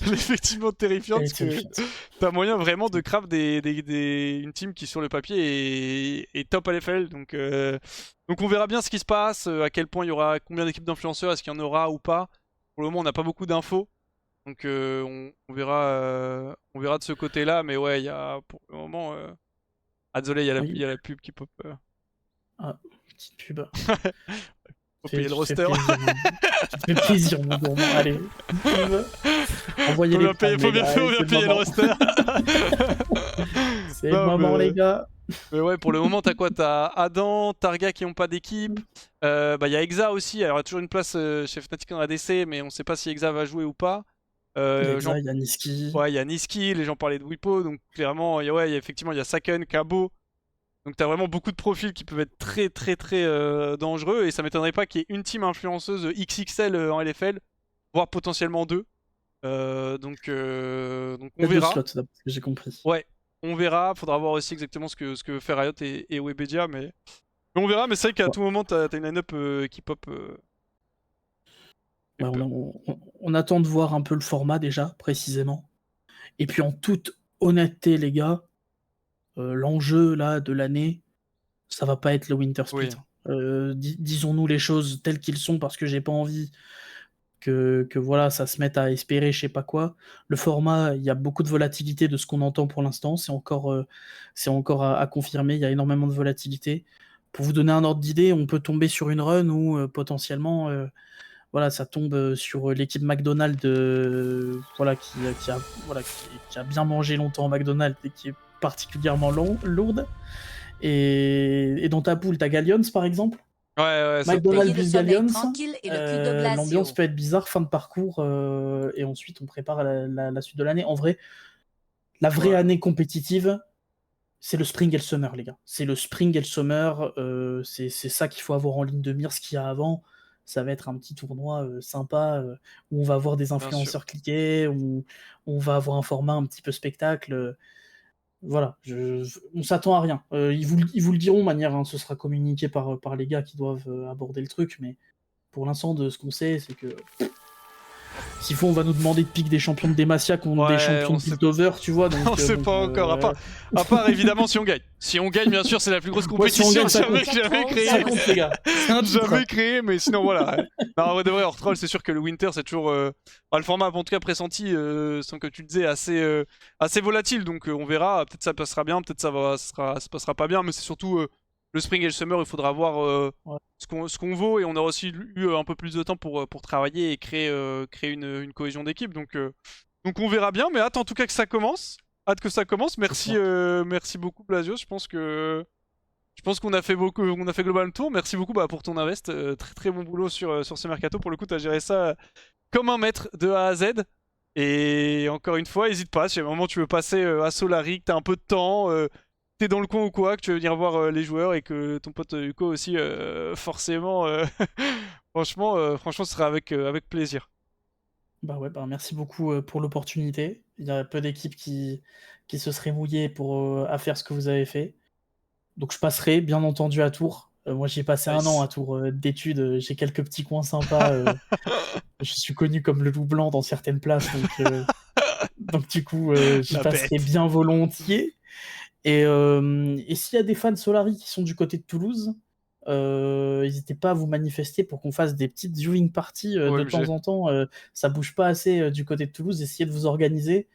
Elle est effectivement terrifiante Elle parce est que terrifiante. t'as moyen vraiment de craft une team qui sur le papier est top LFL. Donc on verra bien ce qui se passe, à quel point il y aura, combien d'équipes d'influenceurs, est-ce qu'il y en aura ou pas. Pour le moment on n'a pas beaucoup d'infos. Donc on verra de ce côté-là. Mais ouais, il y a pour le moment... Ah désolé, il Oui. y a la pub qui pop. Ah, petite pub. Faut payer le Tu te fais roster. plaisir, tu te fais plaisir, mon gourmand. Allez, envoyez Faut les bien prendre, payer, les gars. Allez, faut bien c'est le payer le moment. roster. C'est le Non, moment, les gars. mais ouais, pour le moment, t'as quoi? T'as Adam, Targa qui ont pas d'équipe. Bah, il y a Exa aussi. Alors, il y a toujours une place chez Fnatic en ADC, mais on sait pas si Exa va jouer ou pas. Il y a Jean... Exa, il y a Niski. Ouais, il y a Niski, les gens parlaient de Wipo. Donc, clairement, effectivement, il y a Saken, Kabo. Donc, t'as vraiment beaucoup de profils qui peuvent être très, très, très dangereux. Et ça m'étonnerait pas qu'il y ait une team influenceuse XXL en LFL, voire potentiellement deux. Donc Il on y a deux verra. slots, d'après ce que j'ai compris. Ouais, on verra. Faudra voir aussi exactement ce que fait Riot et Webedia, mais on verra. Mais c'est vrai qu'à Ouais. tout moment, t'as une line-up qui pop. Fait Ouais, peur. on attend de voir un peu le format déjà, précisément. Et puis en toute honnêteté, les gars, l'enjeu là de l'année, ça va pas être le Winter Split, Oui, hein. Disons-nous les choses telles qu'ils sont, parce que j'ai pas envie que voilà, ça se mette à espérer je sais pas quoi. Le format, il y a beaucoup de volatilité de ce qu'on entend pour l'instant, c'est encore à confirmer, il y a énormément de volatilité. Pour vous donner un ordre d'idée, on peut tomber sur une run où potentiellement voilà, ça tombe sur l'équipe McDonald's voilà, qui a bien mangé longtemps au McDonald's et qui est particulièrement lourde. Et dans ta poule, t'as Gallions par exemple. ouais, ça peut McDonald's être. Veillez le plus sommeil Gallions, tranquille et le cul de l'ambiance Glasio. peut être bizarre, fin de parcours, et ensuite on prépare la suite de l'année. En vrai, la vraie Ouais, année compétitive, c'est le Spring et le Summer, les gars. C'est le Spring et le Summer, c'est ça qu'il faut avoir en ligne de mire. Ce qu'il y a avant, ça va être un petit tournoi sympa, où on va avoir des bien sûr. influenceurs cliqués, où on va avoir un format un petit peu spectacle. Voilà, on s'attend à rien. Ils vous le diront de manière, hein, ce sera communiqué par les gars qui doivent aborder le truc, mais pour l'instant, de ce qu'on sait, c'est que s'il faut, on va nous demander de pique des champions de Demacia contre des Ouais, champions de Piltover, tu vois. on Donc, sait bon, pas encore. À part évidemment si on gagne. Si on gagne, bien sûr, c'est la plus grosse ouais, si on compétition gagne, ça jamais, compte. jamais créée. Ça compte, les gars. C'est un titre. Jamais créé, mais sinon voilà. Non, en vrai de vrai, hors troll, c'est sûr que le Winter, c'est toujours. Le format, en tout cas pressenti, sans que tu le disais, assez volatile. Donc on verra. Peut-être ça passera bien, peut-être ça passera pas bien. Mais c'est surtout le Spring et le Summer, il faudra voir Ouais. ce qu'on vaut. Et on aura aussi eu un peu plus de temps pour travailler et créer une cohésion d'équipe. Donc on verra bien. Mais hâte en tout cas que ça commence. Hâte que ça commence. Merci, ça. merci beaucoup, Blasio. Je pense qu'on a fait on a fait global le tour. Merci beaucoup pour ton invest. Très très bon boulot sur ce mercato. Pour le coup, tu as géré ça comme un maître de A à Z. Et encore une fois, n'hésite pas. Si à un moment tu veux passer à Solari, que tu as un peu de temps, t'es dans le coin ou quoi, que tu veux venir voir les joueurs et que ton pote Hugo aussi, forcément, franchement, ce sera avec plaisir. Bah ouais, bah merci beaucoup pour l'opportunité. Il y a peu d'équipes qui se seraient mouillées à faire ce que vous avez fait. Donc je passerai, bien entendu, à Tours. Moi, j'y ai passé un an Nice. à Tours d'études. J'ai quelques petits coins sympas. Je suis connu comme le loup blanc dans certaines places. Donc du coup, j'y La passerai bête. bien volontiers. Et s'il y a des fans Solari qui sont du côté de Toulouse, n'hésitez pas à vous manifester pour qu'on fasse des petites viewing parties de temps OMG. en temps. Ça bouge pas assez du côté de Toulouse. Essayez de vous organiser.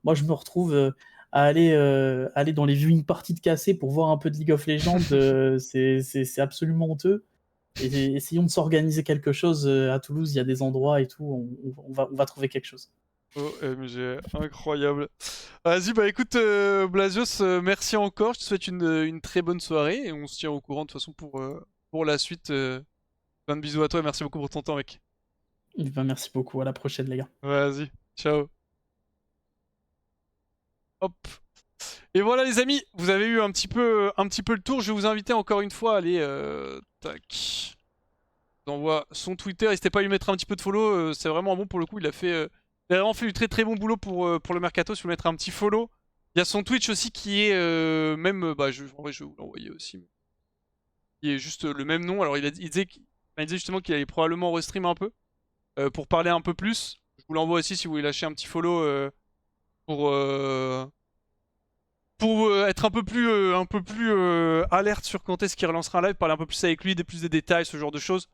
Moi, je me retrouve à aller dans les viewing parties de cassé pour voir un peu de League of Legends. C'est absolument honteux. Et essayons de s'organiser quelque chose à Toulouse. Il y a des endroits et tout. On va trouver quelque chose. OMG, incroyable. Vas-y, bah écoute, Blasios, merci encore. Je te souhaite une très bonne soirée et on se tient au courant de toute façon pour la suite. Plein de bisous à toi et merci beaucoup pour ton temps, mec. Eh ben, merci beaucoup. À la prochaine, les gars. Vas-y, ciao. Hop. Et voilà les amis, vous avez eu un petit peu le tour. Je vais vous inviter encore une fois à aller... tac. Je vous envoie son Twitter. N'hésitez pas à lui mettre un petit peu de follow. C'est vraiment bon pour le coup. Il a vraiment fait du très très bon boulot pour le Mercato. Si vous mettre un petit follow. Il y a son Twitch aussi qui est bah, en vrai, je vais vous l'envoyer aussi. Mais qui est juste le même nom. Alors il disait justement qu'il allait probablement restream un peu. Pour parler un peu plus. Je vous l'envoie aussi si vous voulez lâcher un petit follow pour... être un peu plus alerte sur quand est-ce qu'il relancera un live, parler un peu plus avec lui, plus des détails, ce genre de choses.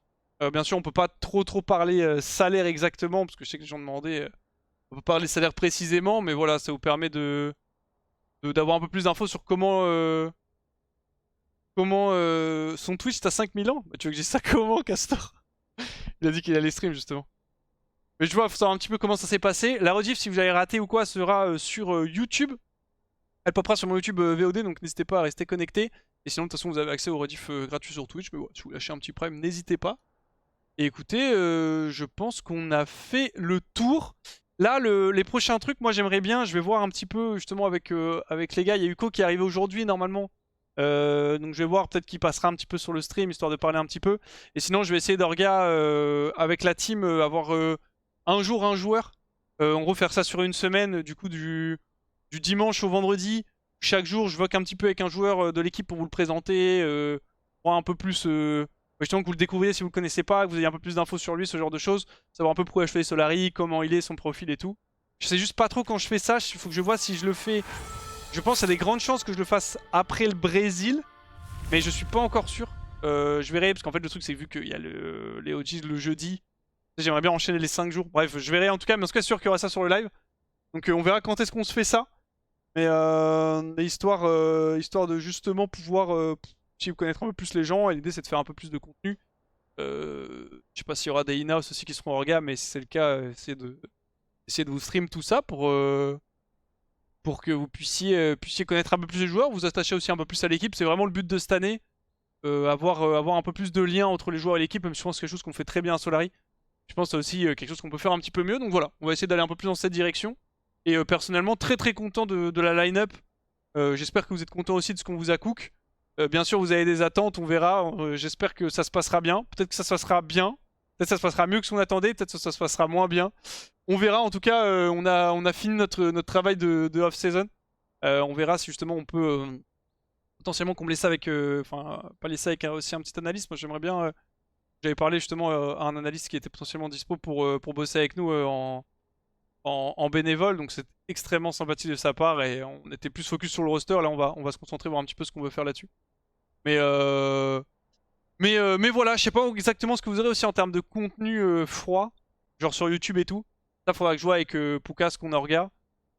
Bien sûr, on peut pas trop parler salaire exactement, parce que je sais que les gens demandaient. On peut parler salaire précisément, mais voilà, ça vous permet d'avoir un peu plus d'infos sur comment son Twitch, t'as 5000 ans. Bah, tu veux que je dise ça comment, Castor? Il a dit qu'il allait stream justement. Mais je vois, faut savoir un petit peu comment ça s'est passé. La rediff, si vous avez raté ou quoi, sera sur YouTube. Elle popera sur mon YouTube VOD, donc n'hésitez pas à rester connecté. Et sinon, de toute façon, vous avez accès aux rediff gratuits sur Twitch. Mais voilà, si vous lâchez un petit prime, n'hésitez pas. Et écoutez, je pense qu'on a fait le tour. Là, les prochains trucs, moi j'aimerais bien, je vais voir un petit peu justement avec les gars. Il y a Uko qui est arrivé aujourd'hui normalement. Donc je vais voir peut-être qu'il passera un petit peu sur le stream, histoire de parler un petit peu. Et sinon, je vais essayer d'orga avec la team, avoir un jour un joueur. En gros, faire ça sur une semaine, du coup, du dimanche au vendredi. Chaque jour, je voque un petit peu avec un joueur de l'équipe pour vous le présenter. Voir un peu plus. Justement, que vous le découvriez si vous le connaissez pas, que vous ayez un peu plus d'infos sur lui, ce genre de choses. Savoir un peu pourquoi je fais Solari, comment il est, son profil et tout. Je sais juste pas trop quand je fais ça. Il faut que je vois si je le fais. Je pense qu'il y a des grandes chances que je le fasse après le Brésil. Mais je suis pas encore sûr. Je verrai, parce qu'en fait, le truc, c'est vu qu'il y a les OGs le jeudi. J'aimerais bien enchaîner les 5 jours. Bref, je verrai en tout cas. Mais en tout cas, c'est sûr qu'il y aura ça sur le live. Donc on verra quand est-ce qu'on se fait ça. Mais histoire de justement pouvoir connaître un peu plus les gens. Et l'idée, c'est de faire un peu plus de contenu. Je sais pas s'il y aura des in-house aussi qui seront orga, mais si c'est le cas, essayer de vous stream tout ça pour que vous puissiez connaître un peu plus les joueurs, vous attacher aussi un peu plus à l'équipe. C'est vraiment le but de cette année. Avoir un peu plus de liens entre les joueurs et l'équipe, même si je pense que c'est quelque chose qu'on fait très bien à Solari. Je pense que c'est aussi quelque chose qu'on peut faire un petit peu mieux. Donc voilà, on va essayer d'aller un peu plus dans cette direction. Et personnellement, très très content de la line-up. J'espère que vous êtes content aussi de ce qu'on vous a cook. Bien sûr, vous avez des attentes, on verra. J'espère que ça se passera bien. Peut-être que ça se passera bien. Peut-être que ça se passera mieux que ce qu'on attendait. Peut-être que ça se passera moins bien. On verra. En tout cas, on a fini notre travail de off-season. On verra si justement on peut potentiellement combler ça avec... Enfin, pas laisser avec aussi un petit analyste. Moi, j'aimerais bien... J'avais parlé justement à un analyste qui était potentiellement dispo pour bosser avec nous en bénévole, donc c'est extrêmement sympathique de sa part et on était plus focus sur le roster. Là, on va se concentrer, voir un petit peu ce qu'on veut faire là-dessus. Mais, mais voilà, je sais pas exactement ce que vous aurez aussi en termes de contenu froid, genre sur YouTube et tout. Ça, faudra que je vois avec Pouka ce qu'on orga.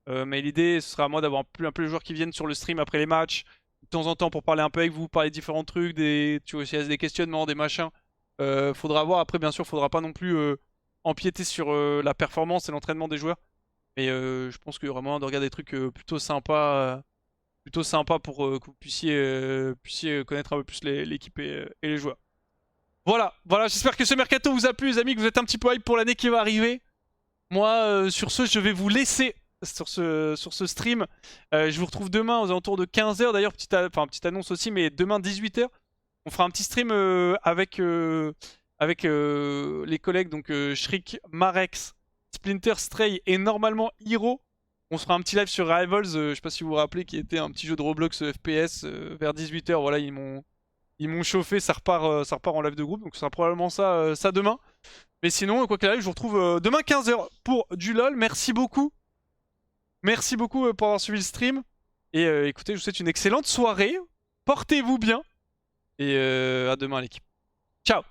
Mais l'idée, ce sera à moi d'avoir un peu les joueurs qui viennent sur le stream après les matchs, de temps en temps pour parler un peu avec vous, parler de différents trucs, tu vois, s'il y a des questionnements, des machins. Faudra voir. Après, bien sûr, faudra pas non plus empiéter sur la performance et l'entraînement des joueurs. Mais je pense qu'il y aura moyen de regarder des trucs plutôt sympas pour que vous puissiez connaître un peu plus l'équipe et les joueurs. Voilà, voilà, j'espère que ce mercato vous a plu, les amis, que vous êtes un petit peu hype pour l'année qui va arriver. Moi, sur ce, je vais vous laisser sur ce stream. Je vous retrouve demain aux alentours de 15h. D'ailleurs, petite annonce aussi, mais demain 18h, on fera un petit stream avec les collègues, donc Shriek, Marex, Splinter, Stray et normalement Hero. On se fera un petit live sur Rivals, je sais pas si vous vous rappelez, qui était un petit jeu de Roblox FPS vers 18h. Voilà, ils m'ont chauffé, ça repart en live de groupe, donc ce sera probablement ça demain. Mais sinon, quoi qu'il arrive, je vous retrouve demain 15h pour du LoL. Merci beaucoup. Merci beaucoup pour avoir suivi le stream. Et écoutez, je vous souhaite une excellente soirée. Portez-vous bien. Et à demain l'équipe. Ciao.